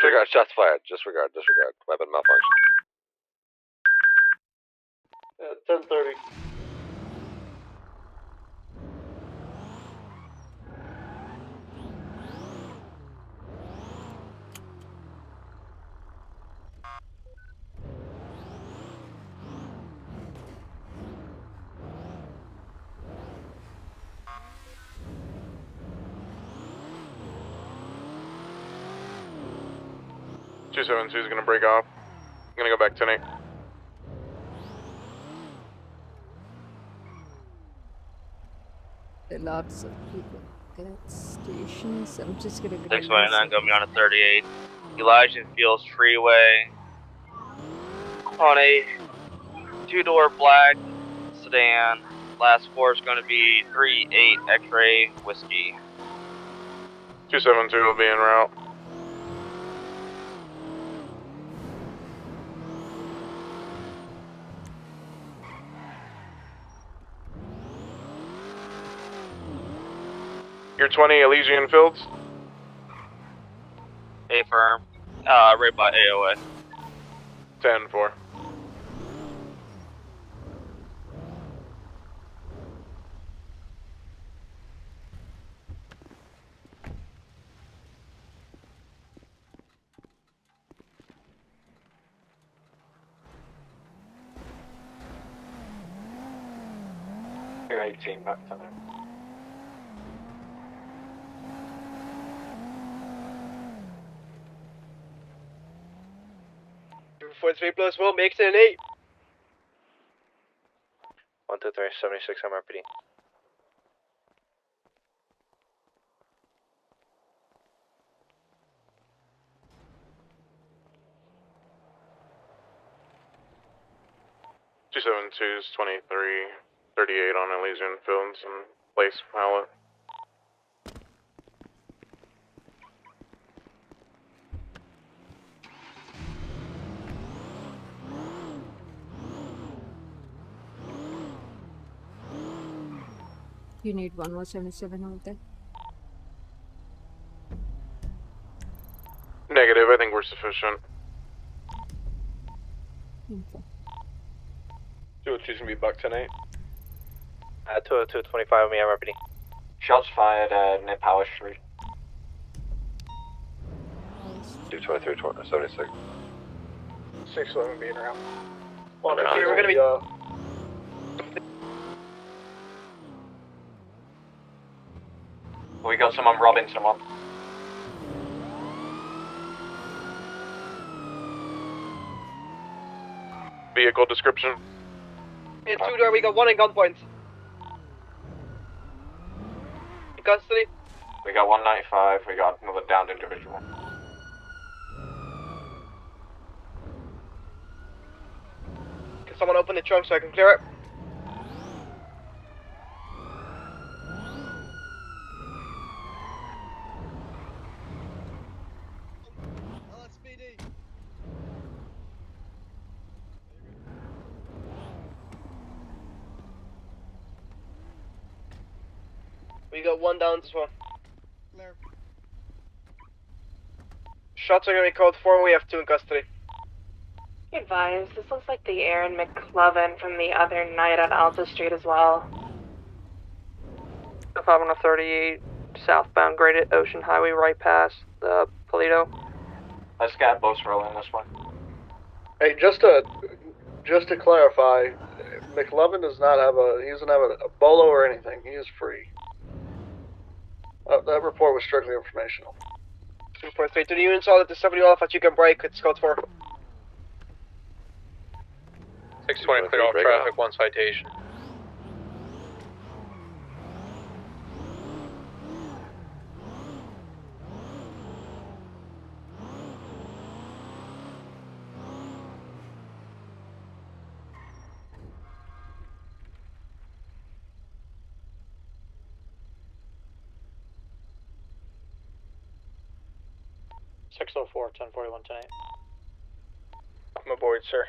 Disregard, shots fired. Disregard. Weapon malfunction. 10:30. Two 7-2 is gonna break off. I'm gonna go back tonight. Lots of people at stations. I'm just gonna go. 629 going to be on a 38. Elijah Fields Freeway. On a two-door black sedan. Last four is going to be 38 X-ray whiskey. 272 will be en route. You're 20 Elysian Fields? A firm. Right by AOA. 10-4. You're 18 back to there. Before 3 plus 1 makes it an 8. 123, 76 MRPD. Two 7-2's 23, 38 on Elysian Fields and place pilot. You need 1177 over there. Negative, I think we're sufficient. Info. 202's gonna be buck tonight. 202, 25 on me, MRPD. Shots fired near Power Street. 223, 76. 611 being around. Well, we're gonna be. We got someone robbing someone. Vehicle description. In 2-door, we got one in gunpoint. In custody. We got 195, we got another downed individual. Can someone open the trunk so I can clear it? We got one down as well. Clear. Shots are gonna be called 4, we have 2 in custody. Advise, this looks like the Aaron McClovin from the other night at Alta Street as well. 538 southbound graded Ocean Highway right past Polito. Let's get boats rolling this one. Hey, just to clarify, McLovin does not have he doesn't have a bolo or anything. He is free. That report was strictly informational. 243, to the units all at the 70 Alpha, you can break, it's code 4. 620 clear off traffic, 1 citation. .604, 1041 tonight. I'm aboard, sir.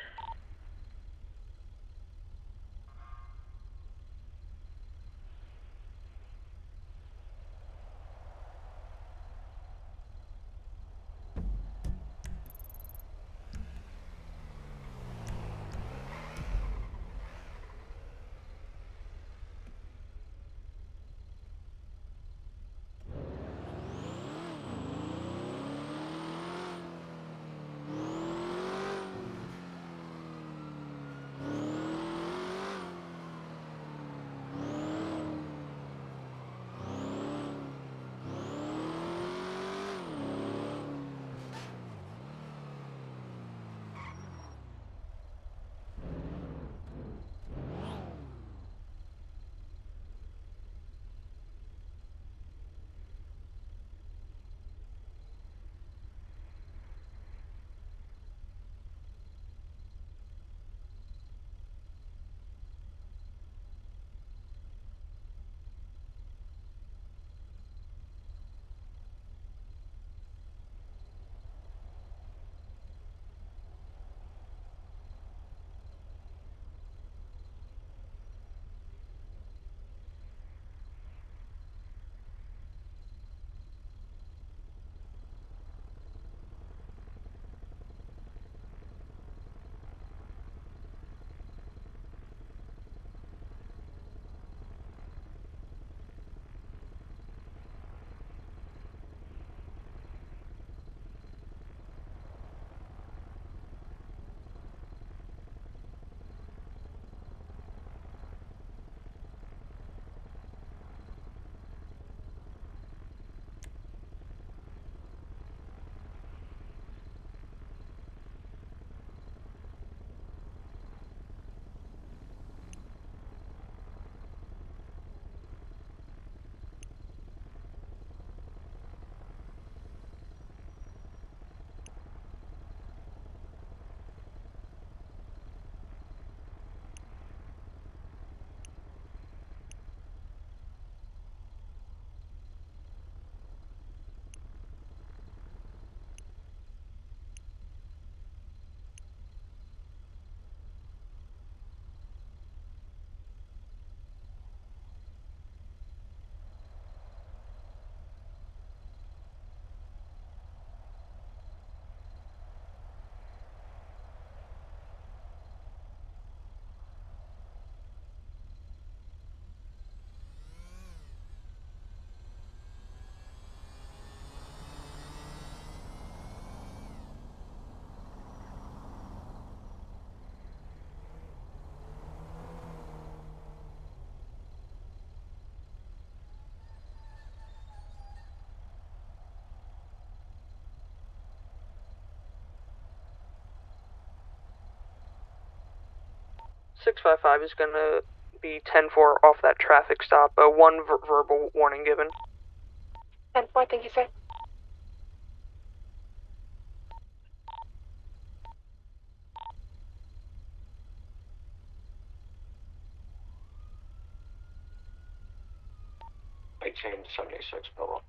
655 is gonna be 10-4 off that traffic stop. One verbal warning given. 10-4, thank you, sir. I changed 76 pillows.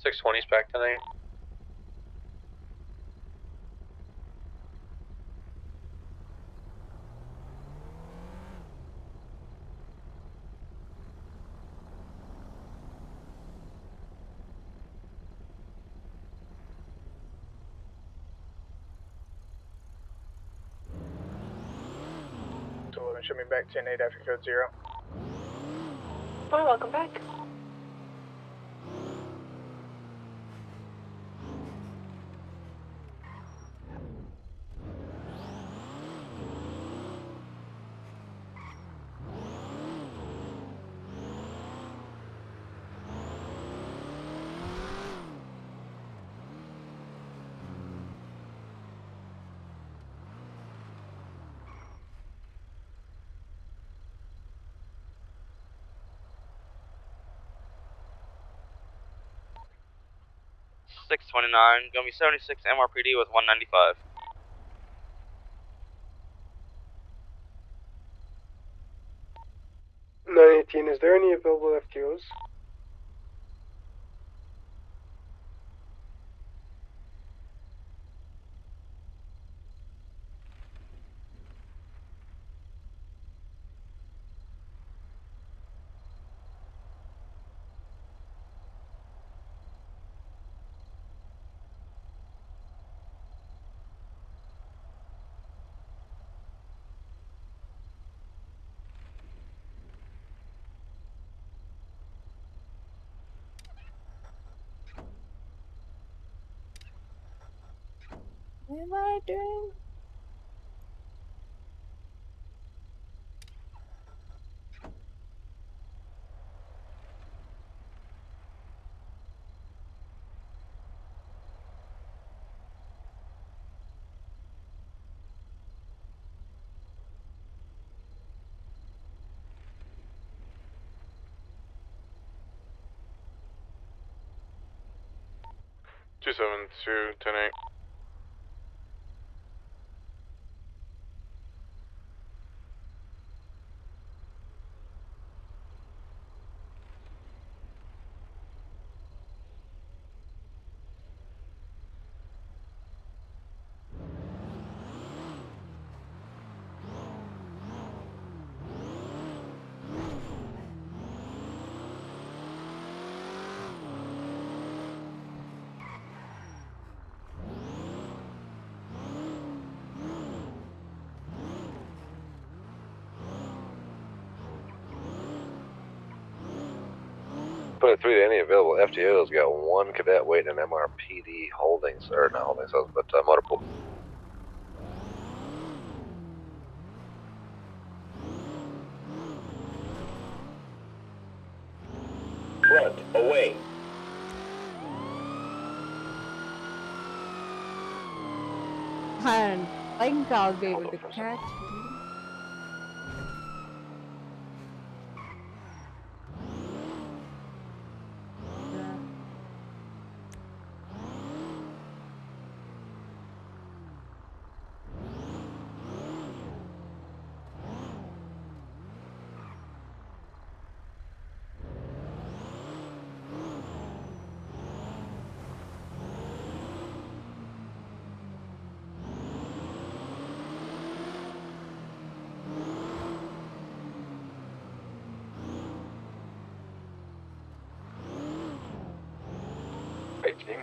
.620's back tonight. Show me back 10-8 after code 0. Oh, welcome back. .629, gonna be 76 MRPD with 195. Is there any available FTOs? What am I doing? Two 272, 10-8. 623 to any available FTOs. Got one cadet waiting in MRPD holdings, or not holding cells, but motor pool. Front, away. And I think I'll be able to catch him.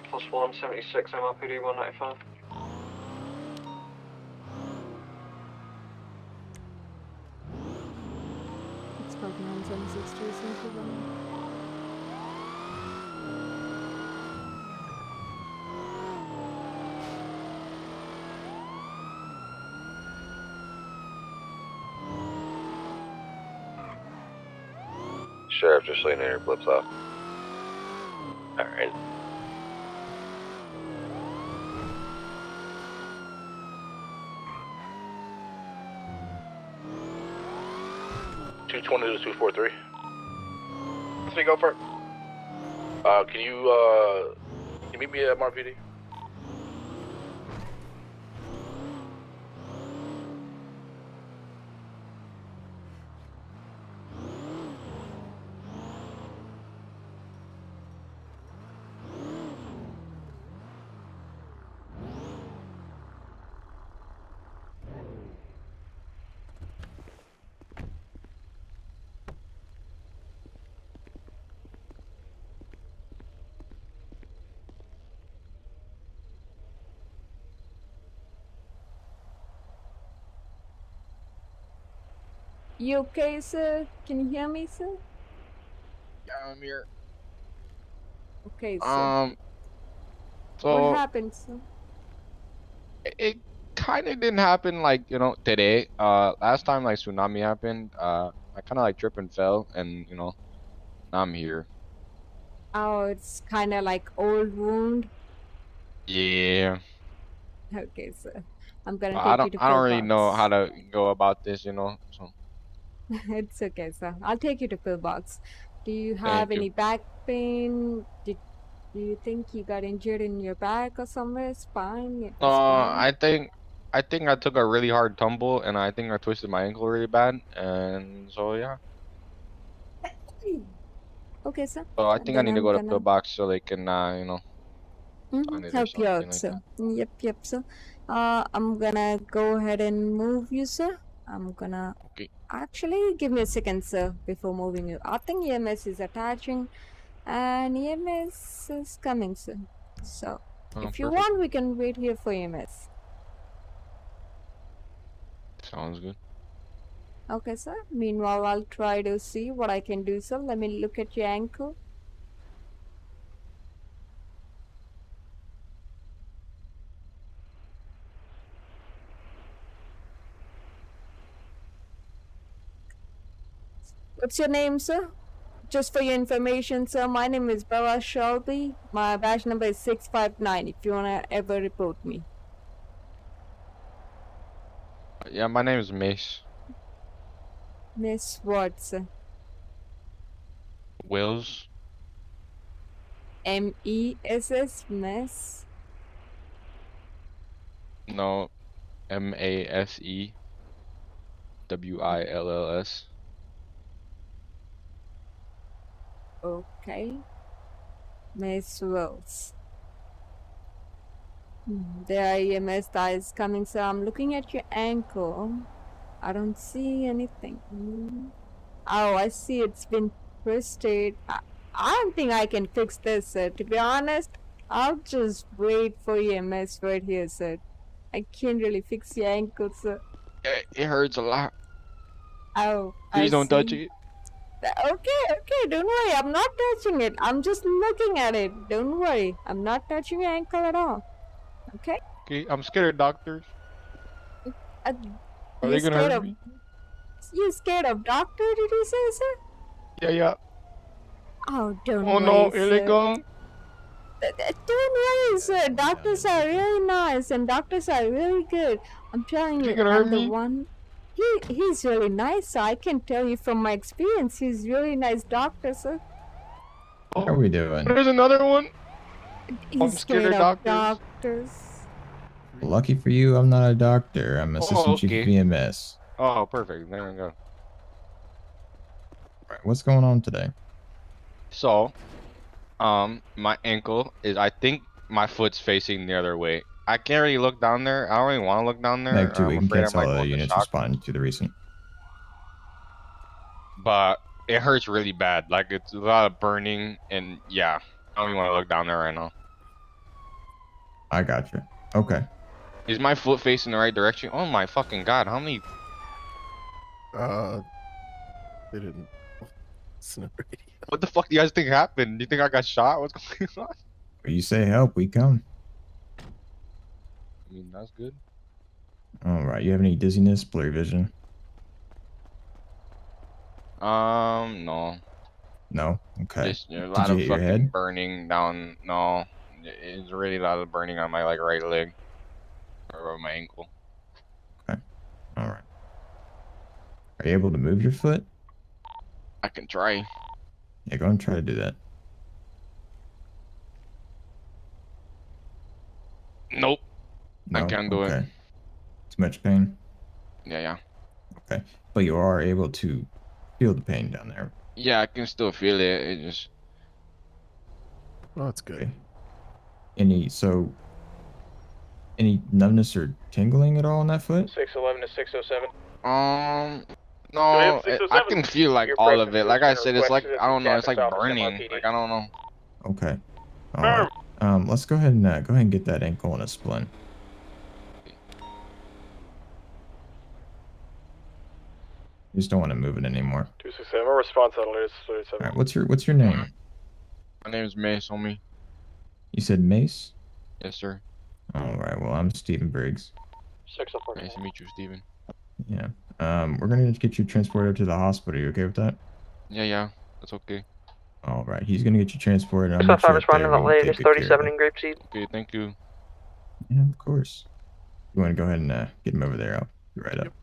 Plus 176 MRPD 195. It's called 976 Sheriff, just so you know your blips off. Alright. Two 243. So you go for it. Can you meet me at MRPD? You okay, sir? Can you hear me, sir? Yeah, I'm here. Okay, sir. So What happened, sir? it kind of didn't happen like, today. Last time like tsunami happened, I kind of like tripped and fell, and now I'm here. Oh, it's kind of like old wound. Yeah. Okay, sir. I'm gonna I take you don't to I don't really know how pillbox. to go about this, so It's okay, sir. I'll take you to pillbox. Do you have thank you. any back pain? Do you think you got injured in your back or somewhere? Spine? No, Your spine? I think I took a really hard tumble, and I think I twisted my ankle really bad, and so yeah. Okay, sir. So I And think I then need to I'm go to gonna pillbox so they can find it or help you something out, like sir. that. Yep, sir. I'm gonna go ahead and move you, sir. I'm gonna Okay. actually give me a second, sir, before moving you. I think EMS is attaching, and EMS is coming, sir. So, Oh, if you perfect. want, we can wait here for EMS. Sounds good. Okay, sir. Meanwhile, I'll try to see what I can do, sir. Let me look at your ankle. What's your name, sir? Just for your information, sir, my name is Bella Shelby. My badge number is 659 if you wanna ever report me. Yeah, my name is Mace Miss what, sir? Wills. MESS, Miss? No, MASEWILLS. Okay. Miss Wills. There are EMS that is coming, sir. I'm looking at your ankle. I don't see anything. Oh, I see it's been twisted. I don't think I can fix this, sir. To be honest, I'll just wait for EMS right here, sir. I can't really fix your ankle, sir. It hurts a lot. Oh, I Please don't touch see. it. Okay, don't worry. I'm not touching it. I'm just looking at it. Don't worry. I'm not touching your ankle at all. Okay? Okay, I'm scared, doctors. Uh, Are you they gonna scared hurt of? me? You scared of doctor? Did you say, sir? Yeah, yeah. Oh, don't Oh worry, no, here they sir. come. Don't worry, sir. Doctors are really nice and doctors are really good. I'm telling Is he you, gonna hurt I'm the me? one. He's really nice, so I can tell you from my experience. He's really nice doctor, sir. How are we doing? There's another one. He's I'm scared scared of of doctors. doctors. Lucky for you, I'm not a doctor. I'm assistant chief of okay. VMS. Oh, perfect. There we go. Right, what's going on today? So, my ankle is, I think my foot's facing the other way. I can't really look down there. I don't really want to look down there. Meg 2, we I'm can afraid I cancel might all go the into units shock. responding to the recent. But it hurts really bad. Like, it's a lot of burning, and yeah, I don't even want to look down there right now. I got you. Okay. Is my foot facing the right direction? Oh my fucking god, how many? They didn't. It's no radio. What the fuck do you guys think happened? Do you think I got shot? What's going on? When you say help, we come. I mean, that's good. All right. You have any dizziness, blurry vision? No. No? Okay. Just a Did lot you of hit your fucking head? burning down. No. It's really a lot of burning on my like right leg. Or my ankle. Okay. All right. Are you able to move your foot? I can try. Yeah, go and try to do that. Nope. No? I can't do okay. it. Too much pain? Yeah. Okay. But you are able to feel the pain down there. Yeah, I can still feel it. It just. Oh, that's good. Okay. Any numbness or tingling at all on that foot? 611 to 607. No, have I 607? can feel like Your all of presence it. Like has I been said, it's like, requested I don't know, it's like at the burning. MRPD. Like, I don't know. Okay. All right. Let's go ahead and get that ankle in a splint. You just don't want to move it anymore. 267, our response on latest All 37. right. What's your name? My name is Mace, homie. You said Mace? Yes, sir. All right. Well, I'm Stephen Briggs. 604. Nice to meet you, Steven. Yeah. We're gonna get you transported to the hospital. You okay with that? Yeah, that's okay. All right. He's gonna get you transported. I'll Stop meet you 5 up responding there. to We the can take latest good care of 37 you. in Grapeseed. Okay, thank you. Yeah, of course. You want to go ahead and get him over there? I'll be right up.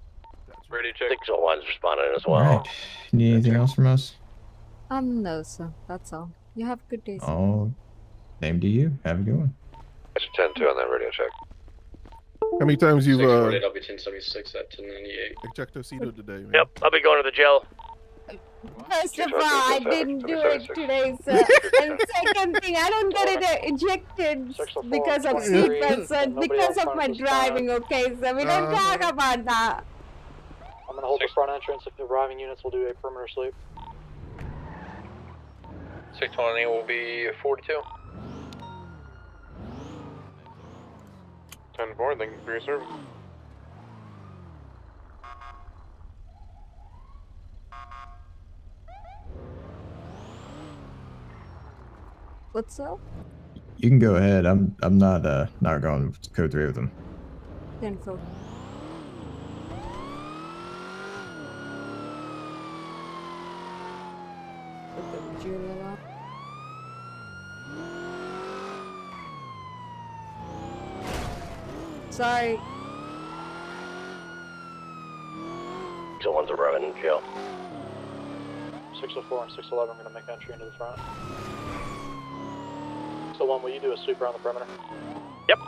Ready, check. 601's responding as All well. right. Need anything else from us? No, sir. That's all. You have a good day, sir. Oh, same to you. Have a good one. It's 10-2 on that radio check. How many times you've I'll be 1076 at 1098. ejectocito today, man? Yep, I'll be going to the jail. First of all, I didn't do it today, sir. And second thing, I don't get it ejected because of seatbelts, sir. Because of my driving, okay, sir? We don't talk about that. I'm gonna hold the front entrance. If the arriving units will do a perimeter sweep. 620 will be 42. 10-4, thank you for your service. What's up? You can go ahead. I'm not going to code 3 with them. 10-4. Sorry. 601's arriving in jail. 604 and 611 are gonna make entry into the front. 601, will you do a sweep around the perimeter? Yep.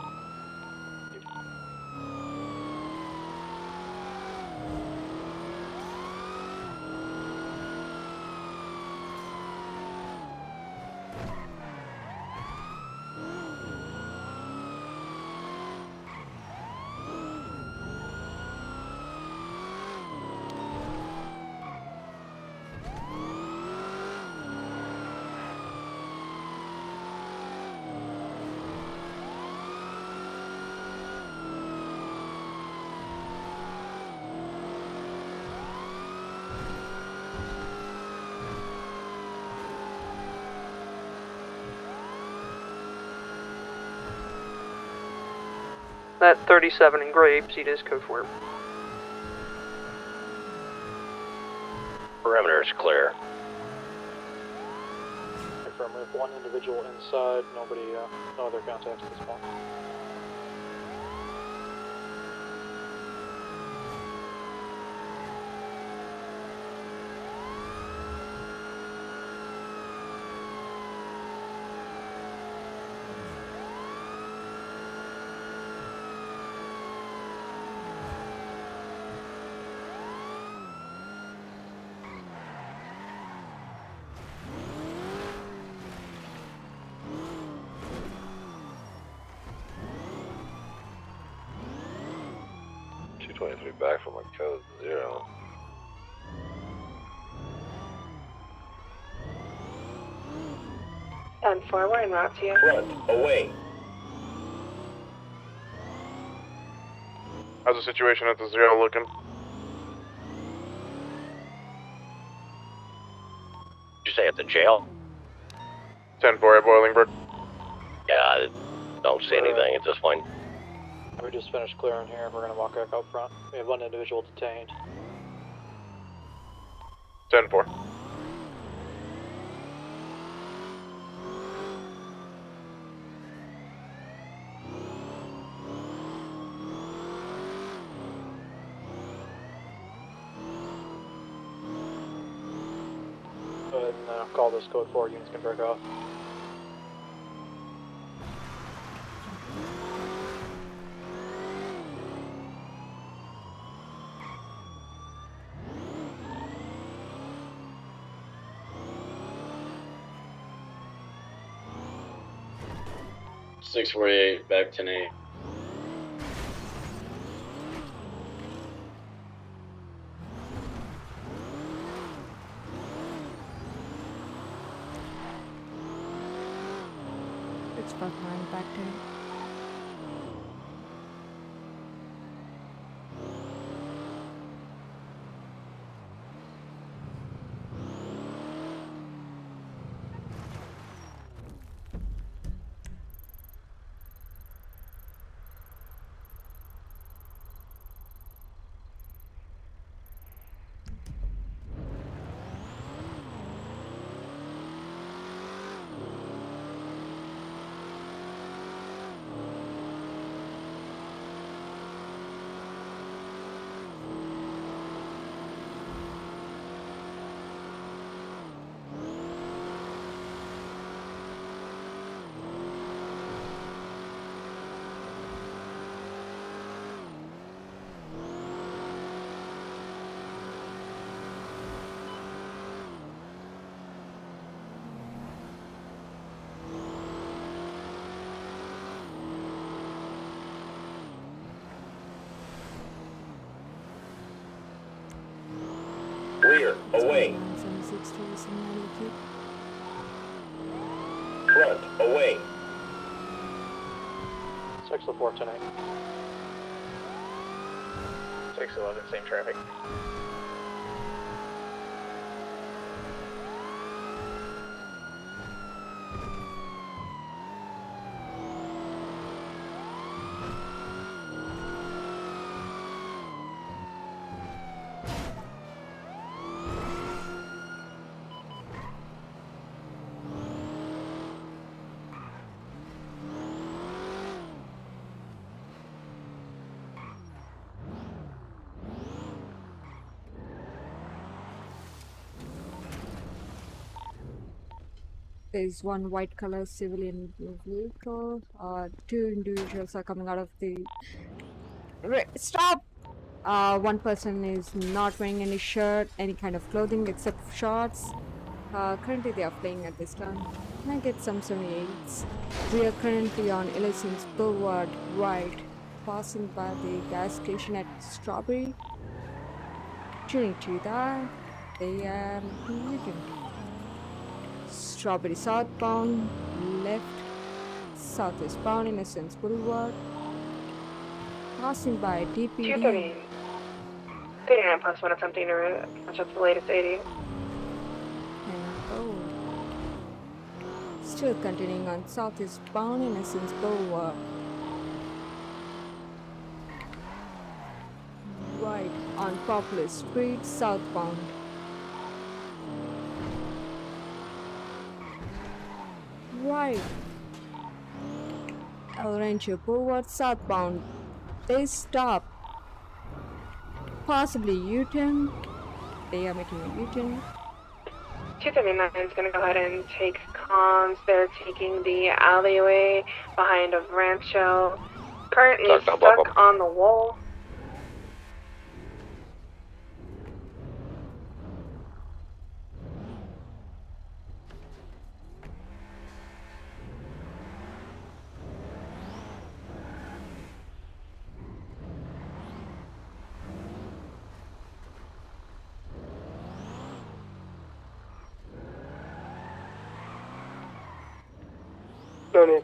That 37 in Grapeseed is code for it. Perimeter is clear. Affirmative. One individual inside. Nobody. No other contacts at this point. Back from a code 0. And 4, we're en route to you. Front, away. How's the situation at the 0 looking? Did you say at the jail? 10-4 at Bolingbrook. Yeah, I don't see anything at this point. We just finished clearing here. We're gonna walk back out front. We have one individual detained. 10-4. Go ahead and call this code 4. Units can break off. .648, back 10-8. It's about 9 back to it. Clear, away. 76 to 792. Front, away. 604 tonight. 611, same traffic. There's one white color civilian vehicle. 2 individuals are coming out of the... Stop! One person is not wearing any shirt, any kind of clothing except shorts. Currently they are playing at this time. Can I get some 78s? We are currently on Elysians Boulevard right, passing by the gas station at Strawberry. Tuning to that, they are leaving. Strawberry southbound, left, southeast bound Innocence Boulevard, passing by DPD. 230. 39 plus 1 attempting to catch up to the latest 80. And oh, still continuing on southeast bound Innocence Boulevard. on Poplar Street, southbound. Right. El Rancho Boulevard, southbound. They stop. Possibly U-turn. They are making a U-turn. 239 is going to go ahead and take comms. They're taking the alleyway behind a Rancho. Currently stuck on the wall.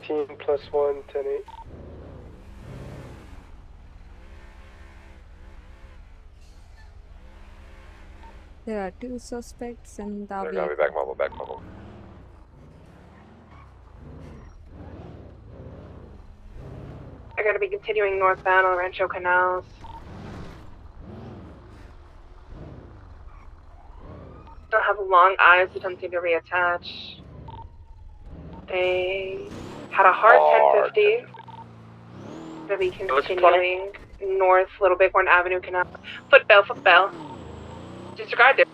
+1, 10-8. There are 2 suspects and the They're gonna be back mobile, They're going to be continuing northbound on Rancho Canals. They'll have long eyes attempting to reattach. They had a hard 1050. They'll be continuing north, Little Bighorn Avenue Canal. Footbell. Disregard there.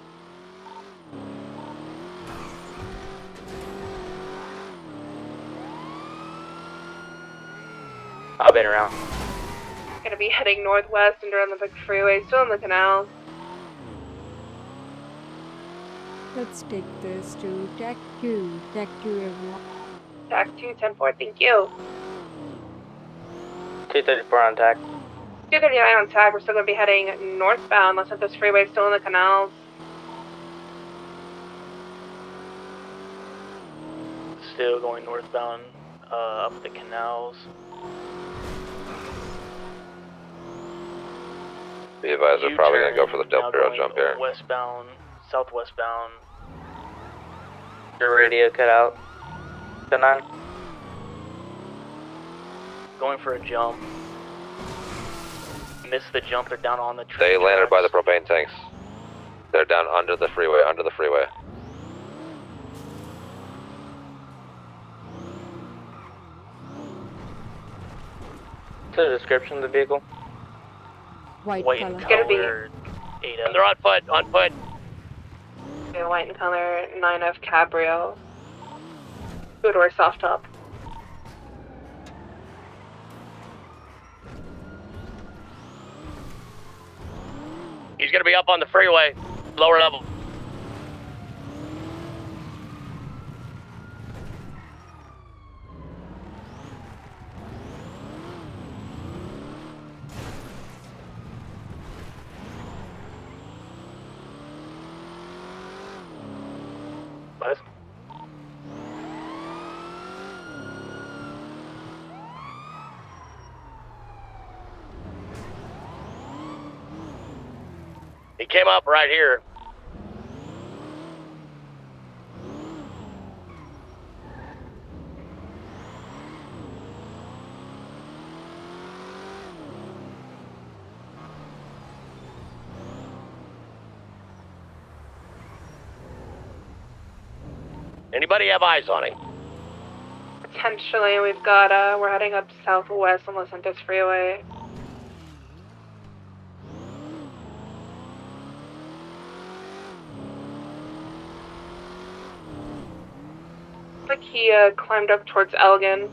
I've been around. Gonna be heading northwest under Olympic Freeway, still in the canals. Let's take this to TAC 2. TAC 2, everyone. TAC 2, 10-4, thank you. 234 on TAC. 239 on TAC, we're still gonna be heading northbound, Los Santos Freeway, still in the canals. Still going northbound, up the canals. Be advised, they're probably gonna go for the Del Perro jump here. Westbound, southwestbound. Your radio cut out. 10-9. Going for a jump. Missed the jump, they're down on the train. They landed by the propane tanks. They're down under the freeway, What's the description of the vehicle? White White color. and It's gonna be color, 8F. They're on foot. white in color, 9F Cabrio. 2-door soft top. He's gonna be up on the freeway, lower level. West. He came up right here. Anybody have eyes on him? Potentially, we've got, we're heading up southwest on Los Santos Freeway. Looks like he, climbed up towards Elgin.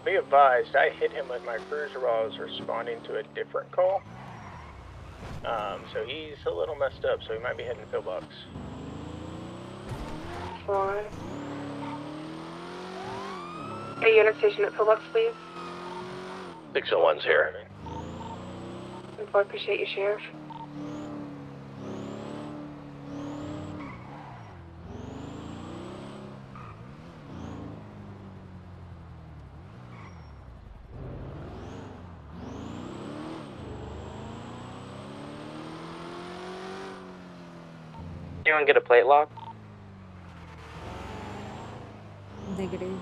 Be advised, I hit him with my cruiser while I was responding to a different call. So he's a little messed up, so he might be heading to pillbox. 4. A unit station at pillbox, please. 601's here. 4, appreciate you, Sheriff. Anyone get a plate lock? Negative.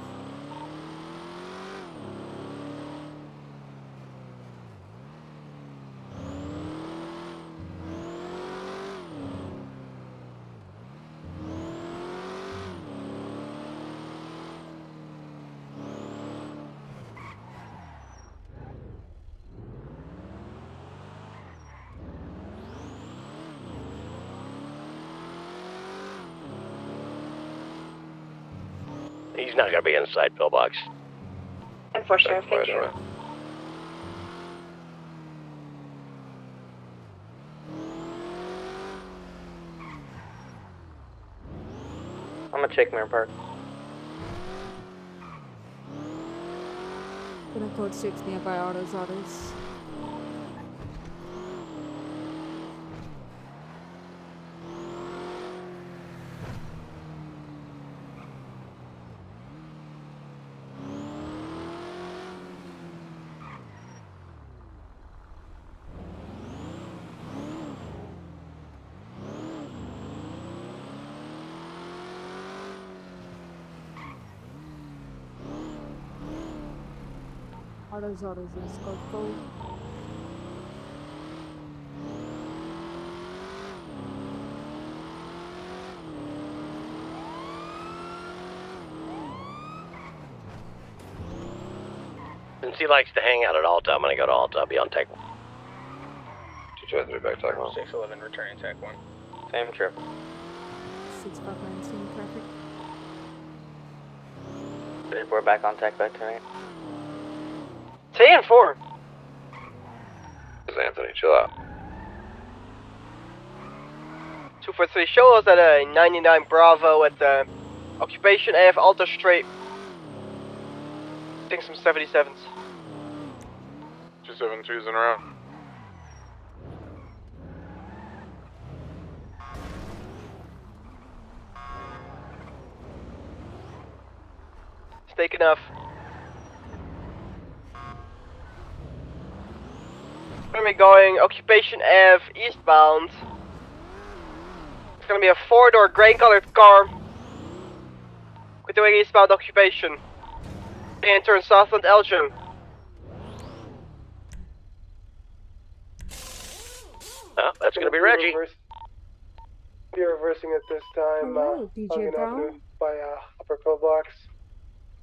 He's not gonna be inside pillbox. And for sure, thank you. I'm gonna check Mirror Park. Gonna code 6 nearby autos. Autos, let's go. Since he likes to hang out at Alta, I'm gonna go to Alta. I'll be on tech. 223 back tech 1. 611 returning tech 1. Same trip. 659 seeing traffic. We're back on tech back tonight. 10-4. This is Anthony, chill out. 243, show us at a 99 Bravo at the Occupation AF Alta Street. I think some 77s. 272's in a row. Stake enough. We're gonna be going Occupation Ave eastbound. It's gonna be a 4-door gray colored car. We're doing eastbound Occupation. And turn southbound Elgin. Oh, that's gonna be Reggie. Be reversing at this time. Hello, DJ Brown. By upper pillbox.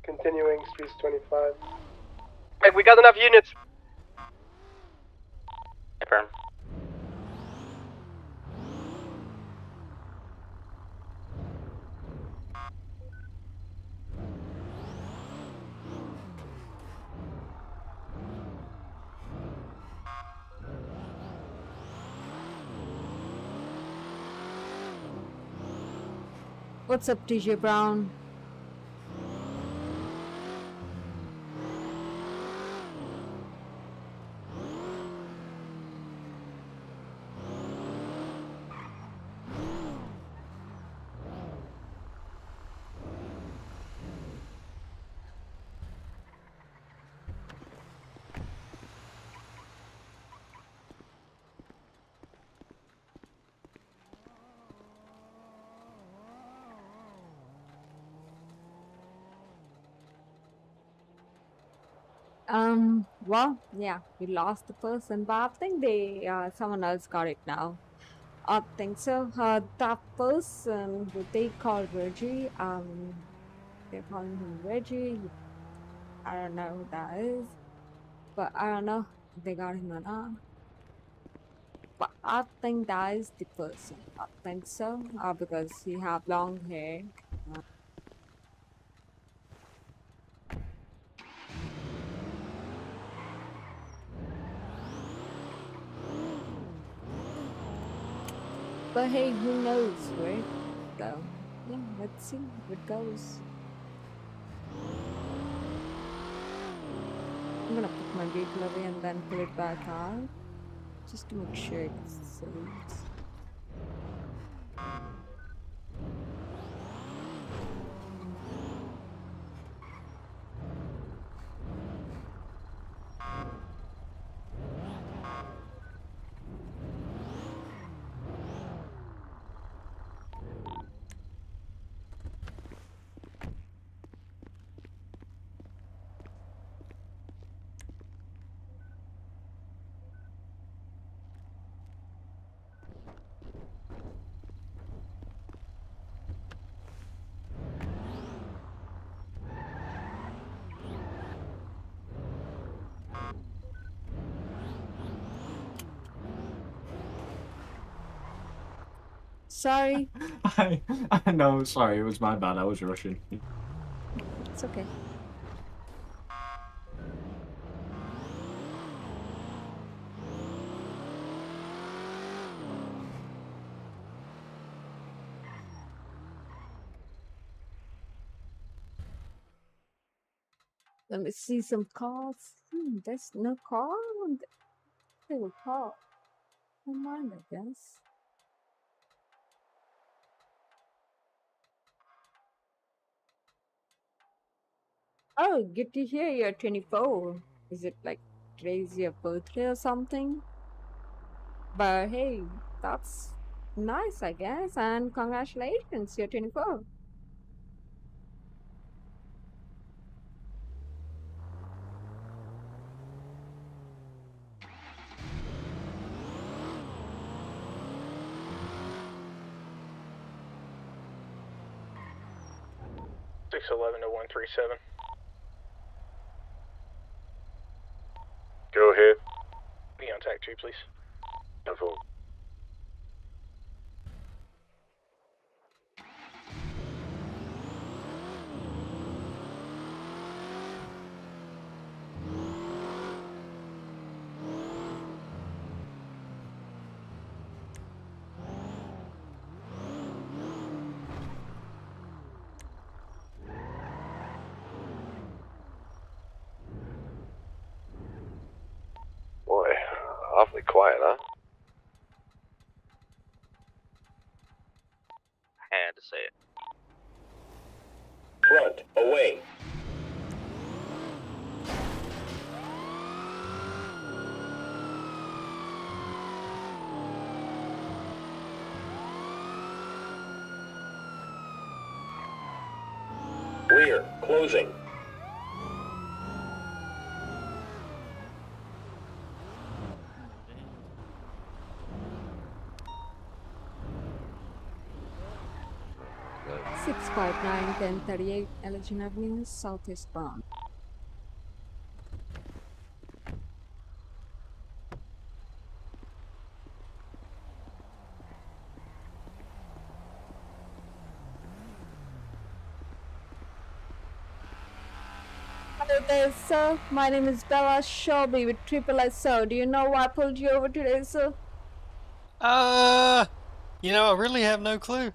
Continuing Streets 25. Hey, we got enough units. Confirm. What's up, DJ Brown? Well, yeah, we lost the person, but I think someone else got it now. I think so. That person who they called Reggie, they're calling him Reggie. I don't know who that is, but I don't know if they got him or not. But I think that is the person. I think so, because he have long hair. But hey, who knows, right? So, yeah, let's see how it goes. I'm gonna put my vehicle away and then pull it back out, just to make sure it's safe. Sorry. I know, sorry, it was my bad. I was rushing. It's okay. Let me see some cars. There's no car. There were car. Never mind, I guess. Oh, good to hear you're 24. Is it like today's your birthday or something? But hey, that's nice, I guess, and congratulations, you're 24. Six 11 to 137. Go ahead. Be on tack 2, please. Info. Boy, awfully quiet, huh? I had to say it. Front, away. Rear, closing. Good. 659 1038 Elgin Avenue, Southeast bound. Hello there, sir. My name is Bella Shelby with Triple SO. Do you know why I pulled you over today, sir? You know, I really have no clue.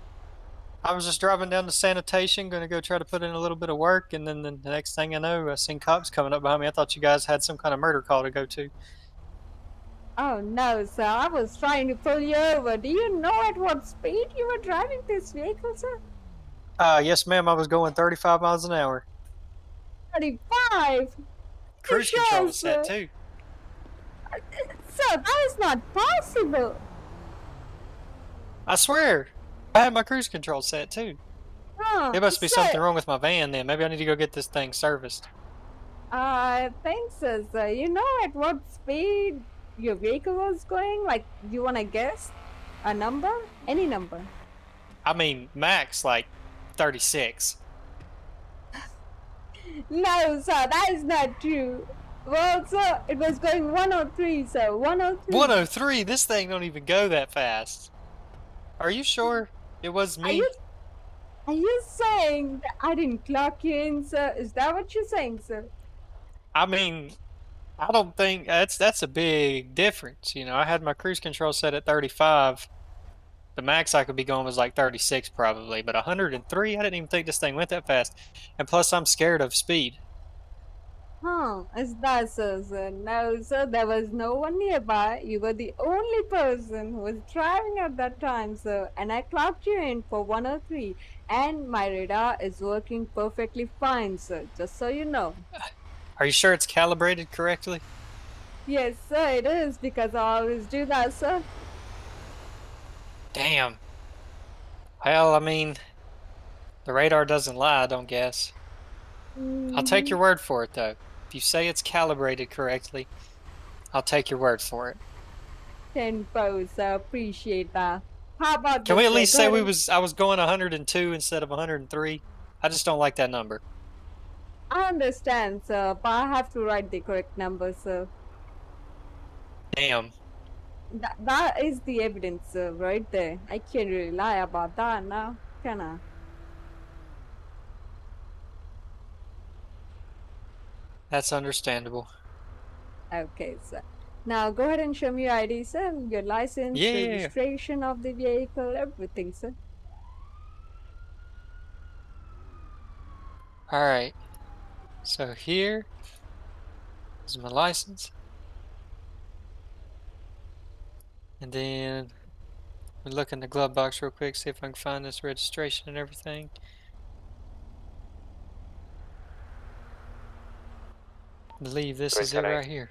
I was just driving down to sanitation, going to go try to put in a little bit of work, and then the next thing I know, I seen cops coming up behind me. I thought you guys had some kind of murder call to go to. Oh no, sir. I was trying to pull you over. Do you know at what speed you were driving this vehicle, sir? Yes, ma'am. I was going 35 miles an hour. 35? Cruise control was set sir. too. Sir, that is not possible. I swear, I had my cruise control set too. Huh, There must be sir, something wrong with my van then. Maybe I need to go get this thing serviced. I think so, sir. You know at what speed your vehicle was going? Like, you want to guess a number? Any number? I mean, max like 36. No, sir, that is not true. Well, sir, it was going 103, sir. 103. 103? This thing don't even go that fast. Are you sure it was me? Are you saying that I didn't clock you in, sir? Is that what you're saying, sir? I mean, I don't think that's a big difference. You know, I had my cruise control set at 35. The max I could be going was like 36 probably, but 103, I didn't even think this thing went that fast. And plus, I'm scared of speed. Huh, is that so, sir? No, sir, there was no one nearby. You were the only person who was driving at that time, sir. And I clocked you in for 103. And my radar is working perfectly fine, sir. Just so you know. Are you sure it's calibrated correctly? Yes, sir, it is, because I always do that, sir. Damn. Well, I mean, the radar doesn't lie, I don't guess. I'll take your word for it, though. If you say it's calibrated correctly, I'll take your word for it. 10-4, sir. Appreciate that. How about Can we at least say I was going 102 instead of 103? I just don't like that number. I understand, sir, but I have to write the correct number, sir. Damn. that is the evidence right there. I can't really lie about that now, can I? That's understandable. Okay, sir. Now go ahead and show me your ID, sir. Your license, Yeah. registration of the vehicle, everything, sir. Alright. So here is my license. And then we look in the glove box real quick, see if I can find this registration and everything. I believe this is it right here.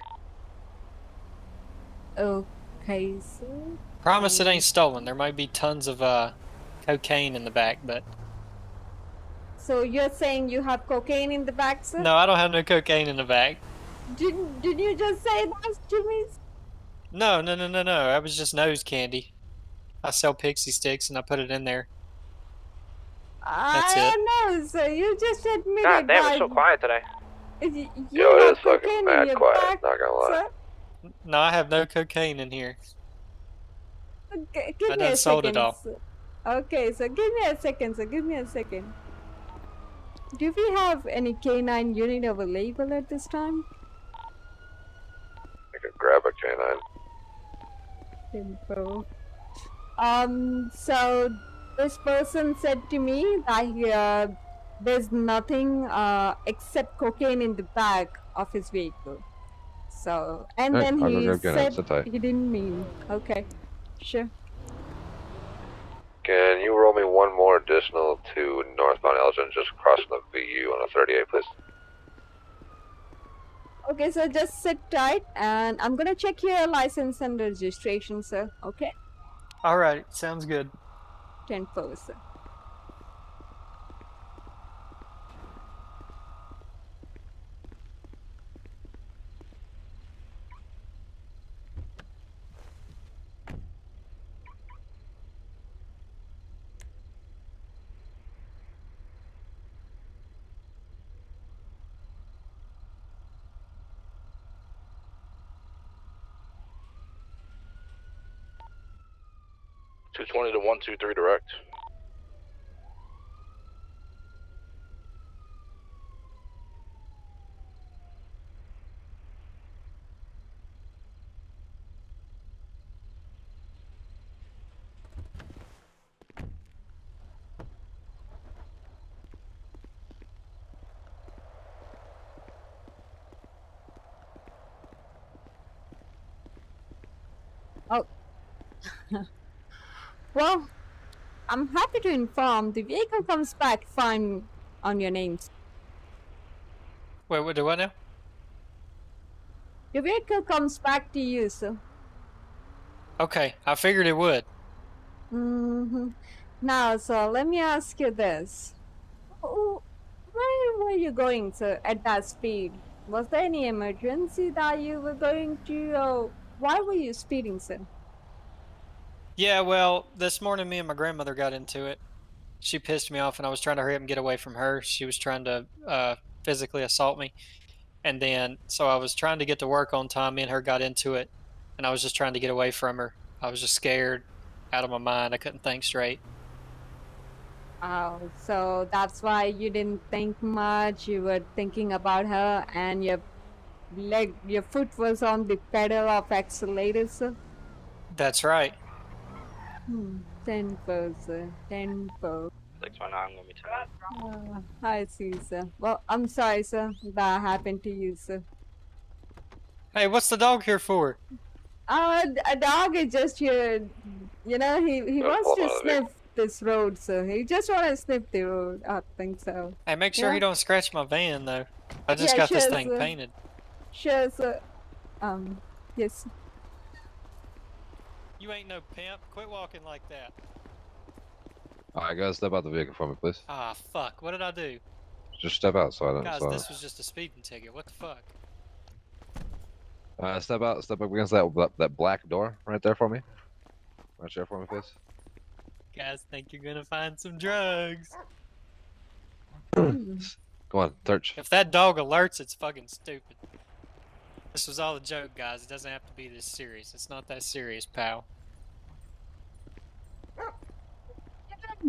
Okay, sir. Promise it ain't stolen. There might be tons of cocaine in the back, but So you're saying you have cocaine in the back, sir? no, I don't have no cocaine in the back. Didn't you just say that to me? No. That was just nose candy. I sell pixie sticks and I put it in there. That's it. I don't know, sir. You just admitted God damn, that it's so quiet today. you Yo, it have is fucking cocaine in mad your quiet, back, not gonna lie. sir. No, I have no cocaine in here. Okay, I give me done a sold it second. all. Sir. Okay, so give me a second, sir. Give me a second. Do we have any canine unit available at this time? I could grab a canine. Info. So this person said to me that there's nothing except cocaine in the back of his vehicle. So, and Alright, then I'll go he grab canine, said sit tight. he didn't mean. Okay, sure. Can you roll me one more additional to northbound Elgin, just crossing the VU on a 38, please? Okay, so just sit tight, and I'm gonna check your license and registration, sir. Okay? Alright, sounds good. 10-4, sir. $220 to 123 direct. Oh. Well, I'm happy to inform the vehicle comes back fine on your names. Wait, what do I know? Your vehicle comes back to you, sir. Okay, I figured it would. Now, sir, let me ask you this. Where were you going, sir, at that speed? Was there any emergency that you were going to, or why were you speeding, sir? Yeah, well, this morning me and my grandmother got into it. She pissed me off and I was trying to hurry up and get away from her. She was trying to physically assault me. And then, so I was trying to get to work on time. Me and her got into it. And I was just trying to get away from her. I was just scared, out of my mind. I couldn't think straight. Oh, so that's why you didn't think much. You were thinking about her, and your foot was on the pedal of accelerator, sir. That's right. 10-4, sir. 10-4. 619 gonna be tight. I see, sir. Well, I'm sorry, sir. That happened to you, sir. Hey, what's the dog here for? A dog is just here. You know, he wants to sniff this road, sir. He just want to sniff the road. I think so. Hey, make sure Yeah. he don't scratch my van, though. I just got this thing sir. painted. Sure, sir. Yes. You ain't no pimp. Quit walking like that. Alright, guys, step out the vehicle for me, please. Ah, fuck. What did I do? Just step out so I don't. Guys, so this was just a speeding ticket. What the fuck? Step out, step up against that black door right there for me. Right there for me, please. Guys think you're gonna find some drugs. Come on, search. If that dog alerts, it's fucking stupid. This was all a joke, guys. It doesn't have to be this serious. It's not that serious, pal.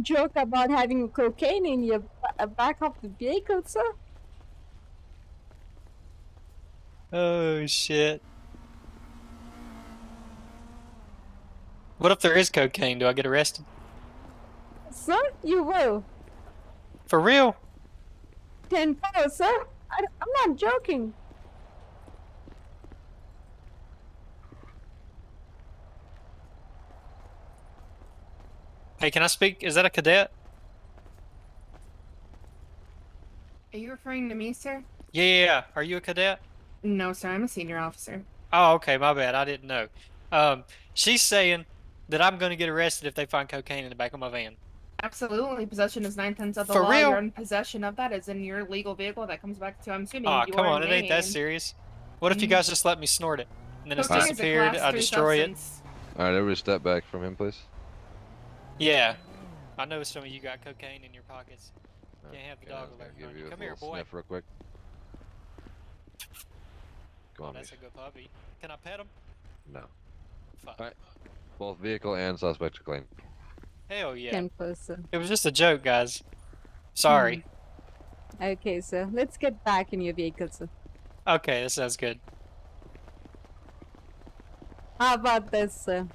Joke about having cocaine in your back of the vehicle, sir? Oh, shit. What if there is cocaine? Do I get arrested? Sir, you will. For real? 10-4, sir. I'm not joking. Hey, can I speak? Is that a cadet? Are you referring to me, sir? Yeah. Are you a cadet? No, sir. I'm a senior officer. Oh, okay. My bad. I didn't know. She's saying that I'm going to get arrested if they find cocaine in the back of my van. Absolutely. Possession is 9/10 of the For law. real? You're in possession of that. Is in your legal vehicle. That comes back to, I'm assuming, Aw, your come on. name. It ain't that serious. What if you guys just let me snort it? And then it's Cocaine is a disappeared, class I 3 destroy substance. Alright, everybody step back from him, please. it? Yeah. I know some of you got cocaine in your pockets. Can't have the Okay, I dog was gonna alert give on you you. a Come here, little boy. sniff real quick. Come on, That's a good puppy. Can I pet him? No. Fuck. Alright. Both vehicle and suspect are clean. Hell yeah. 10-4, sir. It was just a joke, guys. Sorry. Okay, sir. Let's get back in your vehicle, sir. Okay, that sounds good. How about this, sir?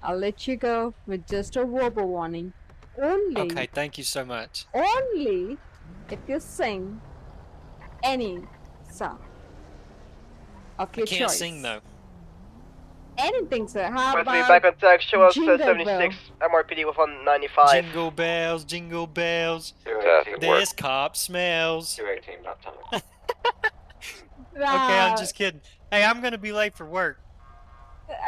I'll let you go with just a verbal warning. Okay, thank you so much. Only if you sing any song of I your can't choice. sing though. Anything, sir. How With about back on tax, show us Jingle 76 MRPD with 195. Jingle bells, jingle bells. Fantastic work. This cop smells. 218, not time. Okay, I'm just kidding. Hey, I'm gonna be late for work.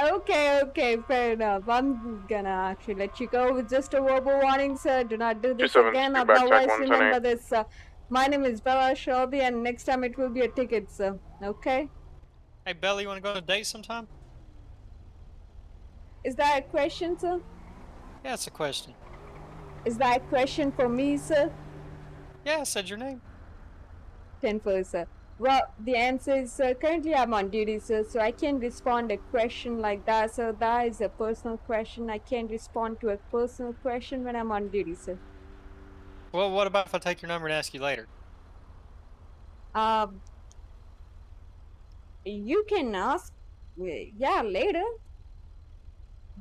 Okay, fair enough. I'm gonna actually let you go with just a verbal warning, sir. Do not do this 27, again. speed back, check Otherwise, 110. remember this. My name is Bella Shelby, and next time it will be a ticket, sir. Okay? Hey, Belly, you wanna go on a date sometime? Is that a question, sir? Yeah, it's a question. Is that a question for me, sir? Yeah, I said your name. 10-4, sir. Well, the answer is, sir, currently I'm on duty, sir, so I can't respond a question like that, sir. That is a personal question. I can't respond to a personal question when I'm on duty, sir. Well, what about if I take your number and ask you later? You can ask, yeah, later.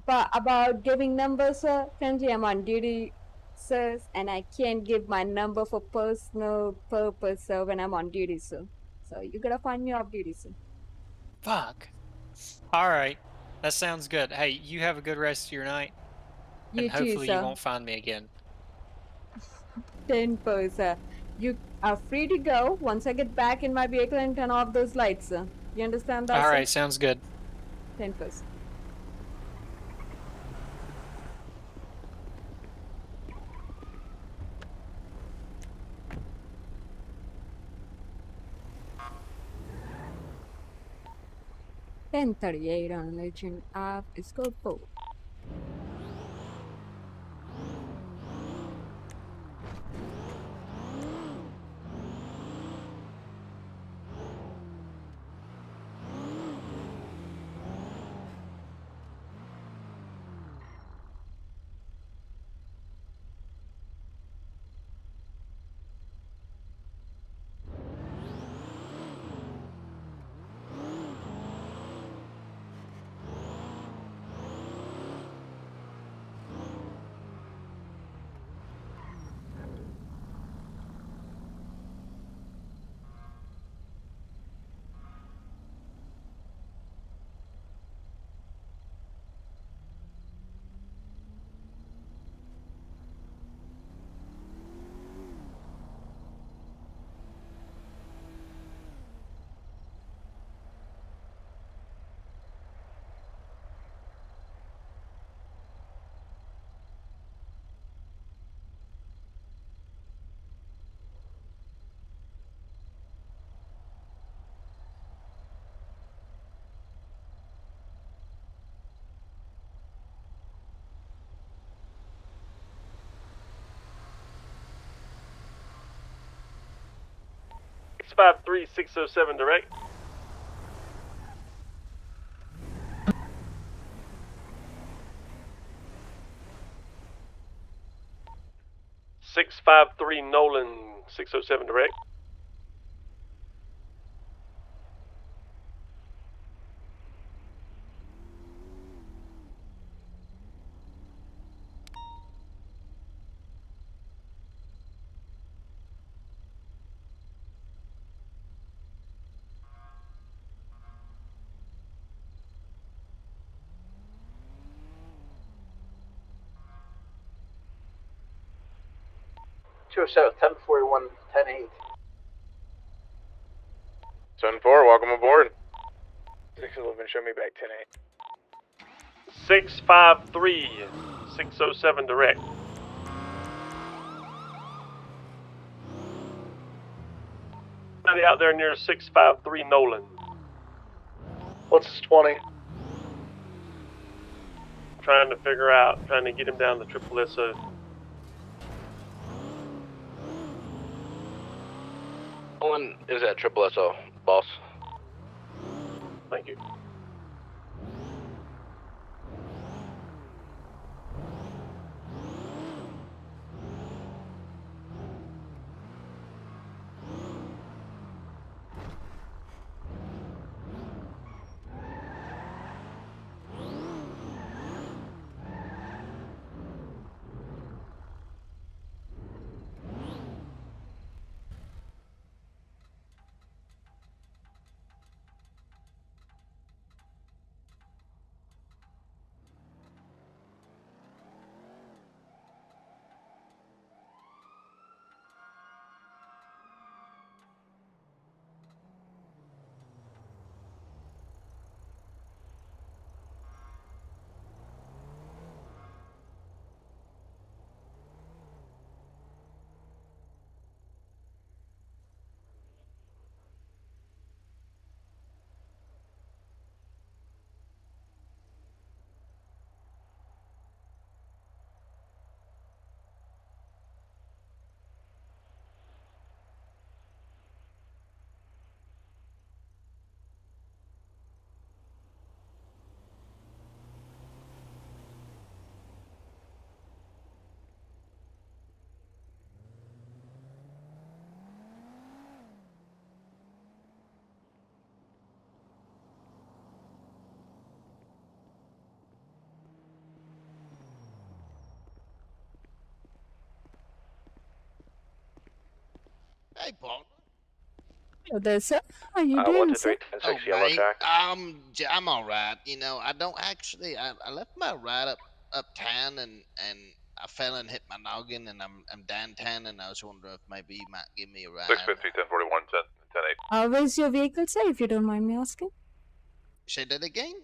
But about giving numbers, sir, currently I'm on duty, sir, and I can't give my number for personal purpose, sir, when I'm on duty, sir. So you gotta find me off duty, sir. Fuck. Alright. That sounds good. Hey, you have a good rest of your night. You And too, hopefully sir. you won't find me again. 10-4, sir. You are free to go once I get back in my vehicle and turn off those lights, sir. You understand that, Alright, sir? sounds good. 10-4, sir. $10:38 on Legend Ave, Escort 4. It's 53607 direct. 653 Nolan, 607 direct. Two South, 1041, 10-8. 10-4, welcome aboard. 611, show me back 10-8. 653, 607 direct. Somebody out there near 653 Nolan. What's his 20? Trying to get him down to Triple SO. One is at Triple SO, boss. Thank you. Hey, Paul. Hello there, sir. How you doing, sir? 123-10-6 Yellow Jack. I'm all right. You know, I don't actually. I left my ride uptown and I fell and hit my noggin and I'm downtown and I was wondering if maybe you might give me a ride. 650, 1041, 10-8. Where's your vehicle, sir, if you don't mind me asking? Say that again.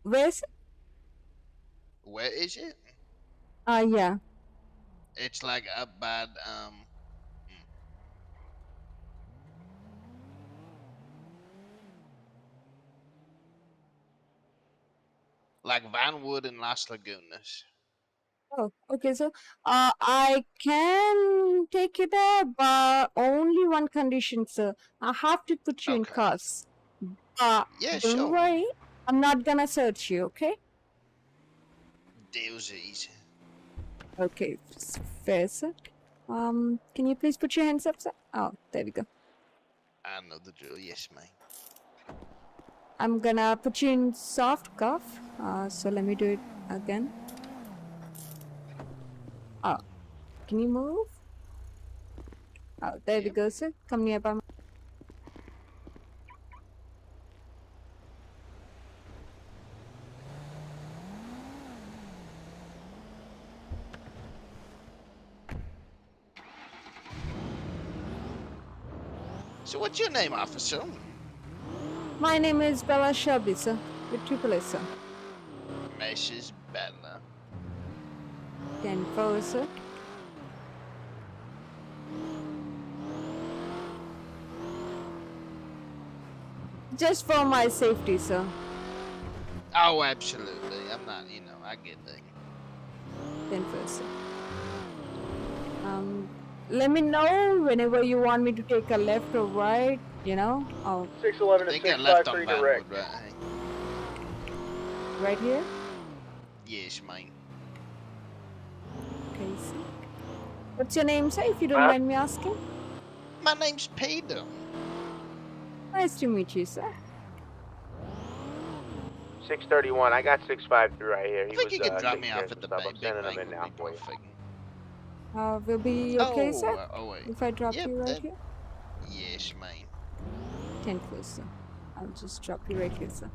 Where's it? Where is it? Yeah. It's like up by like Vinewood and Las Lagunas. Oh, okay, so I can take you there, but only one condition, sir. I have to put you in cuffs. Yeah, don't sure. worry, I'm not gonna search you, okay? Deal's easy. Okay, fair, sir. Can you please put your hands up, sir? Oh, there we go. I know the drill, yes, ma'am. I'm gonna put you in soft cuff. So let me do it again. Oh, can you move? Oh, there we go, sir. Come nearby. So what's your name, officer? My name is Bella Shelby, sir. With Triple S, sir. Mrs. Bella. 10-4, sir. Just for my safety, sir. Oh, absolutely. I'm not, I get that. 10-4, sir. Let me know whenever you want me to take a left or right, Oh. 611 and 653 direct. Right here? Yes, ma'am. What's your name, sir, if you don't mind me asking? My name's Peter. Nice to meet you, sir. 631. I got 653 right here. I think you can drop taking me care off of at the some stuff. I'm big sending bank him in would now be for you. perfect. Will be okay, sir? Wait. If I drop Yep, you right here? Yes, ma'am. 10 close, sir. I'll just drop you right here, sir.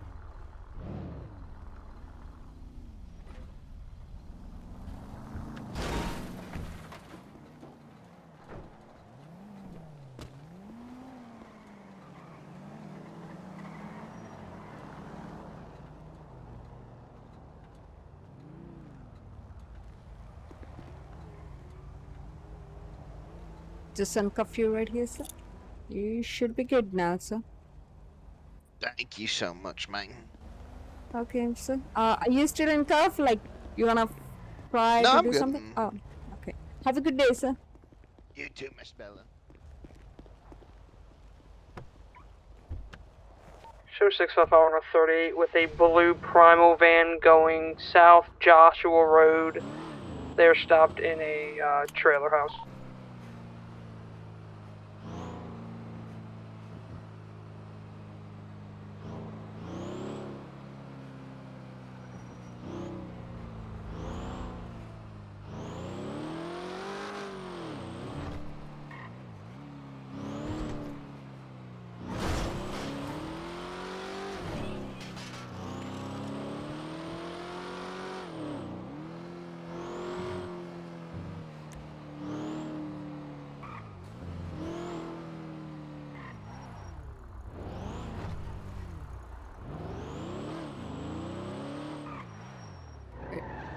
Just uncuff you right here, sir. You should be good now, sir. Thank you so much, man. Okay, sir. Are you still in cuff? Like, you wanna try No, to I'm do good. something? Oh, okay. Have a good day, sir. You too, Miss Bella. Show 655 on a 38 with a blue primal van going south Joshua Road. They're stopped in a trailer house.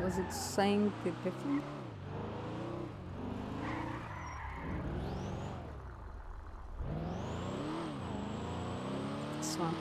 Was it saying the different? This one.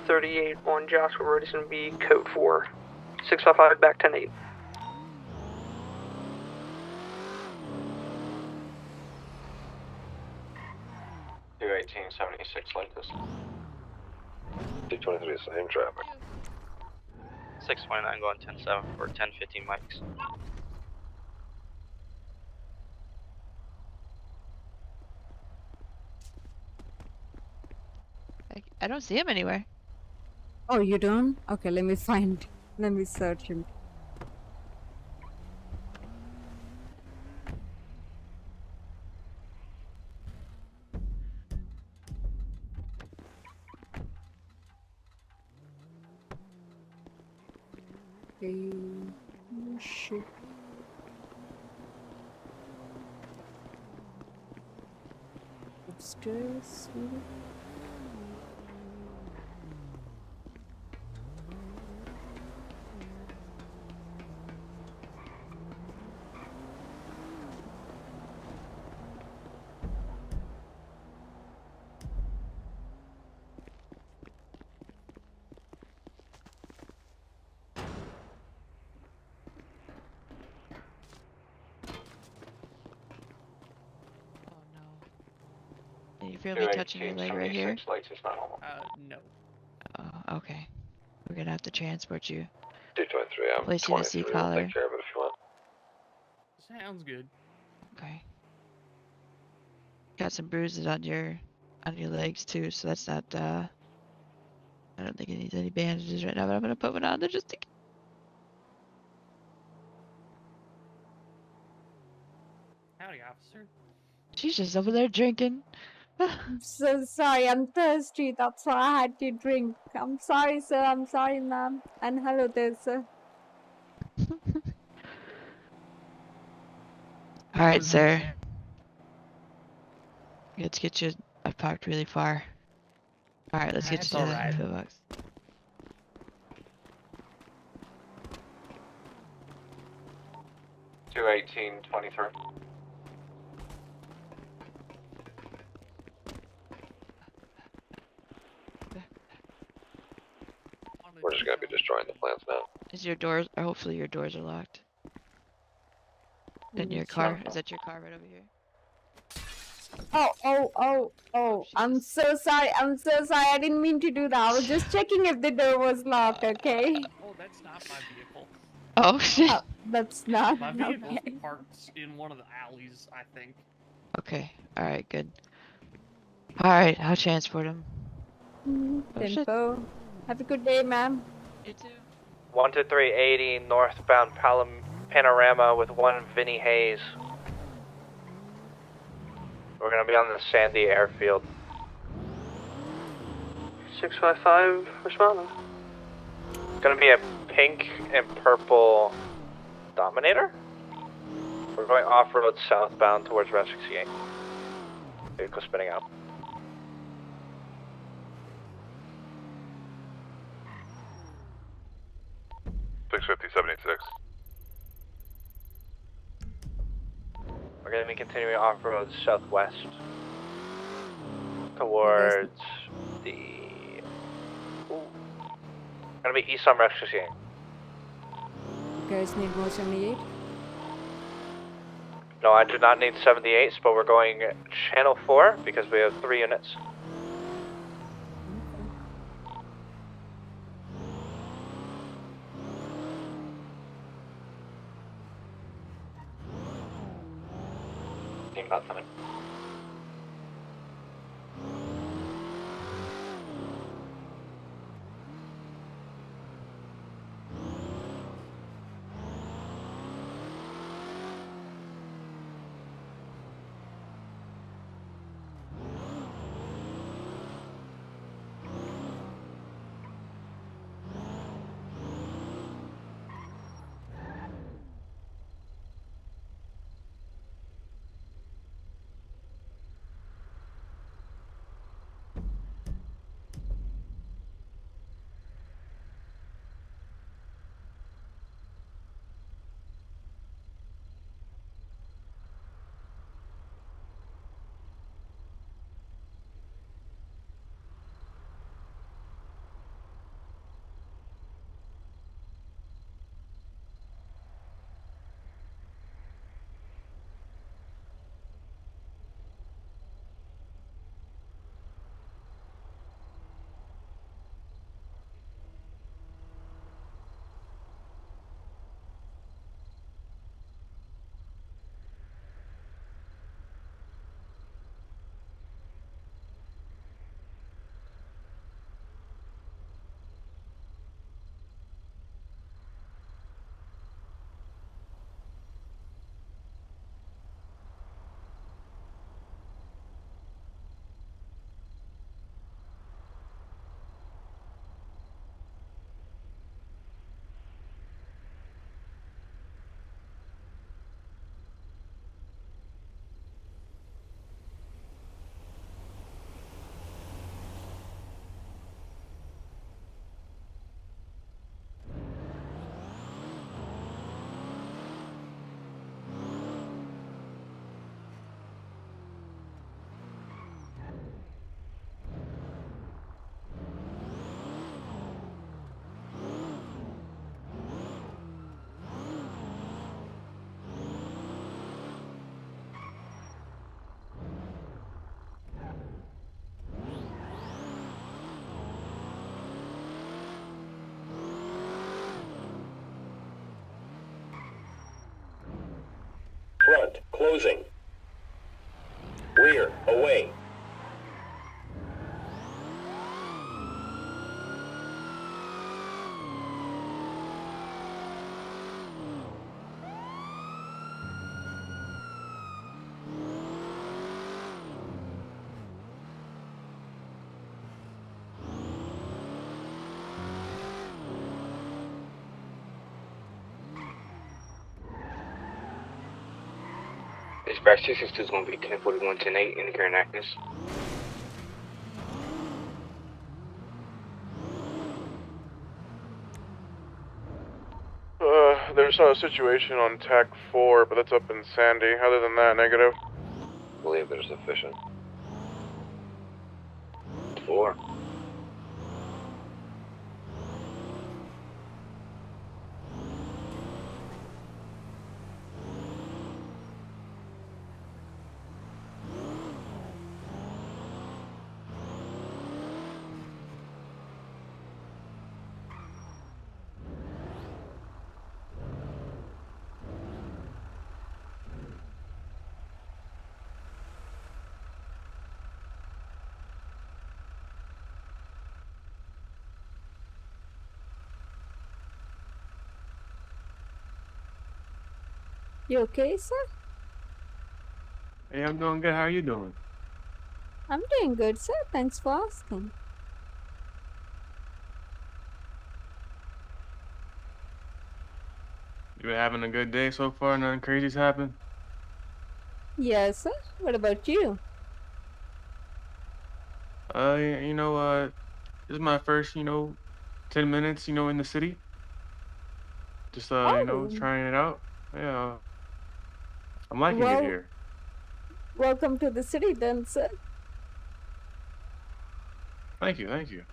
.38 on Joshua Road is going to be code 4. 655 back 10-8. Two 1876 Lakers. 223, same traffic. 629 going 10-7 for 1050 mics. I don't see him anywhere. Oh, you don't? Okay, let me find. Let me search him. Okay. Oh, shit. Upstairs, maybe? Can you feel me touching your leg right here? No. Oh, okay. We're gonna have to transport you. 223, I'm Place you in a 23. seat I'll collar. take care of it if you want. Sounds good. Okay. Got some bruises on your legs too, so that's not I don't think it needs any bandages right now, but I'm gonna put one on there just to. Howdy, officer. She's just over there drinking. I'm so sorry. I'm thirsty. That's why I had to drink. I'm sorry, sir. I'm sorry, ma'am. And hello there, sir. Alright, sir. Let's get you. I parked really far. Alright, let's get you to the pillbox. $218.23. We're just gonna be destroying the plants now. Is your doors? Hopefully your doors are locked. In your car? Is that your car right over here? Oh, I'm so sorry. I'm so sorry. I didn't mean to do that. I was just checking if the door was locked, okay? Oh, that's not my vehicle. Oh, shit. That's not. My vehicle's Okay. parked in one of the alleys, I think. Okay. Alright, good. Alright, I'll transport him. Oh, shit. Info. Have a good day, ma'am. You too. 12380 northbound Panorama with one Vinny Hayes. We're gonna be on the Sandy airfield. 655 responding. It's gonna be a pink and purple Dominator. We're going off-road southbound towards Route 68. Vehicle spinning out. We're going to be continuing off-road southwest towards the... Going to be east on Route 68. You guys need more 78? No, I do not need 78s, but we're going channel 4 because we have 3 units. Think about something. Front, closing. Rear, away. Dispatch 262 is going to be 1041, 10-8 in the current actness. There's a situation on TAC 4, but that's up in Sandy. Other than that, negative. I believe there's sufficient. 4. You okay, sir? Hey, I'm doing good. How are you doing? I'm doing good, sir. Thanks for asking. You been having a good day so far? Nothing crazy's happened? Yes, sir. What about you? This is my first, 10 minutes, in the city. Just, Oh, trying it out. Yeah, I'm liking it well, here. welcome to the city then, sir. Thank you, thank you.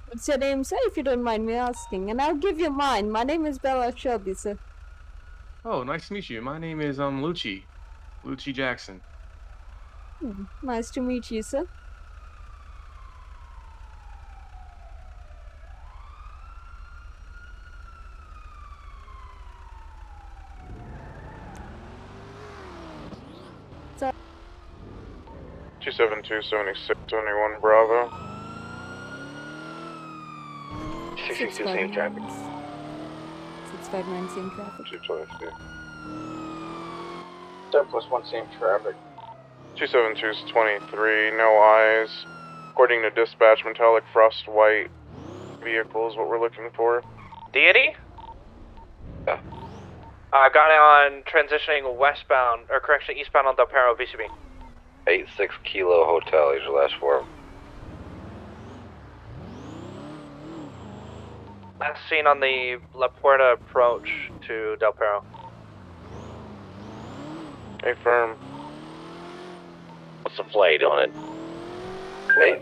What's your name, sir, if you don't mind me asking? And I'll give you mine. My name is Bella Shelby, sir. Oh, nice to meet you. My name is, Lucci Jackson. Nice to meet you, sir. So, 272, 76, 71, Bravo. 662, same traffic. 659, same traffic. 223. 7+1, same traffic. 272 is 23, no eyes. According to dispatch, metallic frost white vehicle is what we're looking for. Deity? Yeah. I got it on transitioning westbound, or correction, eastbound on Del Perro, VCB. 86 Kilo Hotel, these are last four. Last seen on the La Puerta approach to Del Perro. Hey, firm. What's the plate on it?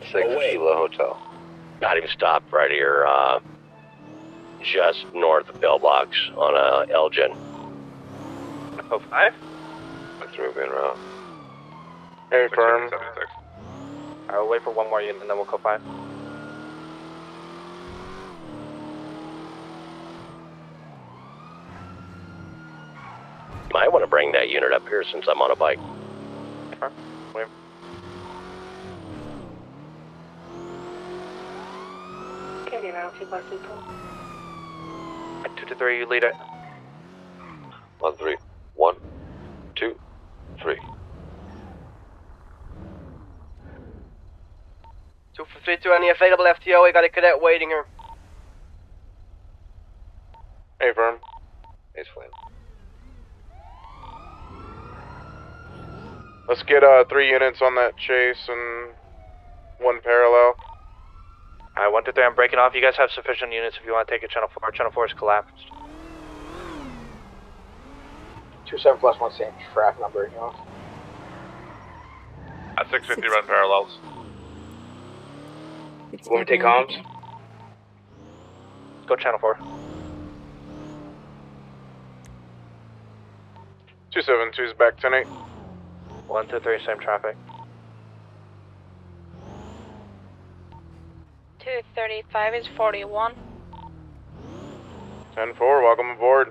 86 Kilo Hotel. Got him stopped right here, just north of Bell Box on Elgin. 05? Went through being around. Hey, firm. I'll wait for one more unit and then we'll call 5. Might want to bring that unit up here since I'm on a bike. Wait. Okay, now 2 plus 2. 2 to 3, you lead it. 1, 3. 1, 2, 3. 252, any available FTO? We got a cadet waiting here. Hey, firm. Ace Flame. Let's get 3 units on that chase and 1 parallel. Alright, 1 to 3, I'm breaking off. You guys have sufficient units if you want to take it channel 4. Channel 4 is collapsed. 27+1, same track number, you know. At 650, run parallels. You want me to take comms? Go channel 4. 272 is back 10-8. 1 to 3, same traffic. 235 is 41. 10-4, welcome aboard.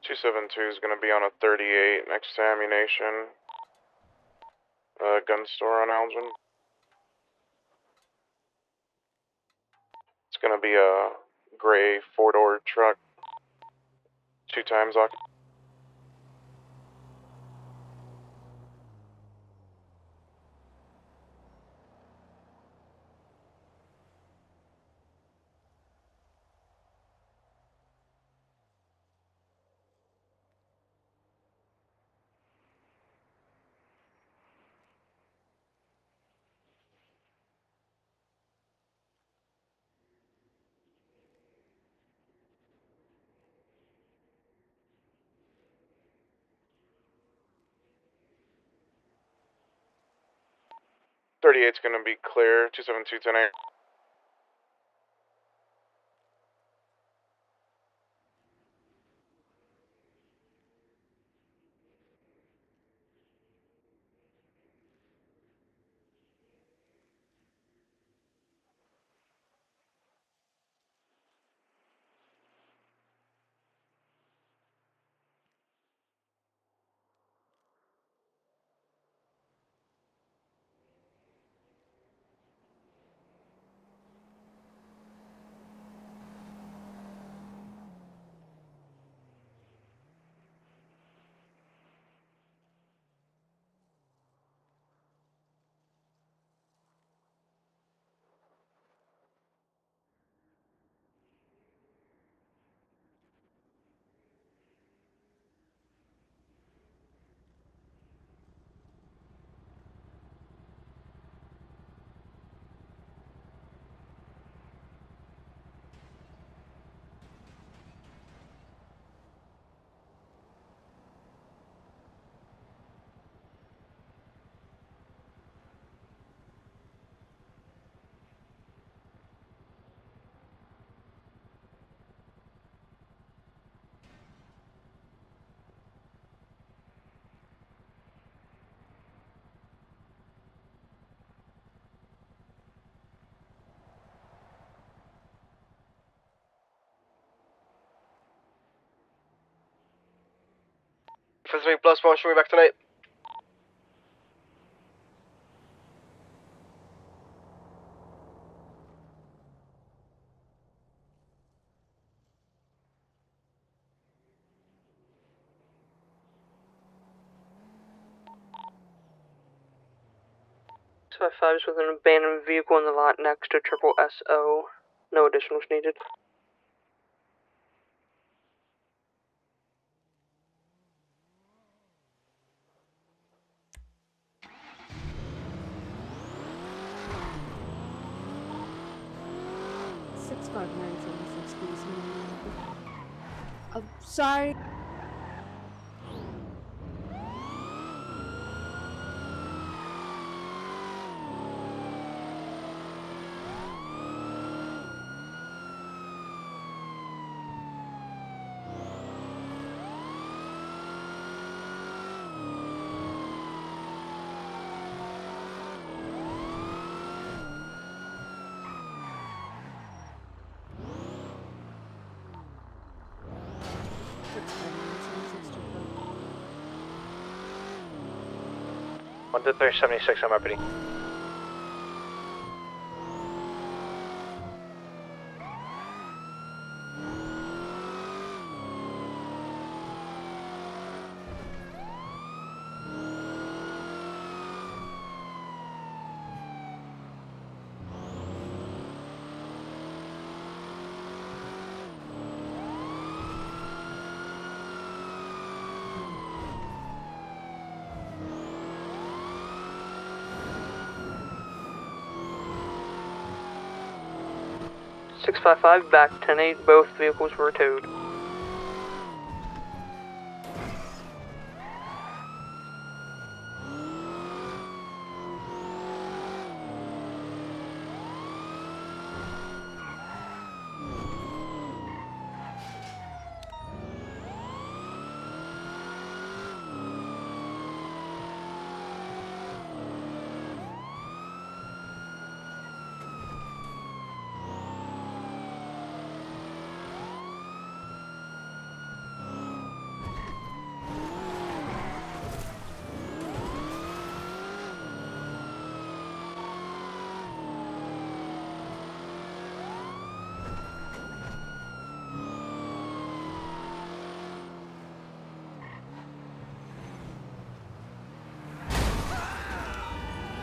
272 is going to be on a 38 next to Ammunition. Gun store on Elgin. It's going to be a gray 4-door truck. 2 times occupied. .38's going to be clear. 272 10-8. For 3 plus 1, should we back tonight? So 5 is with an abandoned vehicle in the lot next to triple SO. No additionals needed. Sorry. One to 376 on Deputy. .655 back 10-8. Both vehicles were towed.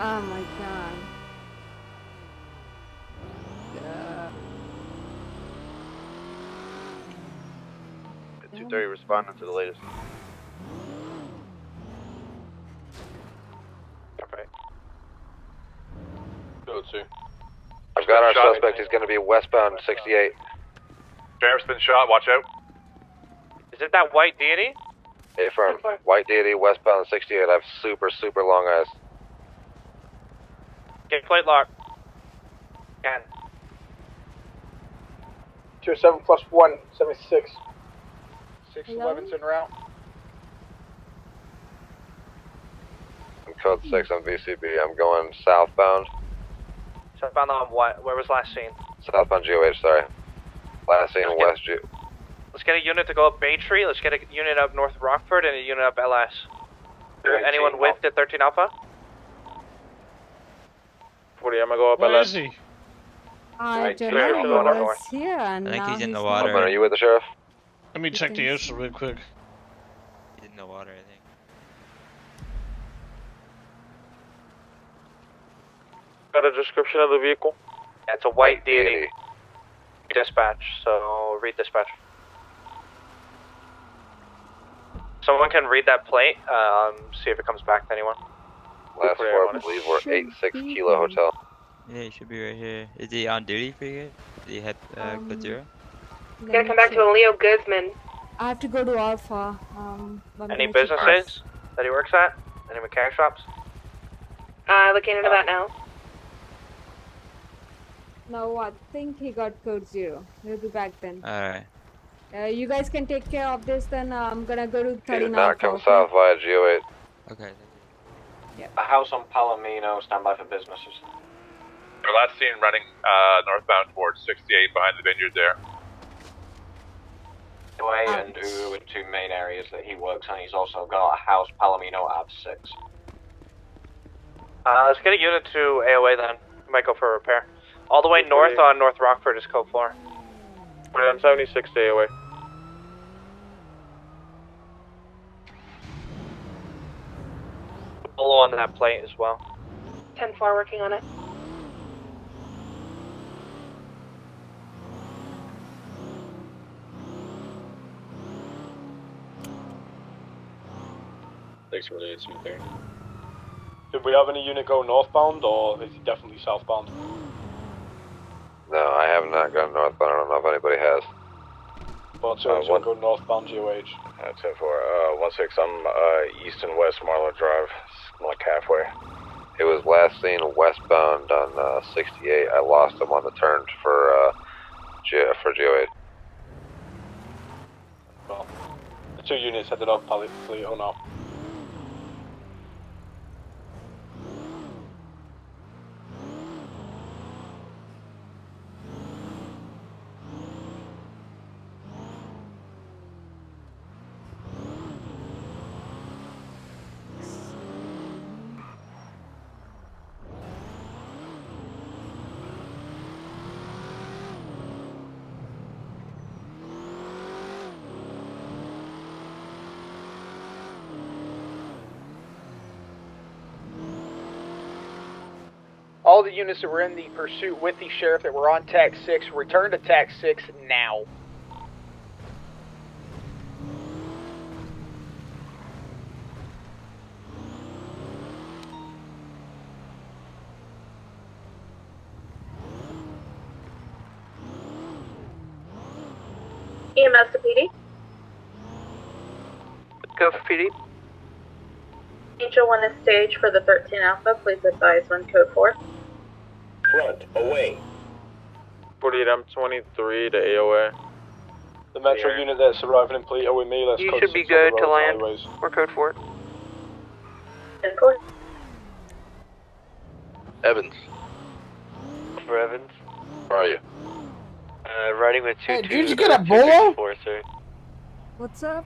Oh my god. 230 responding to the latest. Okay. Go to. I've got our suspect. He's going to be westbound 68. Sheriff's been shot. Watch out. Is it that white deity? Affirm. White deity, westbound 68. I have super, super long eyes. Get plate lock. Can. 207 plus 1, 76. 611's en route. I'm code 6 on VCB. I'm going southbound. Southbound on what? Where was last seen? Southbound GOH, sorry. Last seen west G. Let's get a unit to go up Bay Tree. Let's get a unit up North Rockford and a unit up LS. Anyone with the 13 Alpha? 40, I'm gonna go up Where LS. is he? I don't clear, know. He going up was north. here and I think now he's in the not. water. Are you with the sheriff? Let me check the ocean real quick. He's in the water, I think. Got a description of the vehicle? Yeah, it's a white deity. Dispatch, so read dispatch. Someone can read that plate, see if it comes back to anyone. Last four, I believe we're 86 Kilo Hotel. Yeah, he should be right here. Is he on duty for you? Did he head code 0? He's gonna come back to a Leo Guzman. I have to go to Alpha. Any businesses that he works at? Any mechanic shops? Looking into that now. No, I think he got code 0. He'll be back then. Alright. You guys can take care of this then. I'm gonna go to He 39 did not come Alpha, south via GO8. Okay. A house on Palomino, stand by for businesses. Our last seen running northbound towards 68 behind the vineyard there. Way and Uru are two main areas that he works on. He's also got a house Palomino Ave 6. Let's get a unit to AOA then. We might go for a repair. All the way north on North Rockford is code 4. I'm 76 to AOA. Below on that plate as well. 10-4 working on it. Thanks for the answer there. Did we have any unit go northbound, or is he definitely southbound? No, I have not gone northbound. I don't know if anybody has. But so he's gonna go northbound GOH. 10-4, 16, I'm east and west Marla Drive, like halfway. It was last seen westbound on 68. I lost him on the turn for GO8. Well, the two units headed up Palette Fleet, oh no. All the units that were in the pursuit with the sheriff that were on TAC 6, return to TAC 6 now. EMS to PD. Go for PD. Angel 1 is staged for the 13 Alpha. Please advise when code 4. Front, away. 48, I'm 23 to AOA. The Metro unit that's arriving in Polito with me, let's You code should be 6 on the good to road land. highways. We're code 4. 10-4. Evans. For Evans. Where are you? Riding with 2 Hey, did you get a bolo? sir. What's up?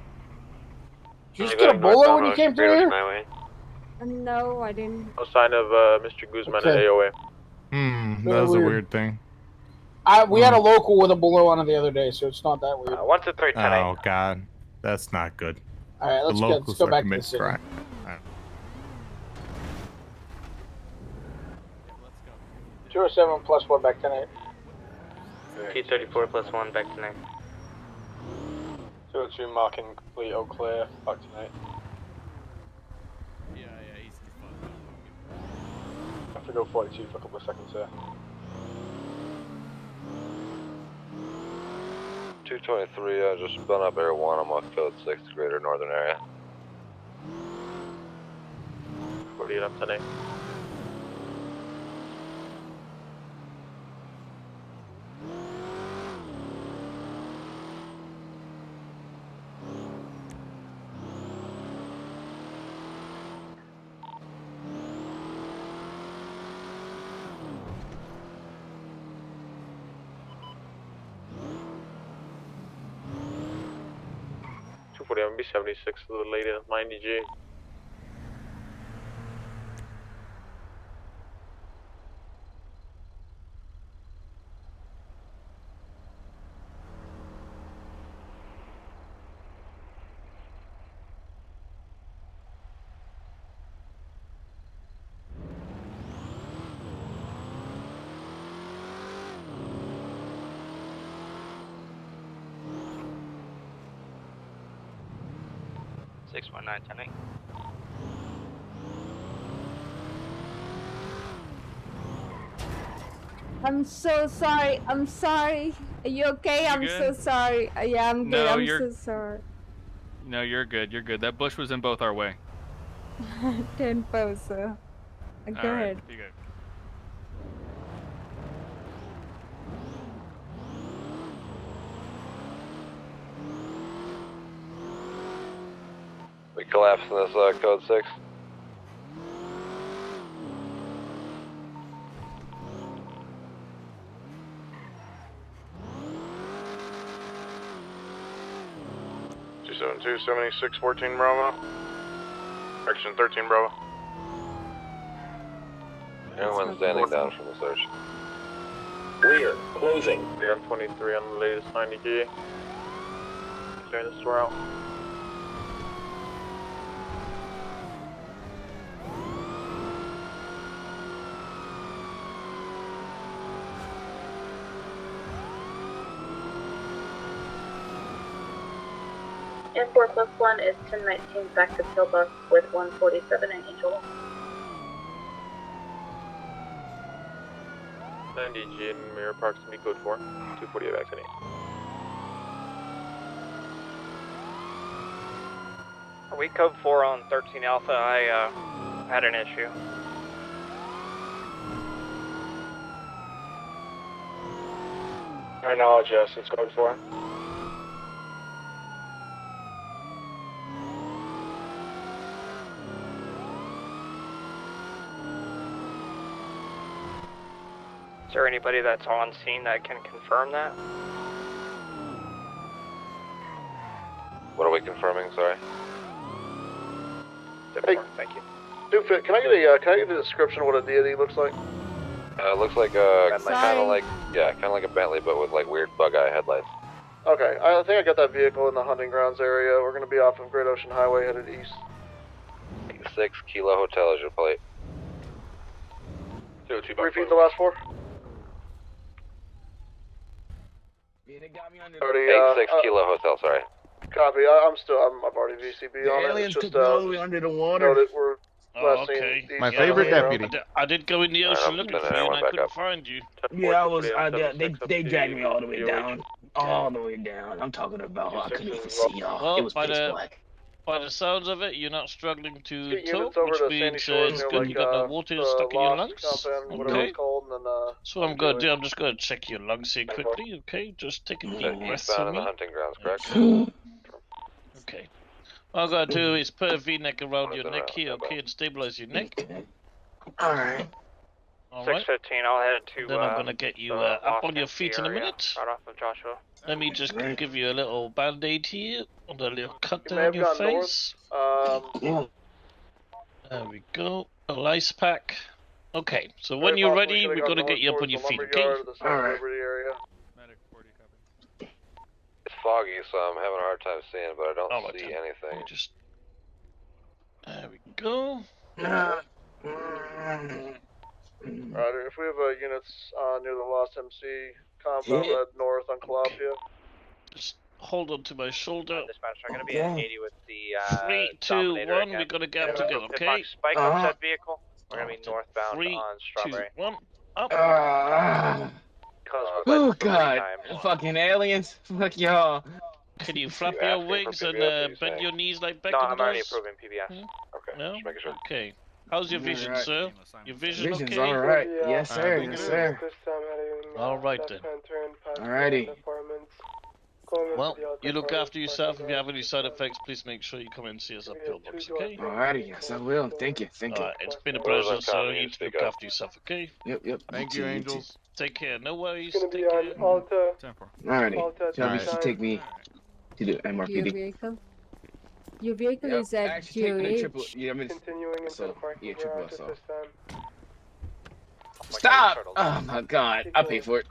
Did you get a bolo when you came through here? No, I didn't. No sign of Mr. Guzman at Okay. AOA. That was a weird. weird thing. We had a local with a bolo on it the other day, so it's not that weird. 1 to 3, 10 Oh god, that's not good. Alright, let's the go locals back to commit the city. crime. 207 plus 4 back to 8. T34 plus 1 back to 9. 202 marking complete, all clear, back to 8. Yeah, he's fucked up. I have to go 42 for a couple of seconds here. 223, just spun up Air 1, I'm off code 6, greater northern area. 48 up to 9. B76 to the lady at 90G. Six 1910. I'm so sorry. I'm sorry. Are you okay? I'm so sorry. Yeah, I'm good. No, I'm you're- so sorry. No, you're good. You're good. That bush was in both our way. 10 sir. Go All right, ahead. you good. We collapsing this code 6. Two 7614 Bravo. Action 13 Bravo. Everyone's standing down from the search. Rear, closing. We're on 23 on the latest 90G. Clearing the store out. N4 plus 1 is 1019 back to Pillbuck with 147 and Angel. 90G and mirror proximity code 4. 248 back to 8. Are we code 4 on 13 Alpha? I had an issue. Our knowledge, yes, it's code 4. Is there anybody that's on scene that can confirm that? What are we confirming, sorry? Hey, thank you. Dude, can I get a description of what a deity looks like? Looks like a, kind of like a Bentley, but with like weird bug eye headlights. Okay, I think I got that vehicle in the hunting grounds area. We're going to be off of Great Ocean Highway headed east. 6 Kilo Hotel is your plate. 202 Repeat the last 4. Already, 86 Kilo Hotel, sorry. Copy. I've already VCB on it. Aliens It's just, took me all the way under the water. noted we're last okay. seen. My favorite deputy. I did go in the ocean looking for you and I couldn't find you. Yeah, they dragged me all the way down. All the way down. I'm talking about I couldn't even see y'all. Well, It was pitch black. by the sounds of it, you're not struggling to Get talk, units over which to Sandy means Shores it's near good you got no water stuck in your lungs. Whatever it's called, and then, So I'm going to do, I'm just going to check your lungs here quickly, okay? Just take a deep breath for Eastbound in the me. hunting grounds, correct? Okay. All I gotta do is put a V-neck around your neck here, okay, and stabilize your neck. Alright. Alright. 615, I'll head to Then I'm gonna get you up on your feet in a area, minute. right off of Joshua. Let me just give you a little band-aid here, and a little cut You may down have your gone face. north. There we go. A ice pack. Okay, so when you're ready, we're gonna get you up on your feet, okay? Alright. It's foggy, so I'm having a hard time seeing, but I don't see anything. There we go. Alright, if we have units near the Lost MC compound, Yeah. head north on Calapia. Just hold on to my shoulder. Dispatch, I'm going to be at 80 with the 3, 2, Dominator 1. again. We got to gap together, If okay? Mark Spike up said vehicle, we're going to be northbound 3, on 2, Strawberry. 1. Up. Oh god, fucking aliens! Fuck y'all. Can you flap your wings and bend your knees like Becton No, I'm already does? approving PBS. Okay, no? Just making sure. Okay. How's your vision, Alright. sir? Your vision Vision's okay? alright. Yes, sir. Yes, sir. Alright then. Alrighty. Well, you look after yourself. If you have any side effects, please make sure you come and see us at Pillbox, okay? Alrighty. Yes, I will. Thank you. Thank you. Alright, it's been a pleasure, sir. You look after yourself, okay? Yep. Thank you, Angels. Take care. No worries. It's gonna be Take care. on Alta. Alrighty. Tell me Alright. to take me to the Your MRPD. vehicle? Your vehicle Yep, is at actually take me to triple. GOH. Yeah, I mean, Continuing into the parking garage at this time. Stop! Oh my god, I pay for it.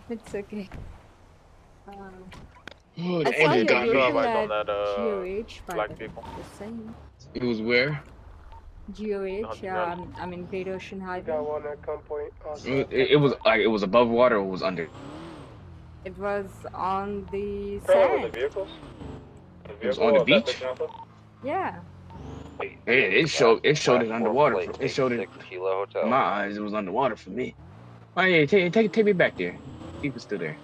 It's okay. Oh, I the saw angel your got me. vehicle on at that, GOH, black by vehicle. the same. It was where? GOH, I'm in Great Ocean Highway. Got one at gunpoint. It was like it was above water or it was under. It was on the Probably with sand. the vehicles. It was on the beach. Yeah. It showed it underwater. It showed it. Kilo Hotel. In my eyes, it was underwater for me. Oh yeah, take me back there. Keep it still there.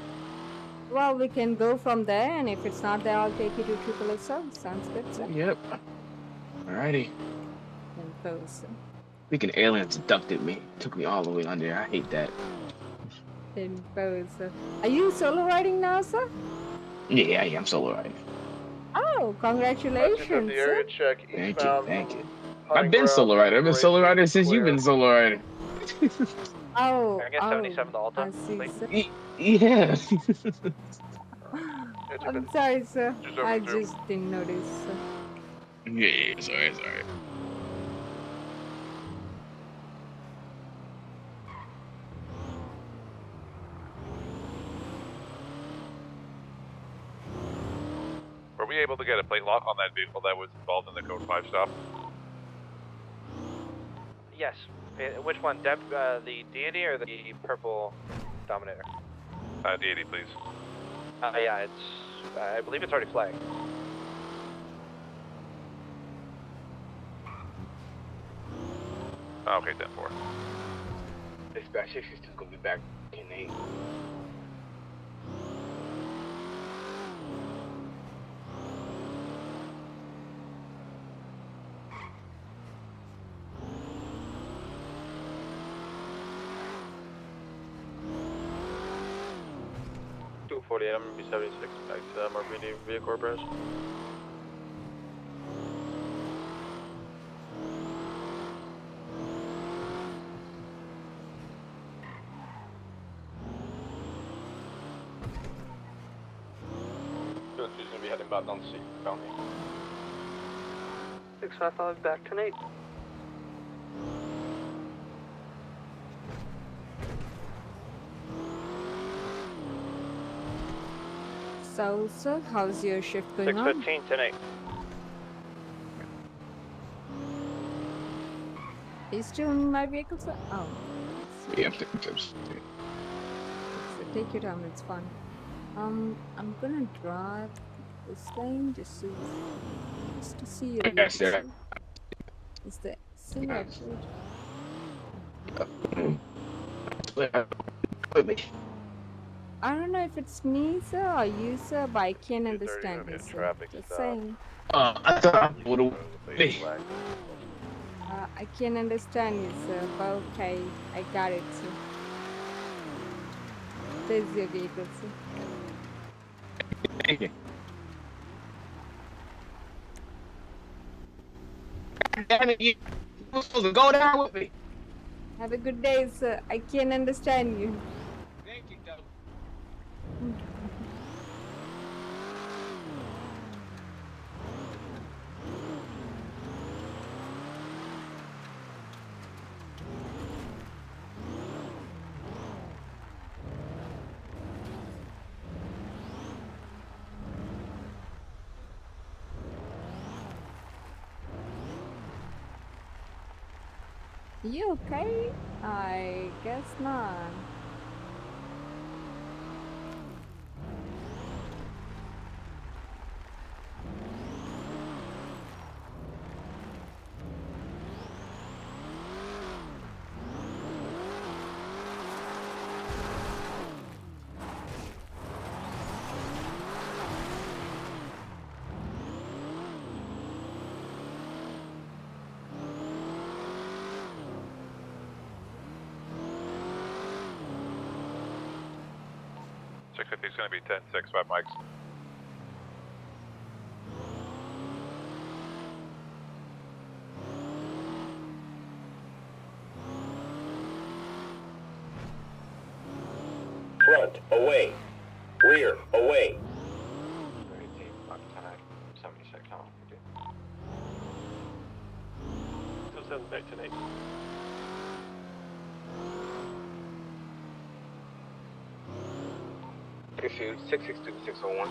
Well, we can go from there, and if it's not there, I'll take you to Triple XO. Sounds good, sir. Yep. Alrighty. And close. Freaking aliens abducted me. Took me all the way under. I hate that. In pose. Are you solo riding now, sir? Yeah, I'm solo riding. Oh, congratulations. The area check Thank you. I've been solo rider. I've been solo rider since you've been solo rider. Oh, I guess 77 to Alta. I see, sir. Yeah. I'm sorry, sir. I just didn't notice. Sir. Yeah, sorry. Were we able to get a plate lock on that vehicle that was involved in the Code 5 stop? Yes. Which one? The Deity or the purple Dominator? Deity, please. Yeah, I believe it's already flagged. Okay, 10-4. Dispatch 62 is gonna be back in 8. I'm gonna be 76 back to MRPD vehicle repairs. She's gonna be heading back down to see County. 655 back to Nate. So, sir, how's your shift going on? 6:15 tonight. Are you still in my vehicle, sir? Oh. Yeah, I'm taking tips. So take your time, it's fun. I'm gonna drive this lane just to see your Yes, sir. vehicle. Is the same actually? I don't know if it's me, sir, or you, sir, but I can't understand you, sir. Just saying. I thought I would have. I can't understand you, sir, but okay, I got it, sir. There's your vehicle, sir. Thank you. Damn it, you were supposed to go down with me. Have a good day, sir. I can't understand you. Thank you, Doug. You okay? I guess not. He's going to be 10-6, 5 mics. Front, away. Rear, away. 76, how long we do? 27 back to 8. Issue 662 to 601.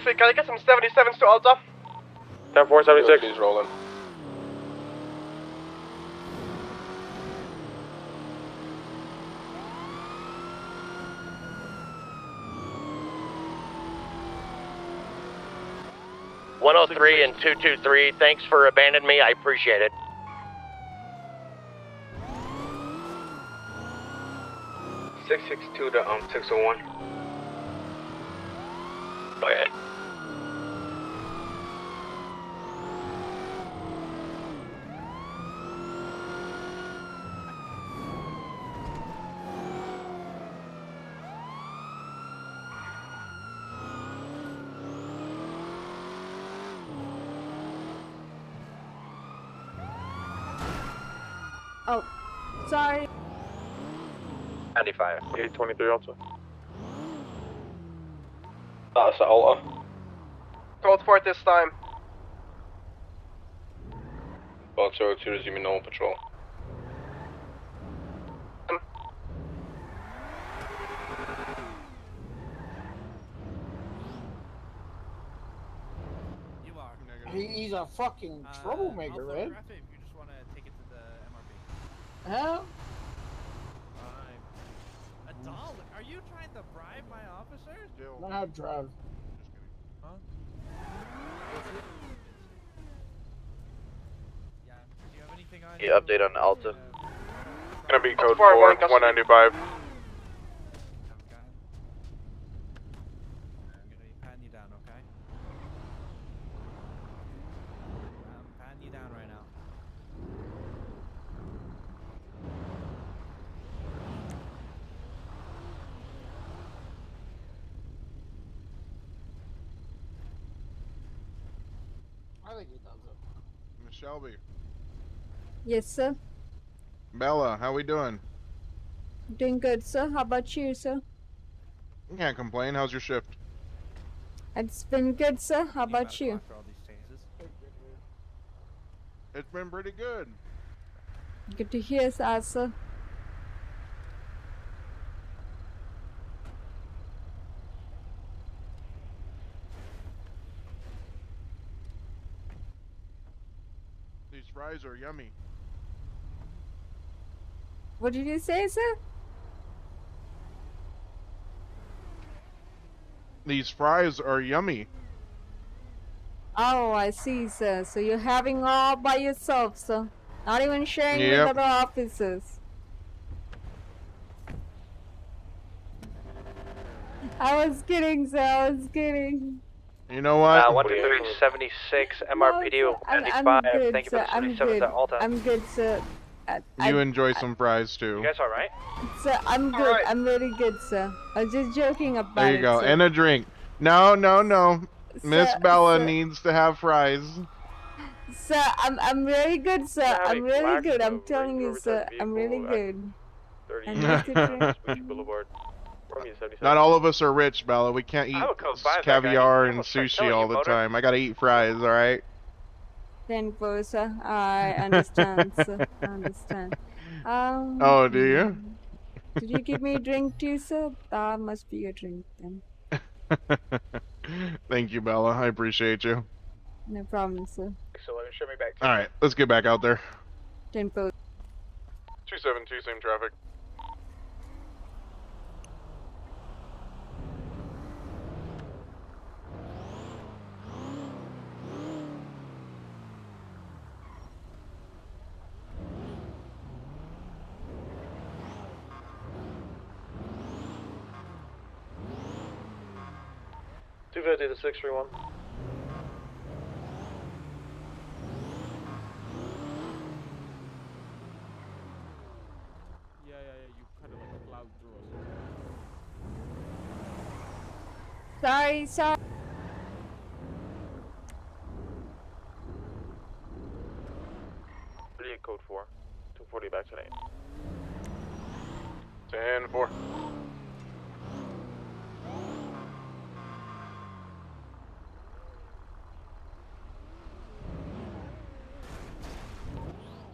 Can I get some 77s to Alta? 10-4-76. He's rolling. .103 and 223. Thanks for abandoning me. I appreciate it. 662 to 601. Go ahead. Oh, sorry. 95. 823 also. That's the Alta. Code for it this time. Box 02 resuming normal patrol. You are. He's a fucking troublemaker, I'll man. photograph it if you just want to take it to the MRP. Huh? A doll? Are you trying to bribe my officers? I know how to drive. Huh? Yeah. Do you have anything on Yeah, update on Alta. Gonna be code 4, 195. I'm gonna be patting you down, okay? I'm patting you down right now. I think he does it. Miss Shelby. Yes, sir. Bella, how we doing? Doing good, sir. How about you, sir? Can't complain. How's your shift? It's been good, sir. How about you? It's been pretty good. Good to hear, sir. These fries are yummy. What did you say, sir? These fries are yummy. Oh, I see, sir. So you're having all by yourself, sir. Not even sharing Yep. with other officers. I was kidding, sir. I was kidding. You know what? 12376 MRPD No, sir, 95. good, Thank you for sir. the I'm 77s good. at Alta. I'm good, sir. You enjoy some fries too. You guys alright? Sir, I'm good. Alright. I'm really good, sir. I was just joking about There you it, go. sir. And a drink. No. Miss Sir, Bella sir. needs to have fries. Sir, I'm really good, sir. I'm really good. I'm telling you, sir. I'm really good. And just a drink. Switch Boulevard. Romeo 77. Not all of us are rich, Bella. We can't eat I would code 5 that guy. caviar He and almost tried sushi killing all you, the motor. time. I gotta eat fries, alright? 10-4, sir. I understand, sir. I understand. Oh, do you? Did you give me a drink too, sir? That must be a drink then. Thank you, Bella. I appreciate you. No problem, sir. 611, show me back. All right, let's get back out there. 10-4. 272, same traffic. $250 to 631. Yeah, you cut it like a cloud through us. Sorry. 38 code 4. 240 back to 8. 10-4.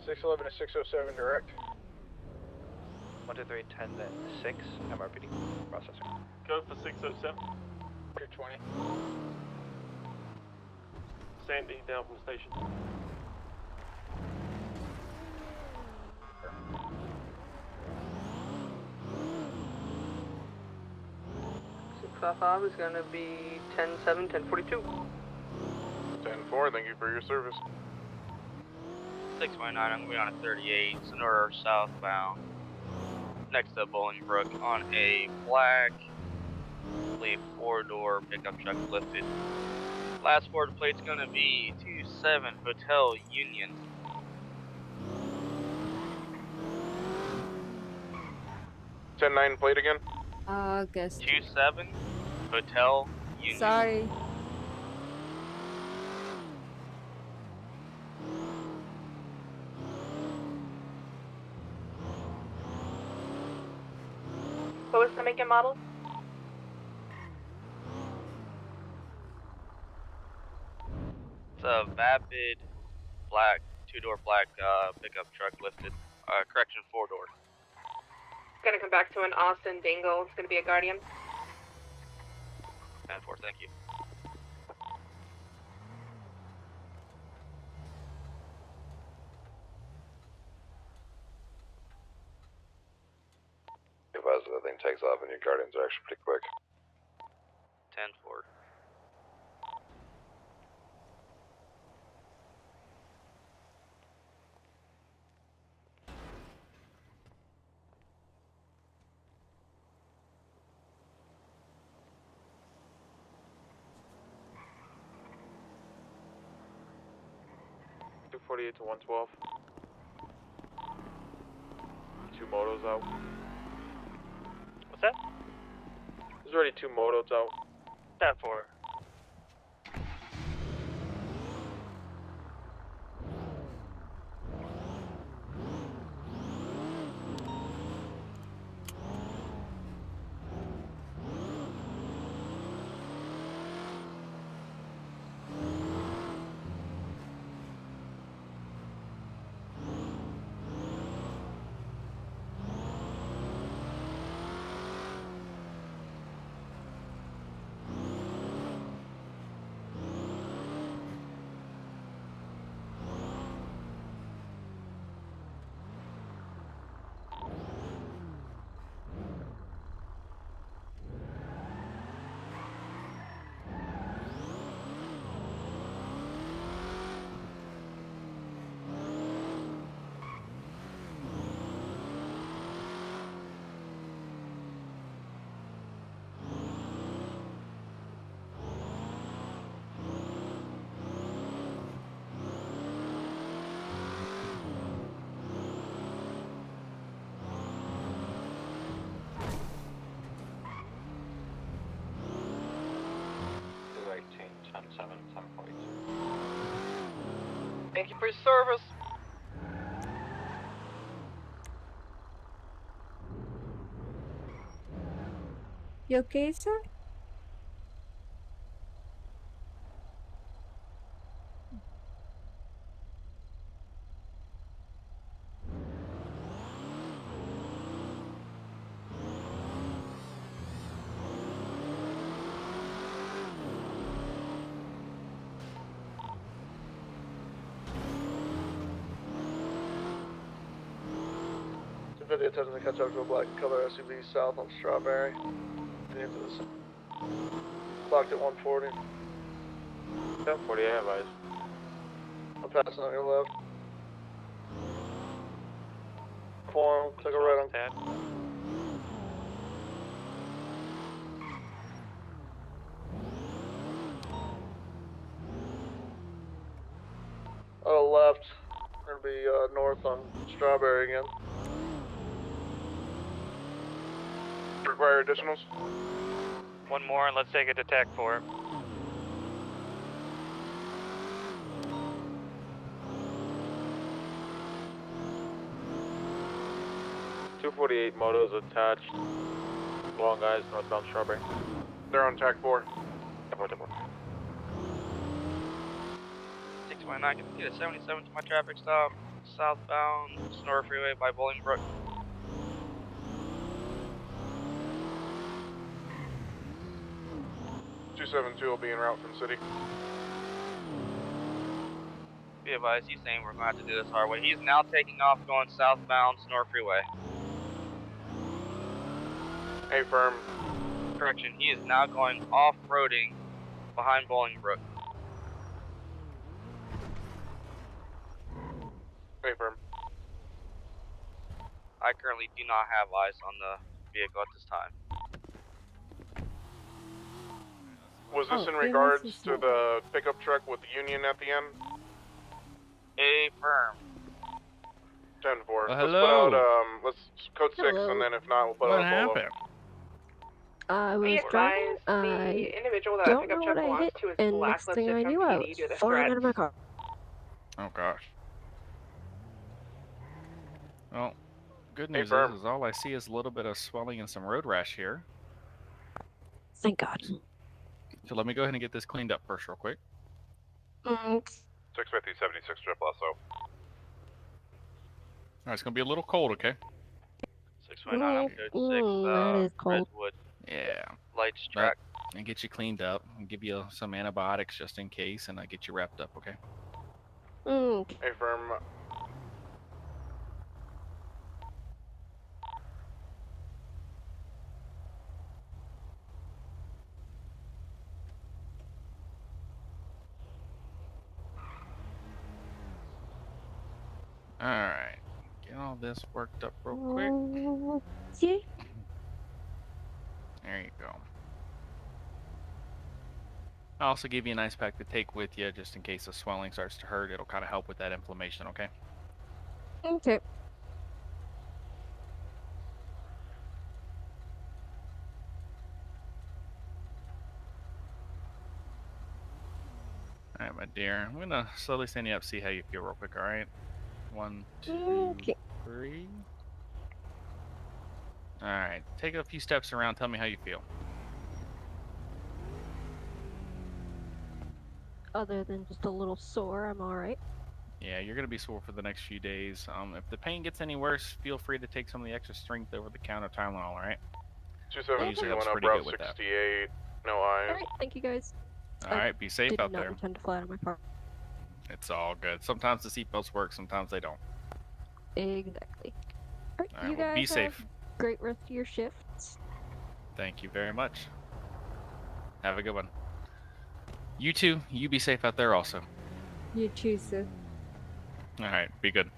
$611 to 607 direct. 123, 10, then 6. MRPD. Processing. Go for 607. 220. Sandy down from the station. $655 is going to be 10-7, 1042. 10-4, thank you for your service. 619, I'm going to be on a 38, Sonora southbound. Next to Bolingbrook on a black, I believe 4-door pickup truck lifted. Last 4 plate's going to be 27 Hotel Union. $10-9 plate again. Guess. 27 Hotel Union. Sorry. What was the make and model? It's a vapid black, 2-door black pickup truck lifted. Correction, 4-door. Gonna come back to an Austin Dingle. It's gonna be a Guardian. 10-4, thank you. Advise that thing takes off and your Guardians are actually pretty quick. 10-4. $248 to 112. 2 motos out. What's that? There's already 2 motos out. 10-4. Thank you for your service. You okay, sir? 750 attempting to catch up to a black and color SUV south on Strawberry. Into this. Clocked at 140. 1040, I have eyes. I'm passing on your left. Form, take a right on. Left. We're gonna be north on Strawberry again. Require additionals? One more, and let's take it to TAC 4. .248 motos attached. Long guys, northbound Strawberry. They're on TAC 4. 619, can get a 77 to my traffic stop. Southbound Sonora Freeway by Bolingbrook. .272 will be en route from city. Be advised, he's saying we're going to have to do this hard way. He's now taking off going southbound Sonora Freeway. Hey, firm. Correction, he is now going off-roading behind Bolingbrook. Hey, firm. I currently do not have eyes on the vehicle at this time. Was this in regards to the pickup truck with the Union at the end? Affirm. 10-4. Let's hello. put out, let's code 6, and then if not, we'll put out a polo. I was driving, the individual that don't pickup know truck what I belongs hit, to is and next thing I knew I was falling out of my car. Oh gosh. Well, good Hey, news is all I see is a little bit of swelling and some road rash here. Thank God. So let me go ahead and get this cleaned up first real quick. 650, 76 triple SO. Alright, it's gonna be a little cold, okay? 629, I'm code 6, that is cold. Redwood. Yeah. Lights track. And get you cleaned up and give you some antibiotics just in case, and I get you wrapped up, okay? Hey, firm. Alright. Get all this worked up real quick. See? There you go. I'll also give you an ice pack to take with you just in case the swelling starts to hurt. It'll kind of help with that inflammation, okay? Okay. Alright, my dear. I'm gonna slowly stand you up, see how you feel real quick, alright? 1, 2, 3. Alright, take a few steps around, tell me how you feel. Other than just a little sore, I'm alright. Yeah, you're gonna be sore for the next few days. If the pain gets any worse, feel free to take some of the extra strength over the counter Tylenol, alright? 272 went up Route 68. No eyes. Alright, thank you guys. Alright, be safe out Did not there. intend to fly out of my car. It's all good. Sometimes the seatbelts work, sometimes they don't. Exactly. Alright, Alright, you well, guys be have safe. great rest of your shifts. Thank you very much. Have a good one. You too, you be safe out there also. You too, sir. Alright, be good.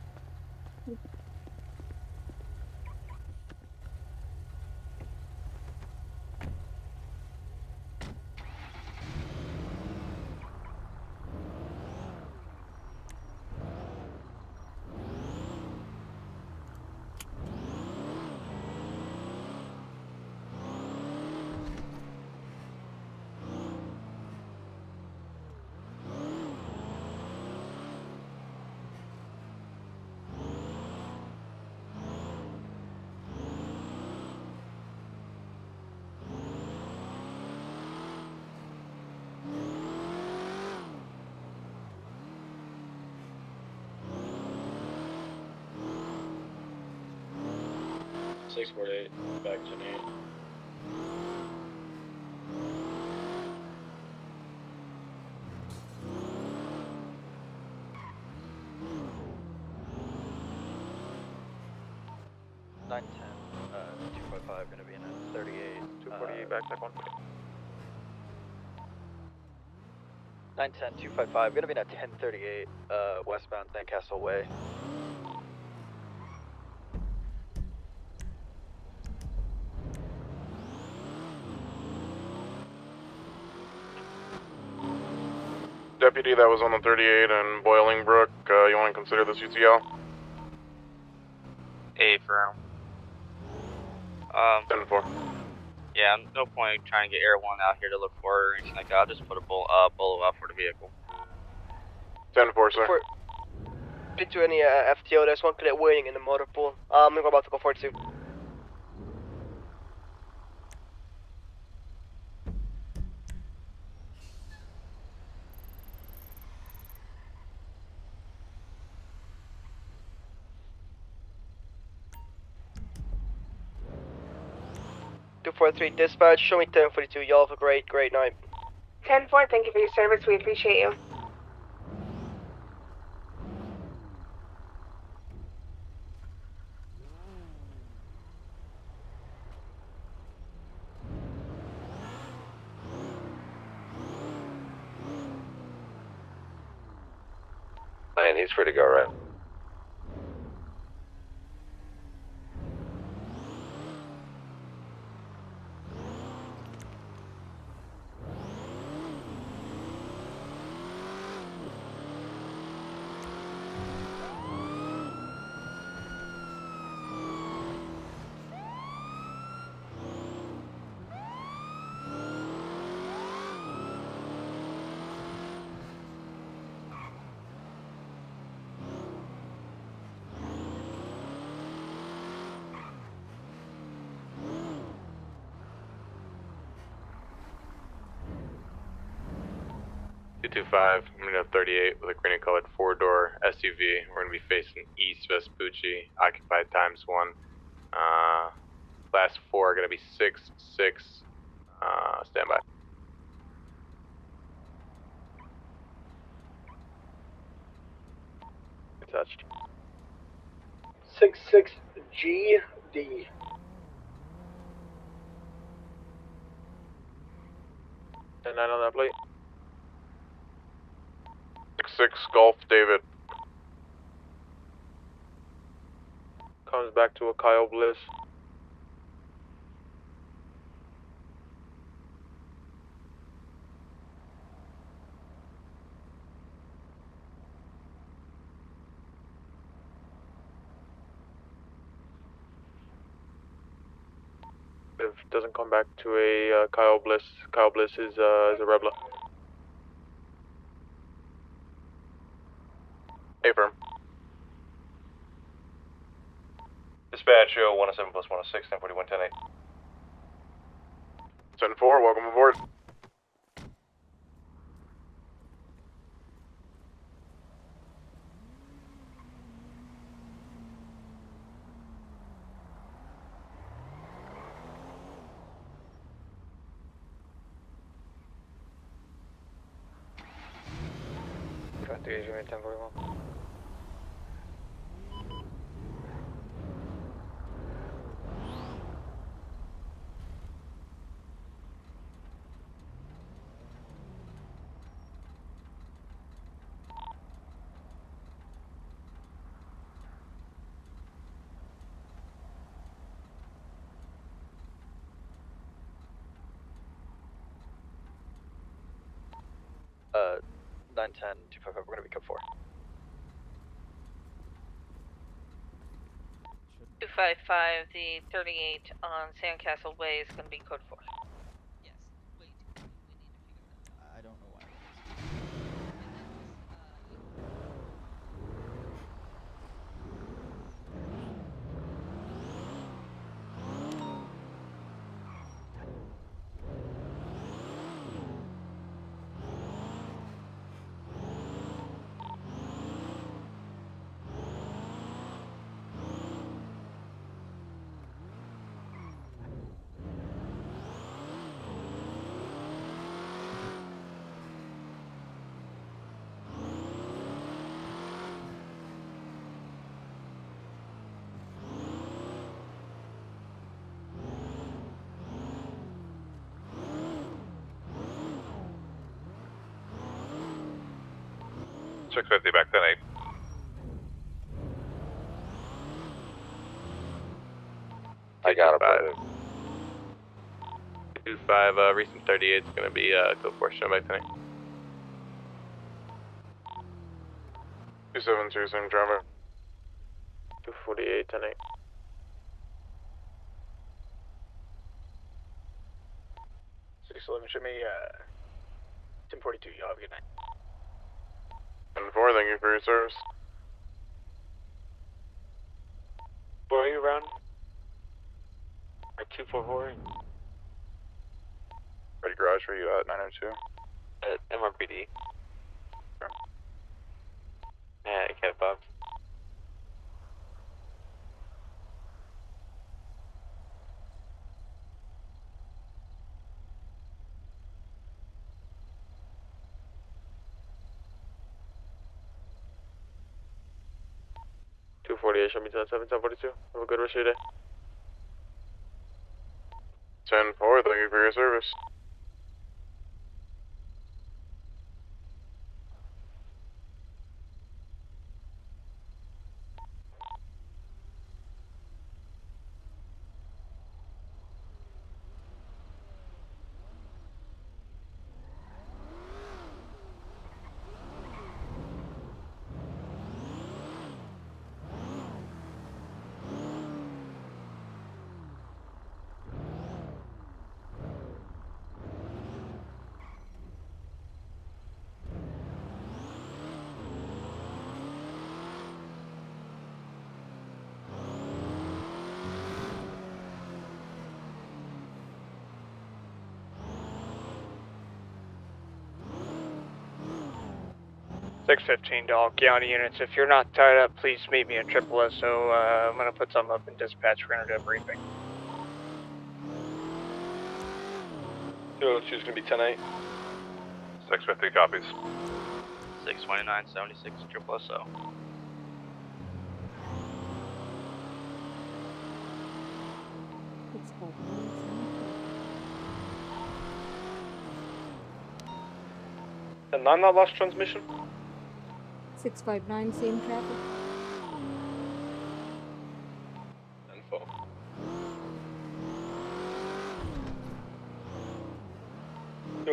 648, back to me. 255, gonna be in a 38. 248, backtrack 140. 910, 255, gonna be in a 1038, westbound Sandcastle Way. Deputy, that was on the 38 and Boilingbrook. You want to consider this UTL? Affirm. 10-4. Yeah, no point trying to get Air 1 out here to look for her or anything like that. I'll just put a bolo out for the vehicle. 10-4, sir. Did to any FTO, there's one cadet waiting in the motor pool. I'm about to go for it too. Three dispatch, show me 1042. Y'all have a great night. 10-4, thank you for your service. We appreciate you. Man, he's free to go, right? I'm going to 38 with a green and colored 4-door SUV. We're going to be facing east Vespucci, occupied ×1. Class 4 going to be 6-6. Standby. Touched. 66GD. And 9 on that plate. 6 Golf David. Comes back to a Kyle Bliss. If it doesn't come back to a Kyle Bliss is a Rebla. Affirm. Dispatch 107 plus 106, 1041, 10-8. 10-4, welcome aboard. Got 3 unit 1041. Uh, 910, 255, we're gonna be code 4. 255, the 38 on Sandcastle Way is going to be code 4. Yes. Wait. We need to figure that. I don't know why. 650 back 10-8. I got him. 225, recent 38 is going to be code 4, show back 10-8. 272, same driver. 248, 10-8. 611, show me 1042. Y'all have a good night. 10-4, thank you for your service. Where are you, Ron? At 244? Ready garage for you at 902. At MRPD. Yeah, Cat Bob. Show me 10-7, 1042. Have a good rest of your day. 10-4, thank you for your service. County units, if you're not tied up, please meet me at Triple SO. I'm going to put something up in dispatch. We're going to do a briefing. 202 is going to be 10-8. 650 copies. 62976 Triple SO. And 9 that last transmission? 659, same traffic. Info.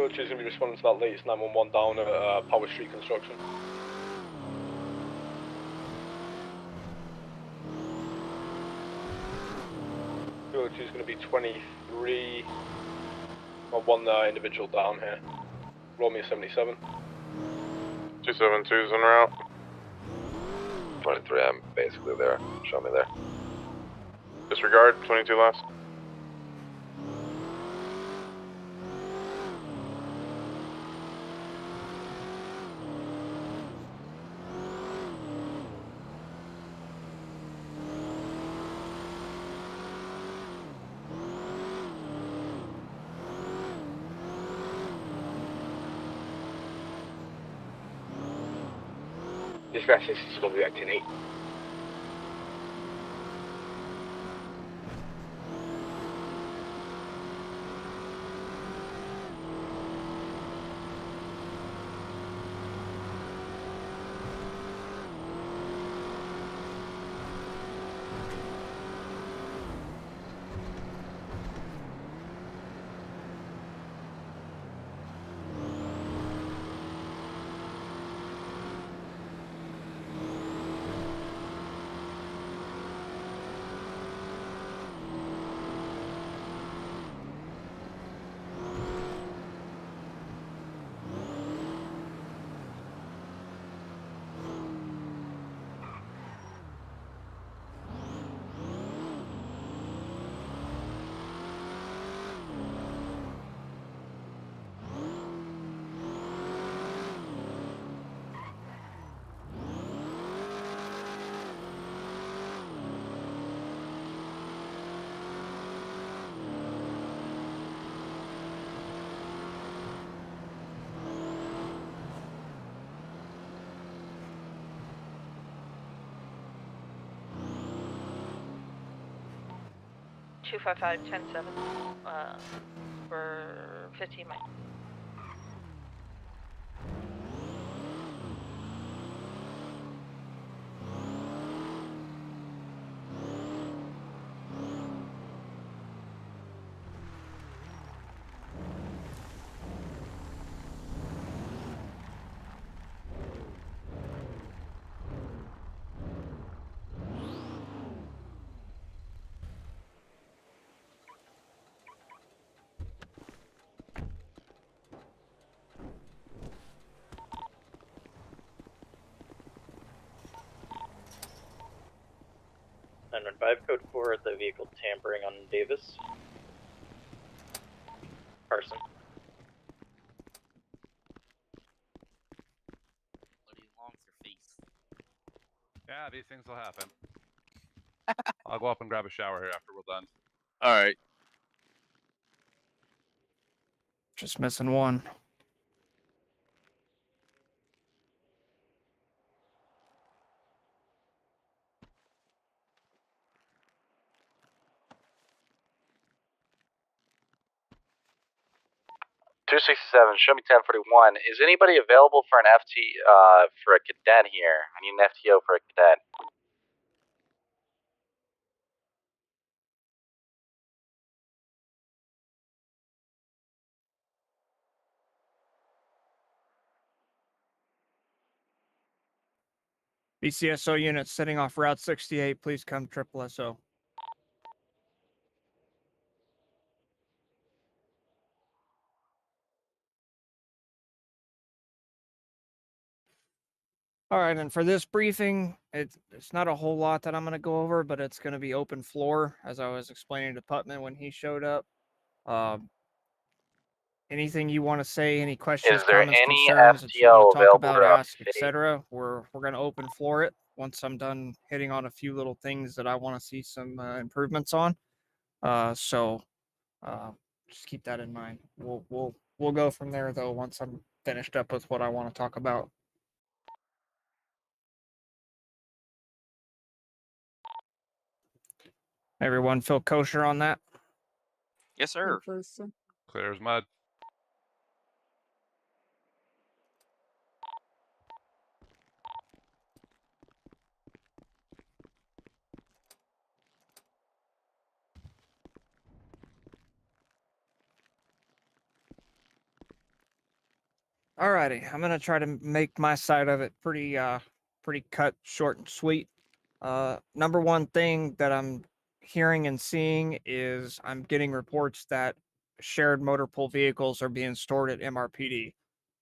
She's going to be responding to that latest 911 down at Power Street Construction. She's going to be 23. Got one individual down here. Roll me a 77. 272's en route. 23, I'm basically there. Show me there. Disregard, 22 last. Dispatch, this is going to be at 10-8. Two 255 10-7 for 15 miles. 915, code 4, the vehicle tampering on Davis. Carson. Yeah, these things will happen. I'll go up and grab a shower here after we're done. Alright. Just missing one. Show me 1041. Is anybody available for an FT for a cadet here? I need an FTO for a cadet. BCSO units setting off Route 68, please come triple SO. All right, and for this briefing, it's not a whole lot that I'm going to go over, but it's going to be open floor, as I was explaining to Putman when he showed up. Anything you want to say, any questions, Is there comments, any concerns that you want FTO to talk available about, to ask, update? etc., we're going to open floor it once I'm done hitting on a few little things that I want to see some improvements on. So just keep that in mind. We'll go from there though once I'm finished up with what I want to talk about. Everyone feel kosher on that? Yes, sir. Clear as mud. Alrighty, I'm gonna try to make my side of it pretty cut, short, and sweet. Number one thing that I'm hearing and seeing is I'm getting reports that shared motor pool vehicles are being stored at MRPD.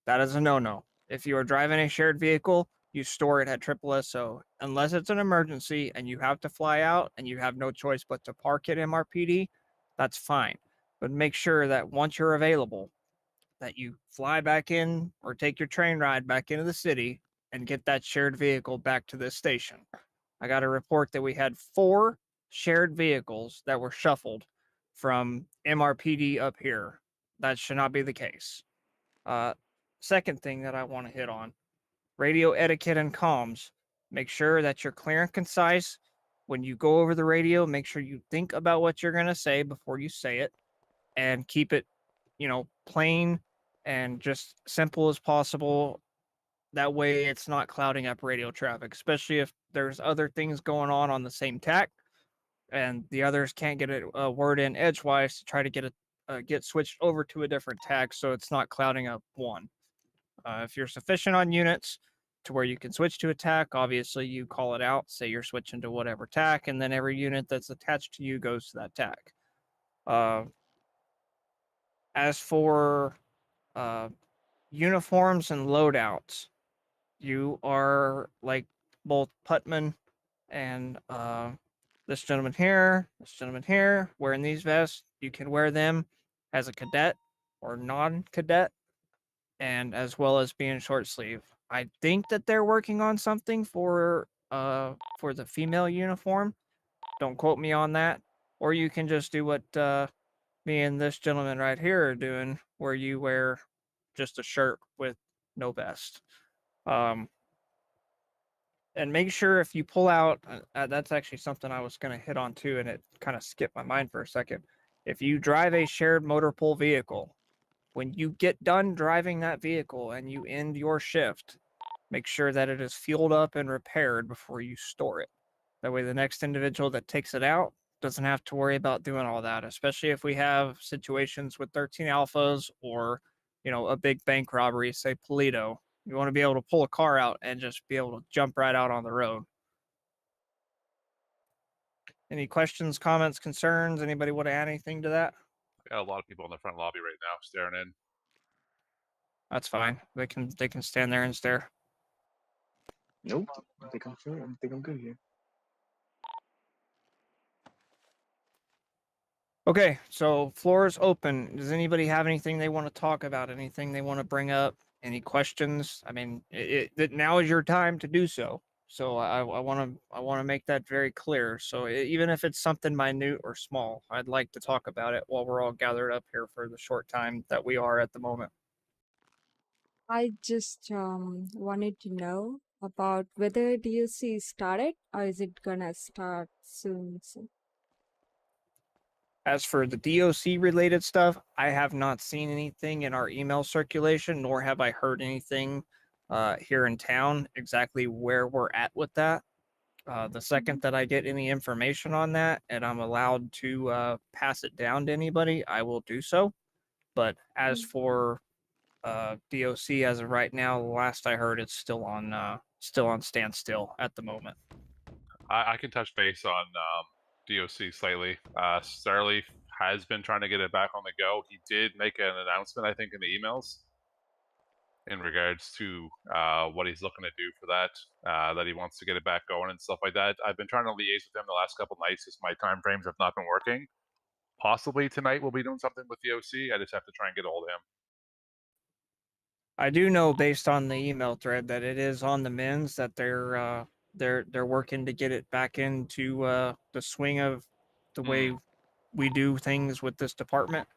That is a no-no. If you are driving a shared vehicle, you store it at Triple SO. Unless it's an emergency and you have to fly out and you have no choice but to park at MRPD, that's fine. But make sure that once you're available, that you fly back in or take your train ride back into the city and get that shared vehicle back to this station. I got a report that we had 4 shared vehicles that were shuffled from MRPD up here. That should not be the case. Second thing that I want to hit on, radio etiquette and comms. Make sure that you're clear and concise. When you go over the radio, make sure you think about what you're going to say before you say it and keep it, plain and just simple as possible. That way it's not clouding up radio traffic, especially if there's other things going on the same tack and the others can't get a word in edgewise to try to get switched over to a different tack so it's not clouding up one. If you're sufficient on units to where you can switch to a tack, obviously you call it out, say you're switching to whatever tack, and then every unit that's attached to you goes to that tack. As for uniforms and loadouts, you are like both Putman and this gentleman here, wearing these vests. You can wear them as a cadet or non-cadet, and as well as being short sleeve. I think that they're working on something for the female uniform. Don't quote me on that. Or you can just do what me and this gentleman right here are doing, where you wear just a shirt with no vest. And make sure if you pull out, that's actually something I was going to hit on too, and it kind of skipped my mind for a second. If you drive a shared motor pool vehicle, when you get done driving that vehicle and you end your shift, make sure that it is fueled up and repaired before you store it. That way the next individual that takes it out doesn't have to worry about doing all that, especially if we have situations with 13 alphas or, a big bank robbery, say Polito. You want to be able to pull a car out and just be able to jump right out on the road. Any questions, comments, concerns? Anybody want to add anything to that? Got a lot of people in the front lobby right now staring in. That's fine. They can stand there and stare. Nope. I think I'm good here. Okay, so floor is open. Does anybody have anything they want to talk about? Anything they want to bring up? Any questions? I mean, now is your time to do so. So I want to make that very clear. So even if it's something minute or small, I'd like to talk about it while we're all gathered up here for the short time that we are at the moment. I just wanted to know about whether DOC started or is it gonna start soon. As for the DOC related stuff, I have not seen anything in our email circulation, nor have I heard anything here in town exactly where we're at with that. The second that I get any information on that and I'm allowed to pass it down to anybody, I will do so. But as for DOC as of right now, the last I heard, it's still on standstill at the moment. I can touch base on DOC slightly. Starleaf has been trying to get it back on the go. He did make an announcement, I think, in the emails in regards to what he's looking to do for that he wants to get it back going and stuff like that. I've been trying to liaise with him the last couple nights as my time frames have not been working. Possibly tonight we'll be doing something with DOC. I just have to try and get a hold of him. I do know based on the email thread that it is on the mends that they're working to get it back into the swing of the way we do things with this department.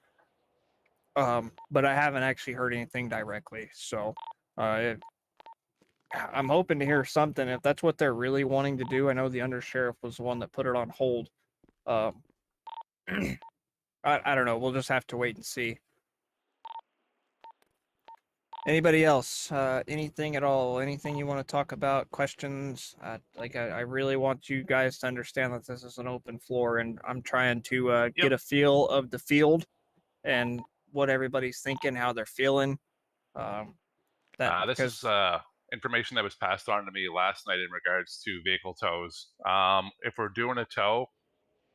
But I haven't actually heard anything directly, so I'm hoping to hear something if that's what they're really wanting to do. I know the undersheriff was the one that put it on hold. I don't know. We'll just have to wait and see. Anybody else? Anything at all? Anything you want to talk about? Questions? I really want you guys to understand that this is an open floor, and I'm trying to get a feel of the field and what everybody's thinking, how they're feeling. This is information that was passed on to me last night in regards to vehicle tows. If we're doing a tow,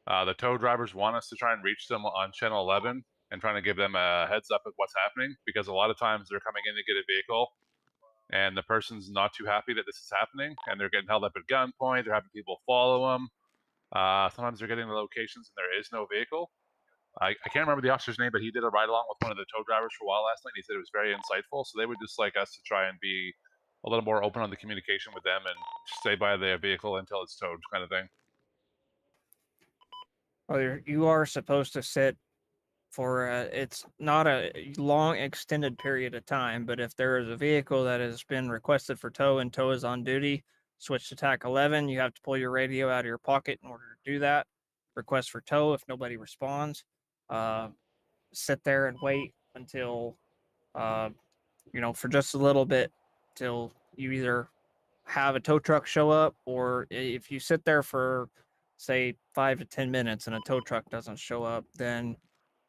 the tow drivers want us to try and reach them on channel 11 and trying to give them a heads up of what's happening, because a lot of times they're coming in to get a vehicle and the person's not too happy that this is happening and they're getting held up at gunpoint. They're having people follow them. Sometimes they're getting to locations and there is no vehicle. I can't remember the officer's name, but he did a ride along with one of the tow drivers for a while last night. He said it was very insightful. So they would just like us to try and be a little more open on the communication with them and stay by their vehicle until it's towed, kind of thing. Well, you are supposed to sit for it's not a long extended period of time, but if there is a vehicle that has been requested for tow and tow is on duty, switch to TAC 11. You have to pull your radio out of your pocket in order to do that. Request for tow. If nobody responds, sit there and wait until for just a little bit till you either have a tow truck show up, or if you sit there for say 5 to 10 minutes and a tow truck doesn't show up, then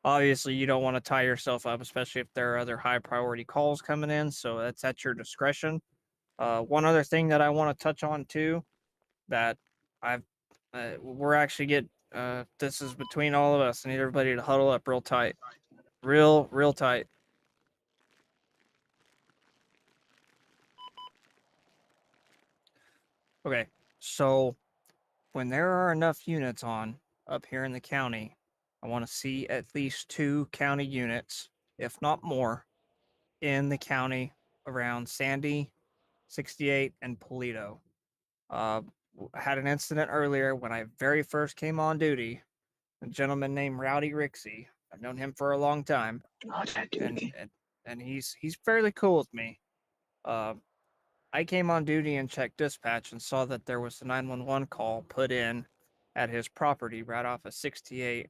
obviously you don't want to tie yourself up, especially if there are other high priority calls coming in. So that's at your discretion. One other thing that I want to touch on too, that we're actually this is between all of us. I need everybody to huddle up real tight, real tight. Okay, so when there are enough units on up here in the county, I want to see at least 2 county units, if not more, in the county around Sandy, 68, and Polito. I had an incident earlier when I very first came on duty. A gentleman named Rowdy Rixey. I've known him for a long time, and he's fairly cool with me. I came on duty and checked dispatch and saw that there was a 911 call put in at his property right off of 68,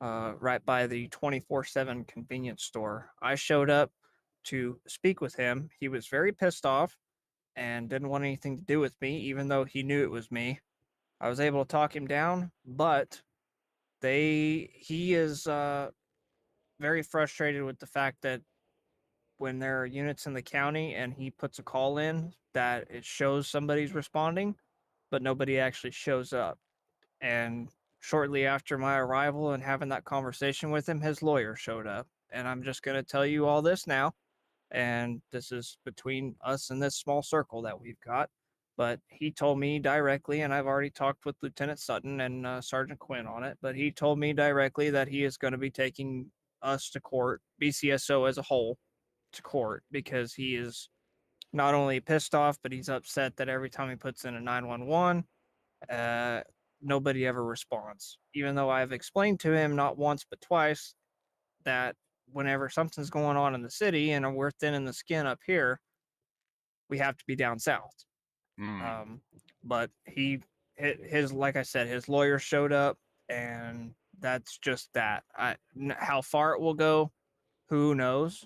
right by the 24/7 convenience store. I showed up to speak with him. He was very pissed off and didn't want anything to do with me, even though he knew it was me. I was able to talk him down, but he is very frustrated with the fact that when there are units in the county and he puts a call in, that it shows somebody's responding, but nobody actually shows up. And shortly after my arrival and having that conversation with him, his lawyer showed up. And I'm just going to tell you all this now. And this is between us and this small circle that we've got. But he told me directly, and I've already talked with Lieutenant Sutton and Sergeant Quinn on it, but he told me directly that he is going to be taking us to court, BCSO as a whole, to court, because he is not only pissed off, but he's upset that every time he puts in a 911, nobody ever responds. Even though I've explained to him not once but twice that whenever something's going on in the city and we're thinning the skin up here, we have to be down south. But his like I said, his lawyer showed up, and that's just that. How far it will go, who knows?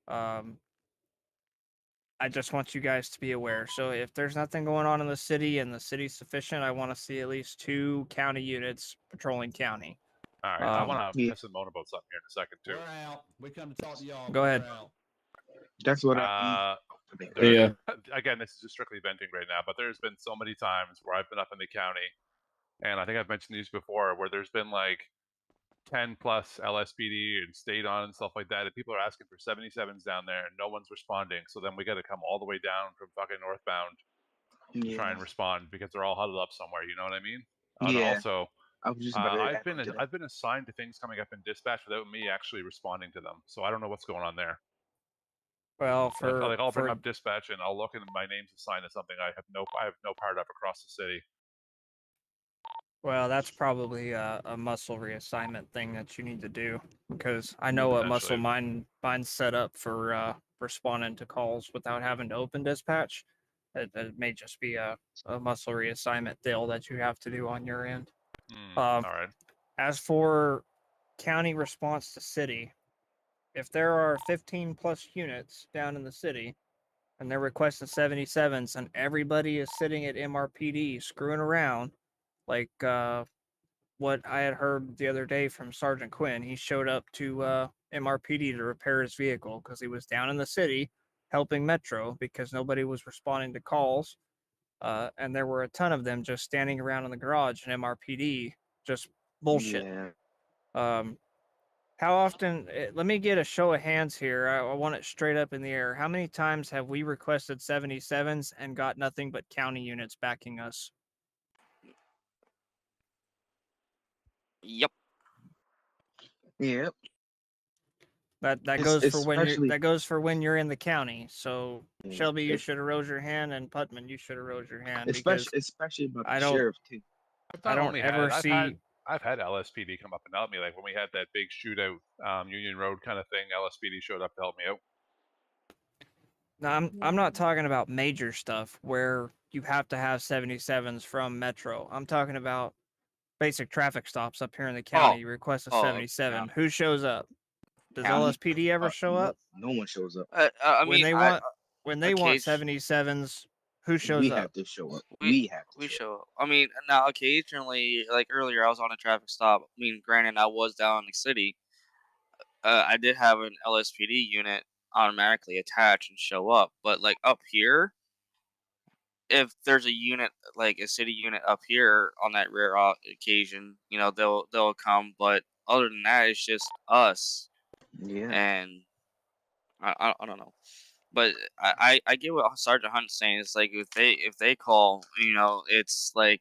I just want you guys to be aware. So if there's nothing going on in the city and the city's sufficient, I want to see at least 2 county units patrolling county. All right, I want to piss and moan about something here in a second too. We're out. We come to talk to y'all. Go ahead. That's what Again, this is just strictly venting right now, but there's been so many times where I've been up in the county, and I think I've mentioned these before, where there's been like 10 plus LSPD and state on and stuff like that, and people are asking for 77s down there, and no one's responding. So then we got to come all the way down from fucking northbound to try and respond because they're all huddled up somewhere. You know what I mean? Yeah. Also, I was just about to I've been assigned to things coming up in dispatch without me actually responding to them. So I don't know what's going on there. Well, I'll bring up dispatch and I'll look and my name's assigned to something I have no part of across the city. Well, that's probably a muscle reassignment thing that you need to do, because I know what muscle mine's set up for responding to calls without having to open dispatch. It may just be a muscle reassignment deal that you have to do on your end. All right. As for county response to city, if there are 15 plus units down in the city and they're requesting 77s and everybody is sitting at MRPD screwing around, like what I had heard the other day from Sergeant Quinn, he showed up to MRPD to repair his vehicle because he was down in the city helping Metro because nobody was responding to calls. And there were a ton of them just standing around in the garage in MRPD, just bullshit. Yeah. How often, let me get a show of hands here. I want it straight up in the air. How many times have we requested 77s and got nothing but county units backing us? Yep. Yep. That goes for when you're in the county. So Shelby, you should have rose your hand, and Putman, you should have rose your hand. Especially about the sheriff too. I've had LSPD come up and help me. Like when we had that big shootout, Union Road kind of thing, LSPD showed up to help me out. No, I'm not talking about major stuff where you have to have 77s from Metro. I'm talking about basic traffic stops up here in the county. You request a 77. Yeah. Who shows up? Does LSPD ever show up? No one shows up. When they want 77s, who shows we up? We have to show up. We show up. I mean, now occasionally, like earlier, I was on a traffic stop. I mean, granted, I was down in the city. I did have an LSPD unit automatically attach and show up, but like up here, if there's a unit, like a city unit up here on that rare occasion, you know, they'll come, but other than that, it's just us. Yeah. And I don't know, but I get what Sergeant Hunt's saying. It's like if they call, you know, it's like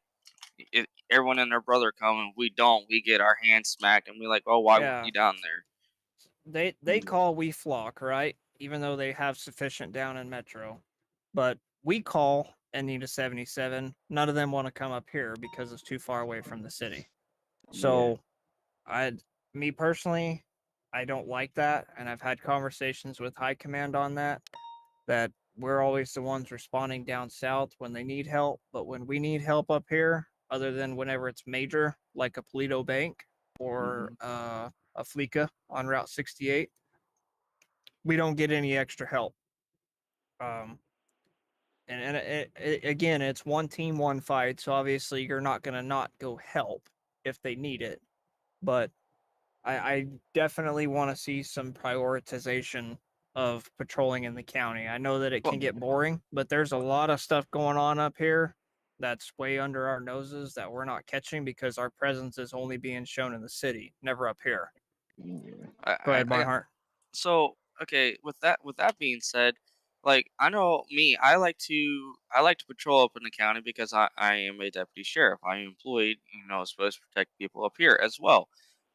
if everyone and their brother come and we don't, we get our hands smacked and we're like, oh, why were you down there? They call, we flock, right? Even though they have sufficient down in Metro. But we call and need a 77. None of them want to come up here because it's too far away from the city. So me personally, I don't like that. And I've had conversations with high command on that we're always the ones responding down south when they need help. But when we need help up here, other than whenever it's major, like a Polito Bank or a Fleeca on Route 68, we don't get any extra help. And again, it's one team, one fight. So obviously you're not going to not go help if they need it. But I definitely want to see some prioritization of patrolling in the county. I know that it can get boring, but there's a lot of stuff going on up here that's way under our noses that we're not catching because our presence is only being shown in the city, never up here. Go ahead, Barnhart. So, okay, with that being said, like I know me, I like to patrol up in the county because I am a deputy sheriff. I am employed, supposed to protect people up here as well.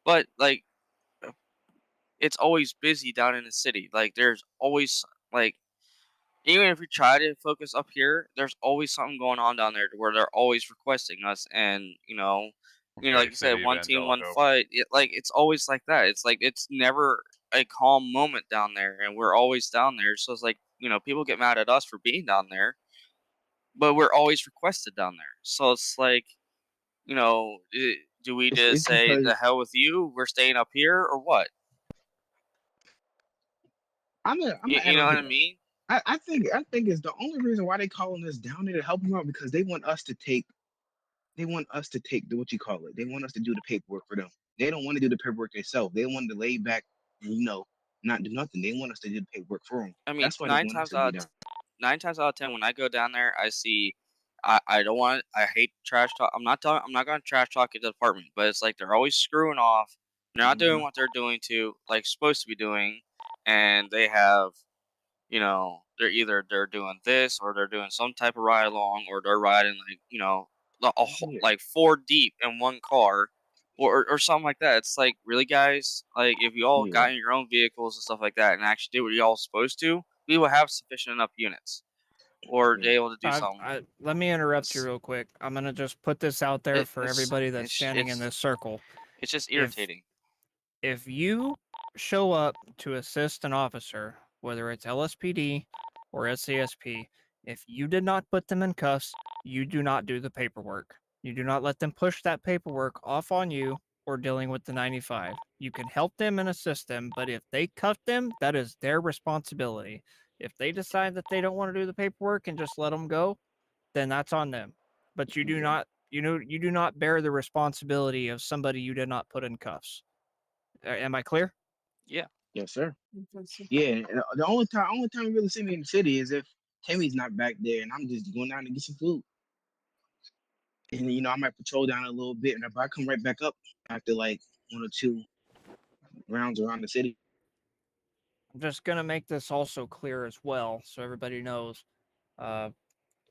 But like it's always busy down in the city. Like there's always like even if we try to focus up here, there's always something going on down there to where they're always requesting us, and Okay, like you said, City one team, one Evangelico. fight. It's always like that. It's like it's never a calm moment down there, and we're always down there. So it's like people get mad at us for being down there, but we're always requested down there. So it's like do we just It's say the because hell with you? We're staying up here, or what? I'm gonna You add know on what to I that. mean? I think it's the only reason why they calling us down there to help them out because they want us to take what you call it. They want us to do the paperwork for them. They don't want to do the paperwork themselves. They want to lay back and not do nothing. They want us to do the paperwork for them. I mean, That's why they want us to be down. 9 times out of 10, when I go down there, I see. I don't want. I hate trash talk. I'm not going to trash talk at the department, but it's like they're always screwing off. They're not doing what they're doing supposed to be doing, and they have they're doing this or they're doing some type of ride along or they're riding like 4 deep in one car or something like that. It's like, really, guys, like if you all got in your own vehicles and stuff like that and actually did what you all supposed to, we will have sufficient enough units or be able to do something. Let me interrupt you real quick. I'm gonna just put this out there for It's- everybody that's it's- standing in it's- this circle. It's just irritating. If you show up to assist an officer, whether it's LSPD or SCSP, if you did not put them in cuffs, you do not do the paperwork. You do not let them push that paperwork off on you or dealing with the 95. You can help them and assist them, but if they cuff them, that is their responsibility. If they decide that they don't want to do the paperwork and just let them go, then that's on them. But you do not, you do not bear the responsibility of somebody you did not put in cuffs. Am I clear? Yeah. Yes, sir. Yeah, and the only time you really see me in the city is if Timmy's not back there and I'm just going down to get some food. And I might patrol down a little bit, and if I come right back up after like 1 or 2 rounds around the city. I'm just gonna make this also clear as well, so everybody knows.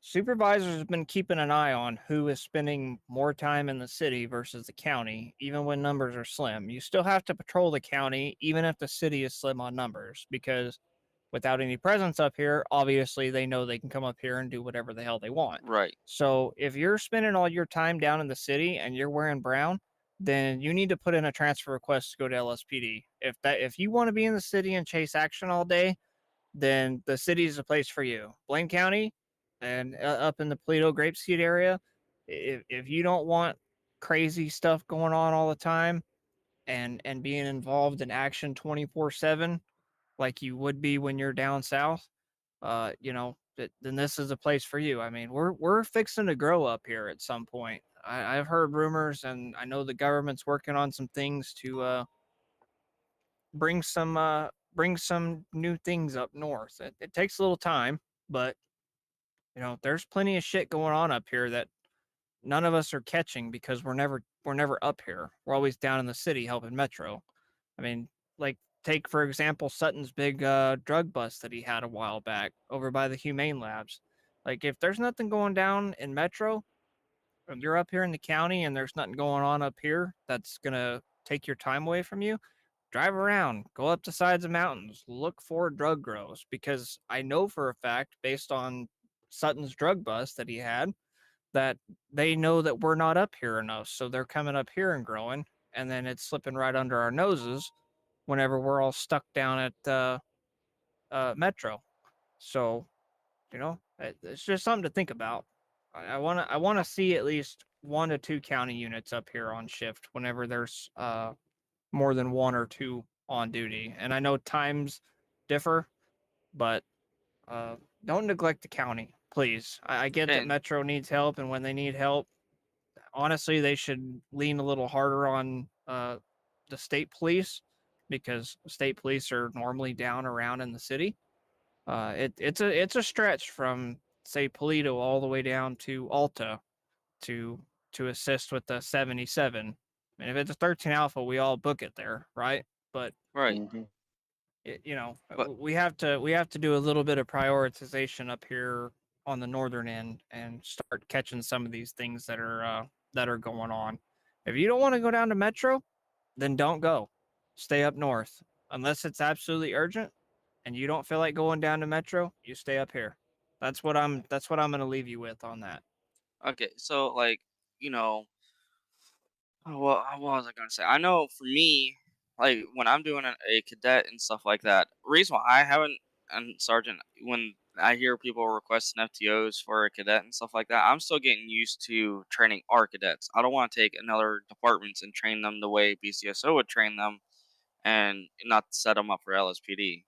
Supervisors have been keeping an eye on who is spending more time in the city versus the county, even when numbers are slim. You still have to patrol the county, even if the city is slim on numbers, because without any presence up here, obviously they know they can come up here and do whatever the hell they want. Right. So if you're spending all your time down in the city and you're wearing brown, then you need to put in a transfer request to go to LSPD. If you want to be in the city and chase action all day, then the city is a place for you. Blaine County and up in the Paleto Grapeseed area, if you don't want crazy stuff going on all the time and being involved in action 24/7 like you would be when you're down south, then this is a place for you. I mean, we're fixing to grow up here at some point. I've heard rumors, and I know the government's working on some things to bring some new things up north. It takes a little time, but there's plenty of shit going on up here that none of us are catching because we're never up here. We're always down in the city helping Metro. I mean, like take for example Sutton's big drug bust that he had a while back over by the Humane Labs. Like if there's nothing going down in Metro, and you're up here in the county and there's nothing going on up here that's gonna take your time away from you, drive around, go up the sides of mountains, look for drug grows, because I know for a fact, based on Sutton's drug bust that he had, that they know that we're not up here enough. So they're coming up here and growing, and then it's slipping right under our noses whenever we're all stuck down at Metro. So, it's just something to think about. I want to see at least 1 to 2 county units up here on shift whenever there's more than 1 or 2 on duty. And I know times differ, but don't neglect the county, please. I get that Metro needs help, and when they need help, honestly, they should lean a little harder on the state police, because state police are normally down around in the city. It's a stretch from, say, Paleto all the way down to Alta to assist with the 77. And if it's a 13 Alpha, we all book it there, right? But right. we have to do a little bit of prioritization up here on the northern end and start catching some of these things that are going on. If you don't want to go down to Metro, then don't go. Stay up north. Unless it's absolutely urgent and you don't feel like going down to Metro, you stay up here. That's what I'm going to leave you with on that. Okay, so like, what was I gonna say? I know for me, like when I'm doing a cadet and stuff like that, reason why I haven't and sergeant when I hear people requesting FTOs for a cadet and stuff like that, I'm still getting used to training our cadets. I don't want to take another departments and train them the way BCSO would train them, and not set them up for LSPD.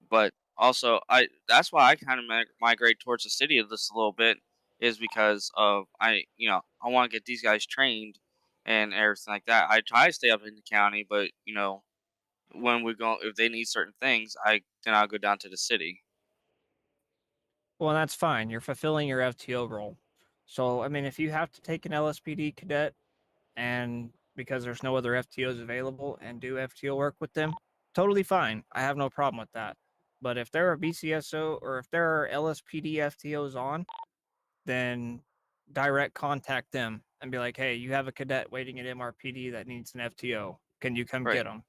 But also, that's why I kind of migrate towards the city of this a little bit, is because of I want to get these guys trained and everything like that. I try to stay up in the county, but when we go, if they need certain things, I'll go down to the city. Well, that's fine. You're fulfilling your FTO role. So, I mean, if you have to take an LSPD cadet and because there's no other FTOs available and do FTO work with them, totally fine. I have no problem with that. But if there are BCSO or if there are LSPD FTOs on, then direct contact them and be like, hey, you have a cadet waiting at MRPD that needs an FTO. Can you come get them?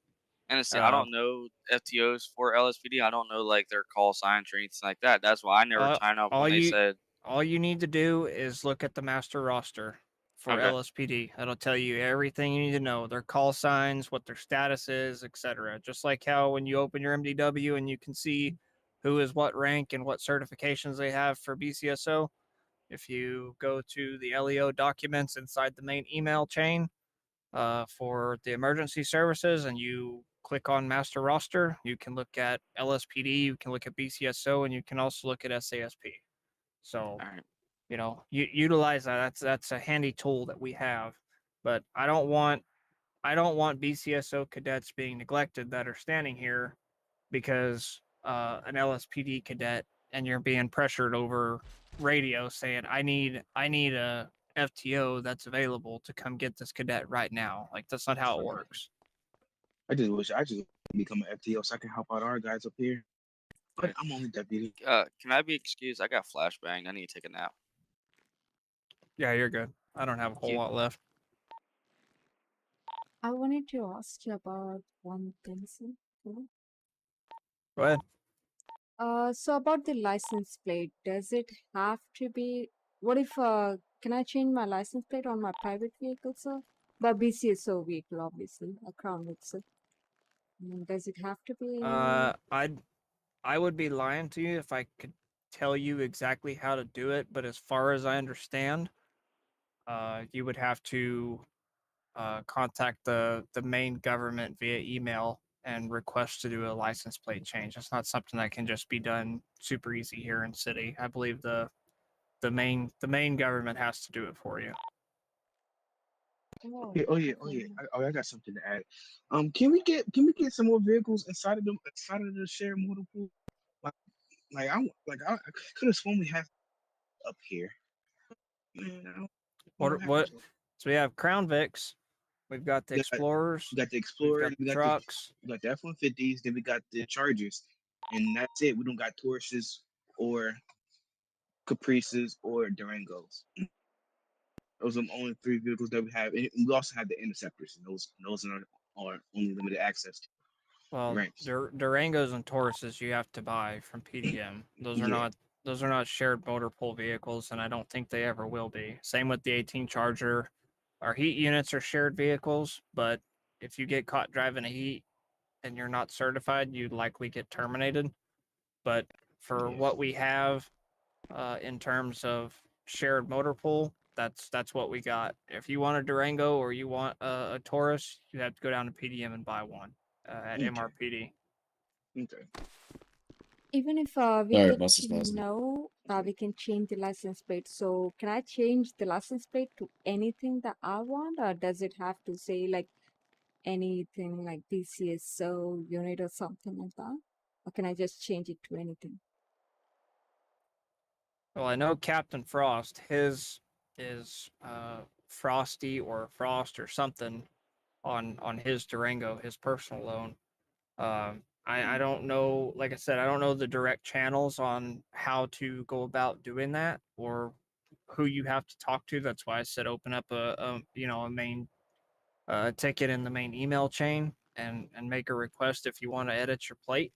And see, I don't know FTOs for LSPD. I don't know like their call signs or anything like that. That's why I never signed up when they said. All you need to do is look at the master roster for LSPD. That'll tell you everything you need to know: their call signs, what their status is, etc. Just like how when you open your MDW and you can see who is what rank and what certifications they have for BCSO. If you go to the LEO documents inside the main email chain for the emergency services and you click on master roster, you can look at LSPD, you can look at BCSO, and you can also look at SASP. So, utilize that. That's a handy tool that we have. But I don't want BCSO cadets being neglected that are standing here because an LSPD cadet and you're being pressured over radio saying I need a FTO that's available to come get this cadet right now. Like that's not how it works. I just wish I just become an FTO so I can help out our guys up here. But I'm only deputy. Can I be excused? I got flashbanged. I need to take a nap. Yeah, you're good. I don't have a whole lot left. I wanted to ask you about one thing, sir. Go ahead. So about the license plate, does it have to be? What if can I change my license plate on my private vehicle, sir? The BCSO vehicle, obviously, a Crown Vic, sir. Does it have to be? I would be lying to you if I could tell you exactly how to do it, but as far as I understand, you would have to contact the main government via email and request to do a license plate change. It's not something that can just be done super easy here in city. I believe the main government has to do it for you. Oh yeah. I got something to add. Can we get some more vehicles inside of the shared motor pool? I could have sworn we had up here. Man, What? So we have Crown Vics. We've got the Explorers. We got the Explorers. We got the trucks. We got the F-150s. Then we got the Chargers, and that's it. We don't got Tauruses or Caprices or Durangos. Those are the only three vehicles that we have. And we also have the Interceptors, and those are only limited access to. Well, Durangos and Tauruses you have to buy from PDM. Those are not shared motor pool vehicles, and I don't think they ever will be. Same with the 18 Charger. Our heat units are shared vehicles, but if you get caught driving a heat and you're not certified, you'd likely get terminated. But for what we have in terms of shared motor pool, that's what we got. If you want a Durango or you want a Taurus, you have to go down to PDM and buy one at MRPD. Okay. Even if we get to know we can change the license plate. So can I change the license plate to anything that I want, or does it have to say like anything like BCSO unit or something like that? Or can I just change it to anything? Well, I know Captain Frost, his is Frosty or Frost or something on his Durango, his personal loan. I don't know, like I said, I don't know the direct channels on how to go about doing that or who you have to talk to. That's why I said open up a main ticket in the main email chain and make a request if you want to edit your plate.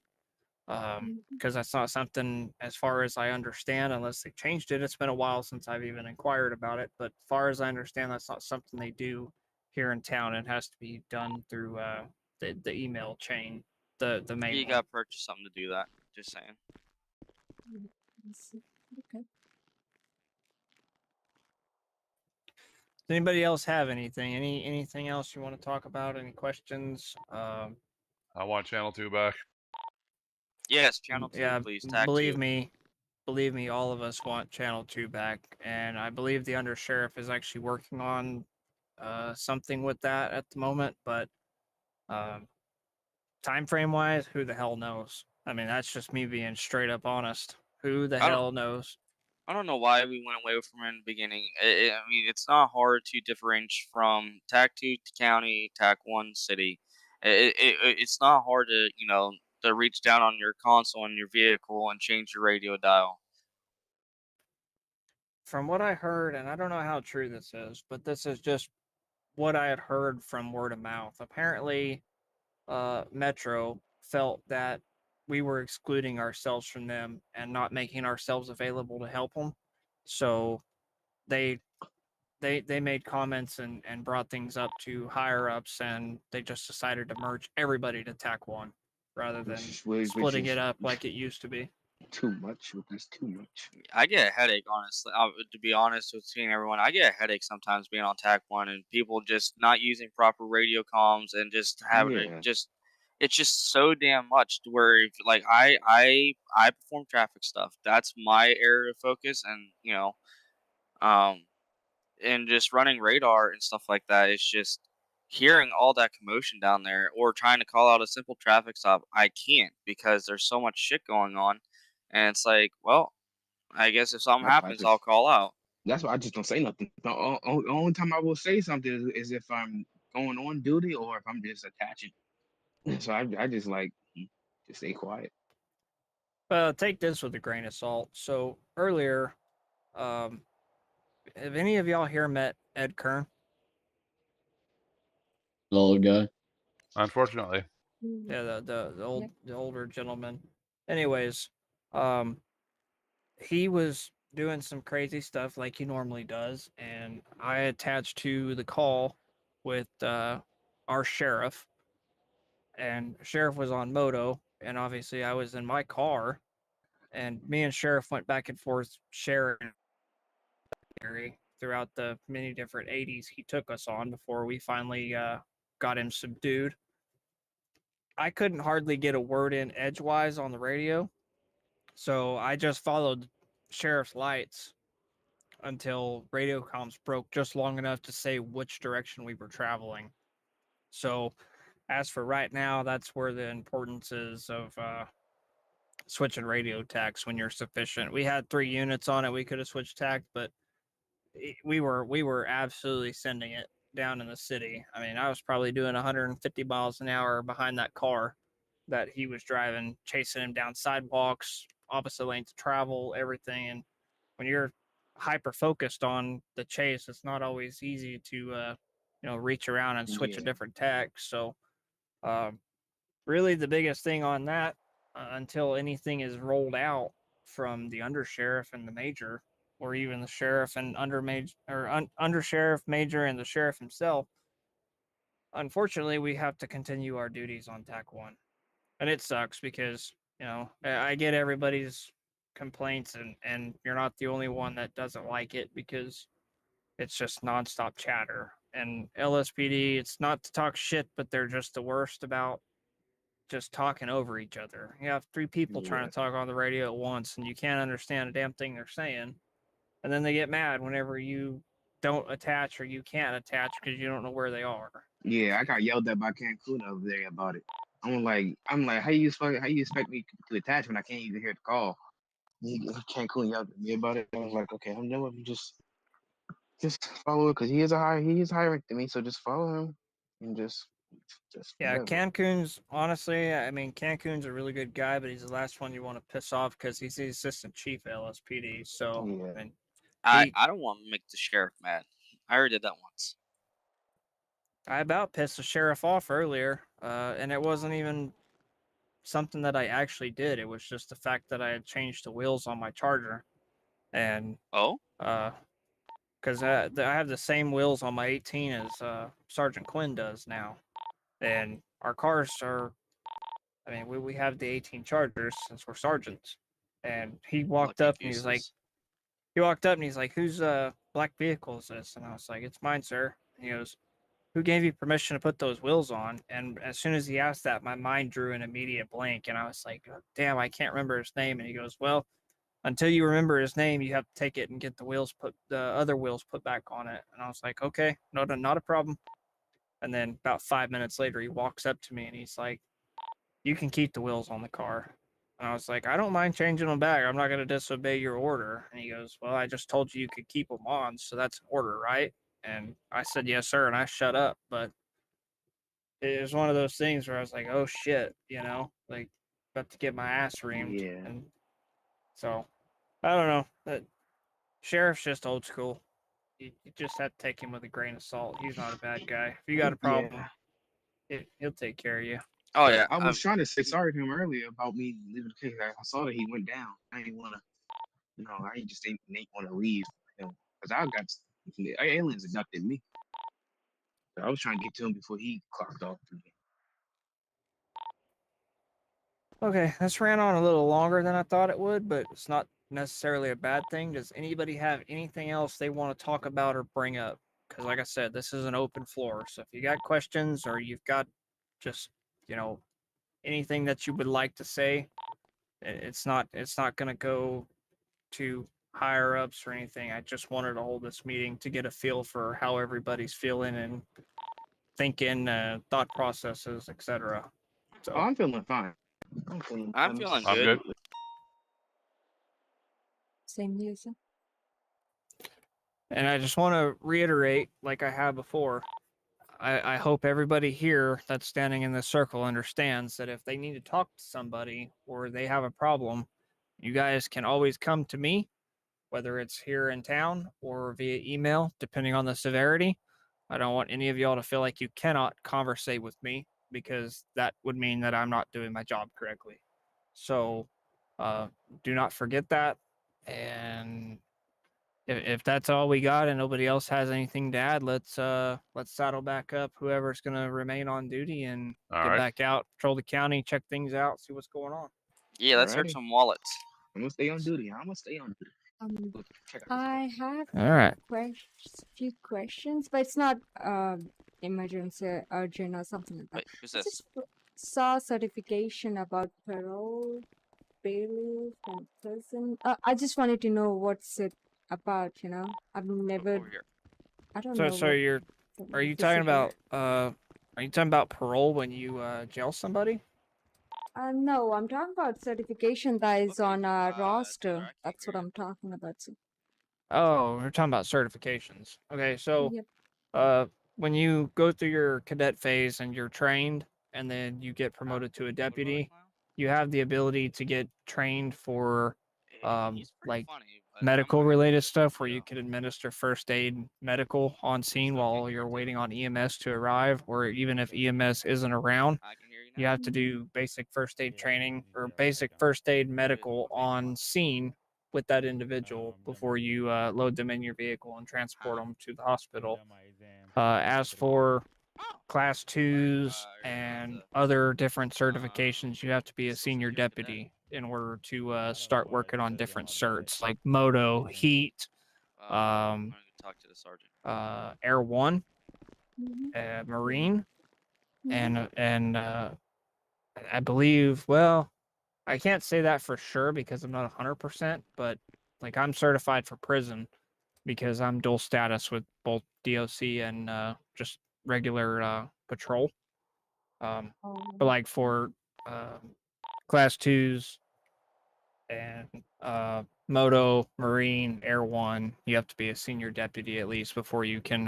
Because that's not something, as far as I understand, unless they changed it. It's been a while since I've even inquired about it, but as far as I understand, that's not something they do here in town. It has to be done through the email chain, the main You one. gotta purchase something to do that. Just saying. Okay. Does anybody else have anything? Anything else you want to talk about? Any questions? I want Channel 2 back. Yes, Channel 2, Yeah, please. Tag believe 2. me, all of us want Channel 2 back, and I believe the undersheriff is actually working on something with that at the moment, but time frame wise, who the hell knows? I mean, that's just me being straight up honest. Who the hell knows? I don't know why we went away from it in the beginning. I mean, it's not hard to differentiate from TAC 2 to county, TAC 1 city. It's not hard to, to reach down on your console in your vehicle and change your radio dial. From what I heard, and I don't know how true this is, but this is just what I had heard from word of mouth. Apparently, Metro felt that we were excluding ourselves from them and not making ourselves available to help them. So they made comments and brought things up to higher ups, and they just decided to merge everybody to TAC 1 rather than splitting it up like it used to be. Too much. That's too much. I get a headache, honestly. To be honest with seeing everyone, I get a headache sometimes being on TAC 1 and people just not using proper radio comms and just having to just. It's just so damn much to where if, like I perform traffic stuff. That's my area of focus, and and just running radar and stuff like that. It's just hearing all that commotion down there, or trying to call out a simple traffic stop. I can't because there's so much shit going on, and it's like, well, I guess if something happens, I'll call out. That's why I just don't say nothing. The only time I will say something is if I'm going on duty or if I'm just attaching. So I just like just stay quiet. Take this with a grain of salt. So earlier, have any of y'all here met Ed Kern? The old guy. Unfortunately. Yeah, the older gentleman. Anyways, he was doing some crazy stuff like he normally does, and I attached to the call with our sheriff, and sheriff was on moto, and obviously I was in my car, and me and sheriff went back and forth sharing throughout the many different 80s he took us on before we finally got him subdued. I couldn't hardly get a word in edgewise on the radio, so I just followed sheriff's lights until radio comms broke just long enough to say which direction we were traveling. So, as for right now, that's where the importance is of switching radio tacks when you're sufficient. We had 3 units on it. We could have switched tack, but we were absolutely sending it down in the city. I mean, I was probably doing 150 miles an hour behind that car that he was driving, chasing him down sidewalks, opposite lanes of travel, everything. And when you're hyper focused on the chase, it's not always easy to reach around and switch a different tack. So really the biggest thing on that until anything is rolled out from the undersheriff and the major, or even the sheriff and undersheriff, major, and the sheriff himself, unfortunately we have to continue our duties on TAC 1. And it sucks because I get everybody's complaints, and you're not the only one that doesn't like it, because it's just nonstop chatter. And LSPD, it's not to talk shit, but they're just the worst about just talking over each other. You have 3 people trying to talk on the radio at once, and you can't understand a damn thing they're saying. And then they get mad whenever you don't attach or you can't attach because you don't know where they are. Yeah, I got yelled at by Cancun over there about it. I'm like, how you expect me to attach when I can't even hear the call? Cancun yelled at me about it. I was like, okay, I'm never just follow it because he is higher rank than me, so just follow him and just Just Yeah, whatever. Cancun's honestly, I mean, Cancun's a really good guy, but he's the last one you want to piss off because he's the assistant chief at LSPD. So, Yeah. I mean, I don't want to make the sheriff mad. I already did that once. I about pissed the sheriff off earlier, and it wasn't even something that I actually did. It was just the fact that I had changed the wheels on my Charger, and because I have the same wheels on my 18 as Sergeant Quinn does now, and our cars are. I mean, we have the 18 Chargers since we're sergeants, and he walked Lucky up and he's like, gooses. "Whose black vehicle is this?" And I was like, "It's mine, sir." And he goes, "Who gave you permission to put those wheels on?" And as soon as he asked that, my mind drew an immediate blank, and I was like, "Oh, damn, I can't remember his name." And he goes, "Well, until you remember his name, you have to take it and get the other wheels put back on it." And I was like, "Okay, not a problem." And then about 5 minutes later, he walks up to me and he's like, "You can keep the wheels on the car." And I was like, "I don't mind changing them back. I'm not going to disobey your order." And he goes, "Well, I just told you you could keep them on, so that's an order, right?" And I said, "Yes, sir," and I shut up. But it was one of those things where I was like, "Oh shit," like about to get my ass reamed. Yeah. And so I don't know. That sheriff's just old school. You just have to take him with a grain of salt. He's not a bad guy. If you got a problem, he'll take care of you. Oh yeah, I was trying to say sorry to him earlier about me leaving the case. I saw that he went down. I didn't want to, I just didn't want to leave him because I got aliens abducted me. So I was trying to get to him before he clocked off again. Okay, this ran on a little longer than I thought it would, but it's not necessarily a bad thing. Does anybody have anything else they want to talk about or bring up? Because, like I said, this is an open floor. So if you got questions or you've got just, anything that you would like to say, it's not going to go to higher ups or anything. I just wanted to hold this meeting to get a feel for how everybody's feeling and thinking, thought processes, etc. So I'm feeling fine. I'm feeling I'm good. good. Same here, sir. And I just want to reiterate, like I have before, I hope everybody here that's standing in this circle understands that if they need to talk to somebody or they have a problem, you guys can always come to me, whether it's here in town or via email, depending on the severity. I don't want any of y'all to feel like you cannot conversate with me because that would mean that I'm not doing my job correctly. So do not forget that. And if that's all we got and nobody else has anything to add, let's saddle back up whoever's gonna remain on duty and All get right. back out, patrol the county, check things out, see what's going on. Yeah, let's search Alrighty. some wallets. I'm gonna stay on duty. Check out this I have All right. few questions, but it's not emergency, urgent, or something like that. Wait, who's I this? just saw certification about parole, bailiff, and prison. I just wanted to know what's it about. I've never. Over here. I don't So know what. are you this talking is. about parole when you jail somebody? No, I'm talking about certification that is on our roster. That's what I'm talking about. So, Oh, we're talking about certifications. Okay, so yep. when you go through your cadet phase and you're trained and then you get promoted to a deputy, you have the ability to get trained for like medical related stuff where you can administer first aid medical on scene while you're waiting on EMS to arrive, or even if EMS isn't around, you have to do basic first aid training or basic first aid medical on scene with that individual before you load them in your vehicle and transport them to the hospital. As for class 2s and other different certifications, you have to be a senior deputy in order to start working on different certs like moto, heat, I'm gonna talk to the sergeant. air 1, Mm-hmm. marine, Mm-hmm. and I believe, well, I can't say that for sure because I'm not 100%, but like I'm certified for prison because I'm dual status with both DOC and just regular patrol. But like for class 2s and moto, marine, air 1, you have to be a senior deputy at least before you can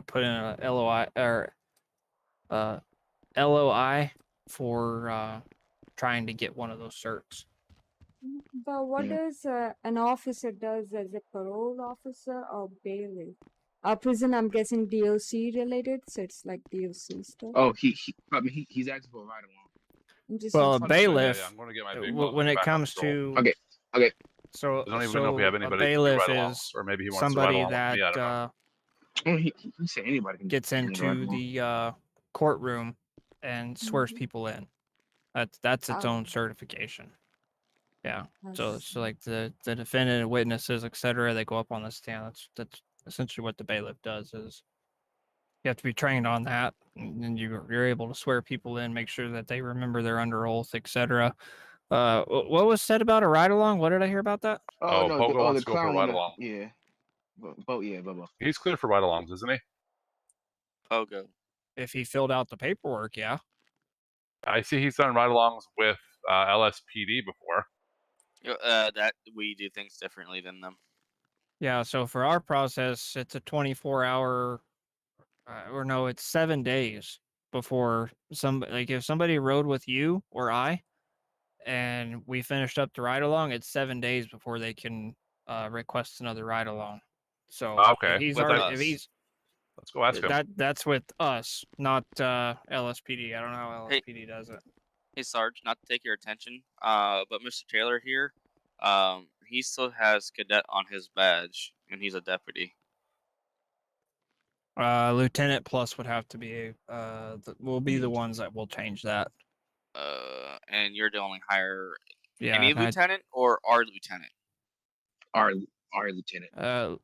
put in a LOI or LOI for trying to get one of those certs. But what does an officer does as a parole officer or bailiff? Prison, I'm guessing DOC related, so it's like DOC stuff. Oh, he's asking for a ride along. Well, a bailiff, I'm going to get my vehicle when it back on comes patrol. to... Okay. So, I don't even know if we have a anybody to do bailiff ride-alongs, is or maybe he wants to ride somebody along with me. I don't know. that He said anybody can gets ride into along. the courtroom and swears people in. That's its Oh. own certification. Yeah. I So see. like the defendant and witnesses, etc., they go up on the stand. That's essentially what the bailiff does. Is you have to be trained on that, and you're able to swear people in, make sure that they remember they're under oath, etc. What was said about a ride along? What did I hear about that? Oh no, Pogo wants the to go for a clown wanna, ride-along. yeah. Bobo. He's clear for ride-alongs, isn't he? Pogo. If he filled out the paperwork, yeah. I see he's done ride-alongs with LSPD before. That we do things differently than them. Yeah, so for our process, it's a 24-hour, or no, it's 7 days before if somebody rode with you or I, and we finished up the ride along, it's 7 days before they can request another ride along. So Okay, if he's let's go ask him. That's with us, not LSPD. I don't know how LSPD does it. Hey Sarge, not to take your attention, but Mr. Taylor here, he still has cadet on his badge, and he's a deputy. Lieutenant plus would have to be we'll be the ones that will change that. And you're the only higher. Yeah, any lieutenant or our lieutenant? Our lieutenant.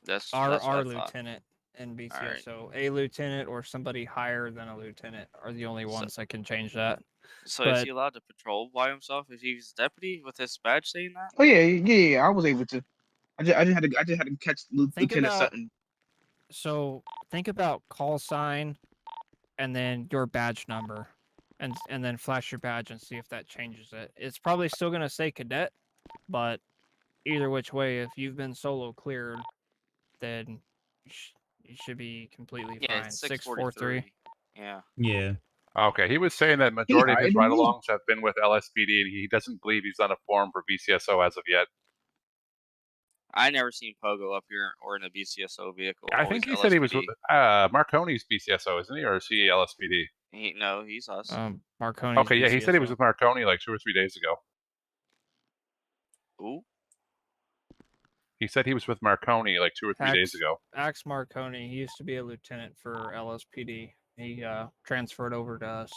That's our lieutenant in BCSO. Right. A lieutenant or somebody higher than a lieutenant are the only ones that can change that. So is he allowed to patrol by himself if he's deputy with his badge saying that? Oh yeah. I was able to. I just had to catch Lieutenant Sutton. So think about call sign, and then your badge number, and then flash your badge and see if that changes it. It's probably still gonna say cadet, but either which way, if you've been solo cleared, then you should be completely fine. It's 643. Yeah. Yeah. Okay, he was saying that majority of his higher than me. ride-alongs have been with LSPD, and he doesn't believe he's done a form for BCSO as of yet. I never seen Pogo up here or in a BCSO vehicle. I think he said he was with Marconi's BCSO, isn't he, or is he LSPD? No, he's us. Marconi. Okay, yeah, he said he was with Marconi like 2 or 3 days ago. Ooh. He said he was with Marconi like 2 or 3 days ago. Ax Marconi, he used to be a lieutenant for LSPD. He transferred over to us.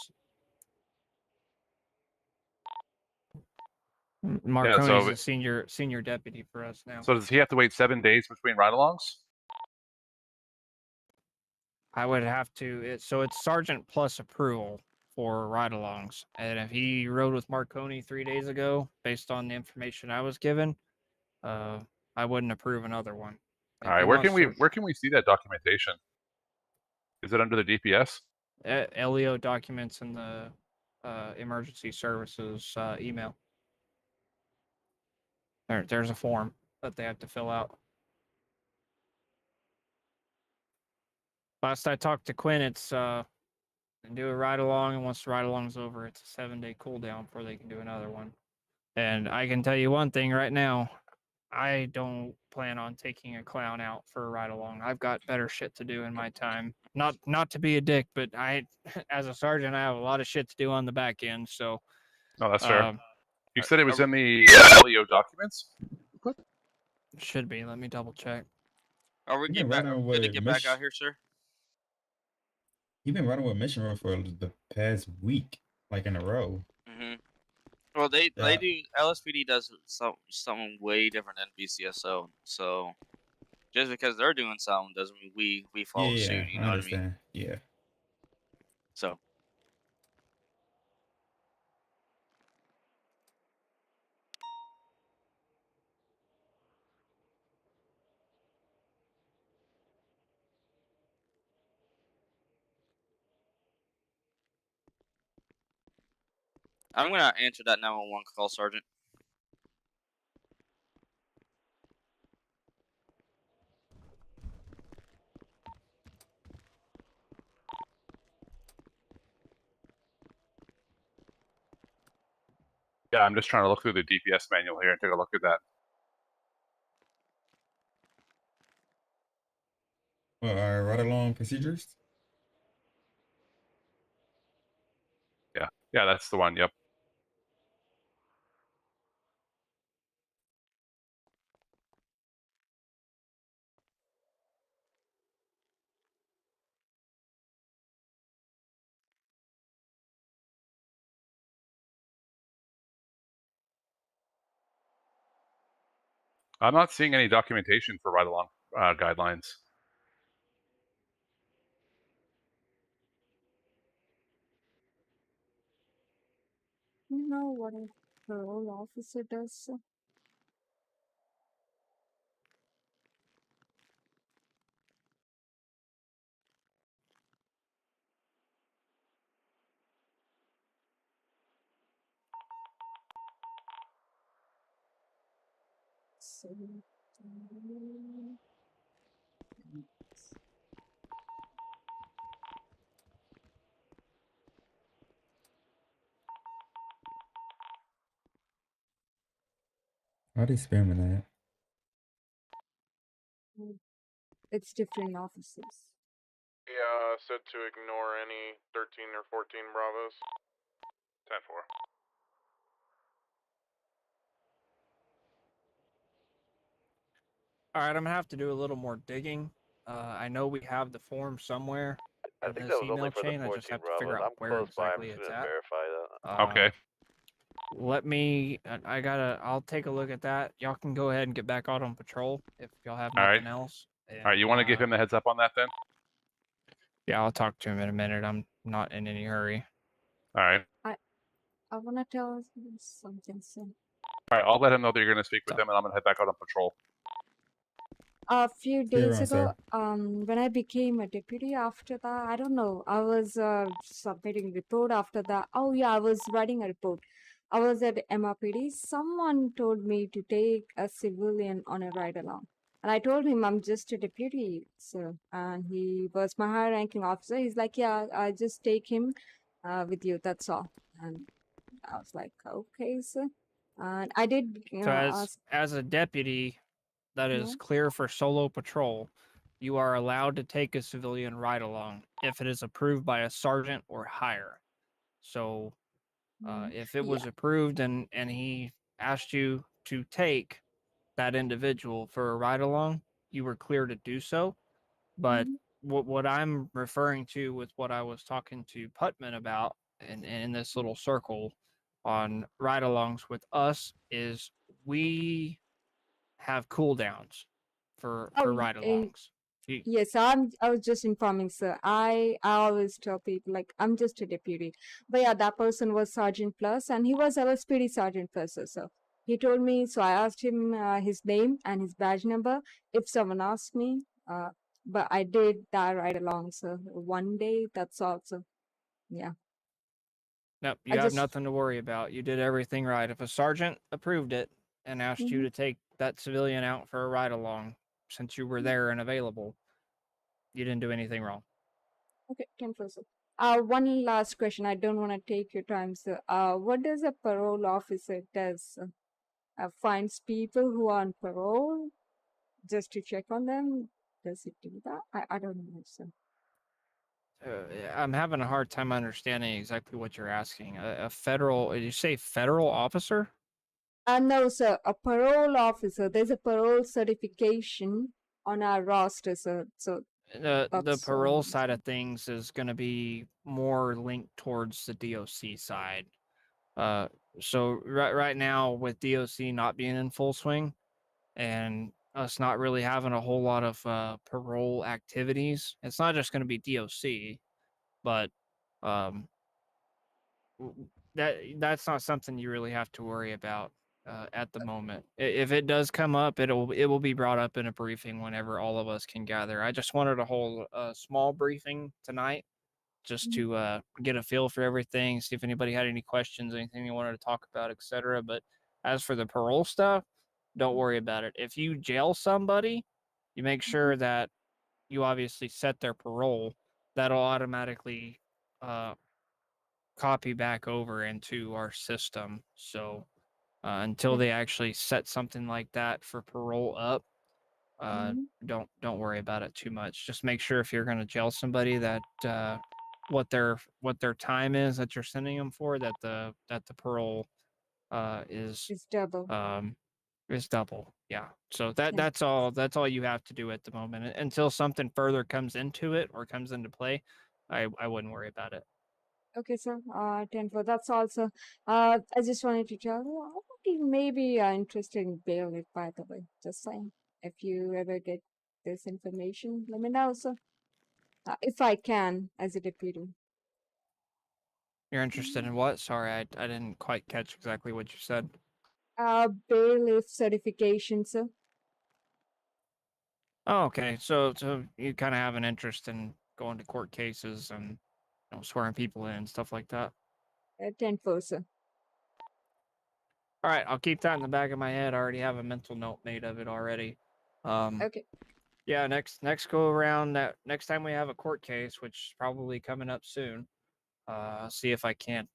Marconi's a senior deputy for us now. So does he have to wait 7 days between ride-alongs? I would have to. So it's sergeant plus approval for ride-alongs, and if he rode with Marconi 3 days ago, based on the information I was given, I wouldn't approve another one. All right, where can we see that documentation? Is it under the DPS? LEO documents in the emergency services email. There's a form that they have to fill out. Last I talked to Quinn, it's do a ride along, and once the ride along's over, it's a 7-day cooldown before they can do another one. And I can tell you one thing right now, I don't plan on taking a clown out for a ride along. I've got better shit to do in my time. Not to be a dick, but as a sergeant, I have a lot of shit to do on the back end. So, no, that's fair. You said it was in the LEO documents? Should be. Let me double check. Are we good to get back out here, sir? You've been running with Mission Road for the past week, like in a row. Mm-hmm. Well, they do. LSPD does something way different than BCSO. So just because they're doing something doesn't mean we follow suit. You know what I mean? Yeah. So. I'm gonna answer that 911 call, Sergeant. Yeah, I'm just trying to look through the DPS manual here and take a look at that. Well, right along procedures. Yeah, that's the one. Yep. I'm not seeing any documentation for ride-along guidelines. You know what a parole officer does, sir? So, Why they spamming that? it's different officers. Yeah, said to ignore any 13 or 14 Bravos. 10-4. All right, I'm gonna have to do a little more digging. I know we have the form somewhere I in think this that was only email for the chain. I 14 just have to Bravos. figure out I'm where close by. I'm exactly just it's gonna at. verify that. Okay. Let me. I'll take a look at that. Y'all can go ahead and get back out on patrol if y'all have All right. nothing else. All right. You want to give him the heads up on that then? Yeah, I'll talk to him in a minute. I'm not in any hurry. All right. I wanna tell you something, sir. All right. I'll let him know that you're going to speak with him, and I'm going to head back out on patrol. A few You're days on, ago, sir. when I became a deputy after that, I don't know, I was submitting report after that. Oh yeah, I was writing a report. I was at MRPD. Someone told me to take a civilian on a ride along. And I told him I'm just a deputy, sir. And he was my higher ranking officer. He's like, yeah, I just take him with you, that's all. And I was like, okay, sir. And I did So ask. as a deputy that is Yeah. clear for solo patrol, you are allowed to take a civilian ride along if it is approved by a sergeant or higher. So if it was Yeah. approved and he asked you to take that individual for a ride along, you were clear to do so. But what I'm referring to with what I was talking to Putman about in this little circle on ride alongs with us is we have cooldowns for Oh, ride alongs. yes, I was just informing, sir. I always tell people like I'm just a deputy. But yeah, that person was Sergeant Plus and he was LSPD Sergeant Plus. So he told me, so I asked him his name and his badge number if someone asked me. But I did that right along, so one day, that's all. So yeah. Nope, I you have just nothing to worry about. You did everything right. If a sergeant approved it and asked you to take that civilian out for a ride along, since you were there and available, you didn't do anything wrong. Okay, 10%. One last question. I don't want to take your time, sir. What does a parole officer does? Finds people who are on parole just to check on them? Does it do that? I don't know, sir. I'm having a hard time understanding exactly what you're asking. A federal, did you say federal officer? No, sir. A parole officer. There's a parole certification on our roster, sir. So The parole side of things is going to be more linked towards the DOC side. So right now with DOC not being in full swing and us not really having a whole lot of parole activities, it's not just going to be DOC, but that's not something you really have to worry about at the moment. If it does come up, it will be brought up in a briefing whenever all of us can gather. I just wanted to hold a small briefing tonight just to get a feel for everything, see if anybody had any questions, anything they wanted to talk about, etc. But as for the parole stuff, don't worry about it. If you jail somebody, you make sure that you obviously set their parole. That'll automatically copy back over into our system. So until they actually set something like that for parole up, don't worry about it too much. Just make sure if you're going to jail somebody that what their time is that you're sending them for, that the parole is double. Is double. Yeah. So that's all you have to do at the moment until something further comes into it or comes into play. I wouldn't worry about it. Okay, sir. 10-4. That's also. I just wanted to tell you, I think maybe interested in bailiff, by the way. Just saying. If you ever get this information, let me know, sir. If I can, as a deputy. You're interested in what? Sorry, I didn't quite catch exactly what you said. Bailiff certification, sir. Oh, okay. So you kind of have an interest in going to court cases and swearing people in and stuff like that. 10-4, sir. All right, I'll keep that in the back of my head. I already have a mental note made of it already. Okay. Yeah, next go around, that next time we have a court case, which is probably coming up soon, see if I can't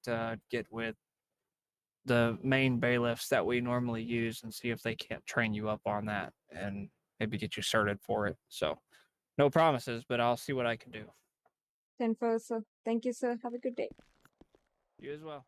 get with the main bailiffs that we normally use and see if they can't train you up on that and maybe get you started for it. So no promises, but I'll see what I can do. 10-4, sir. Thank you, sir. Have a good day. You as well.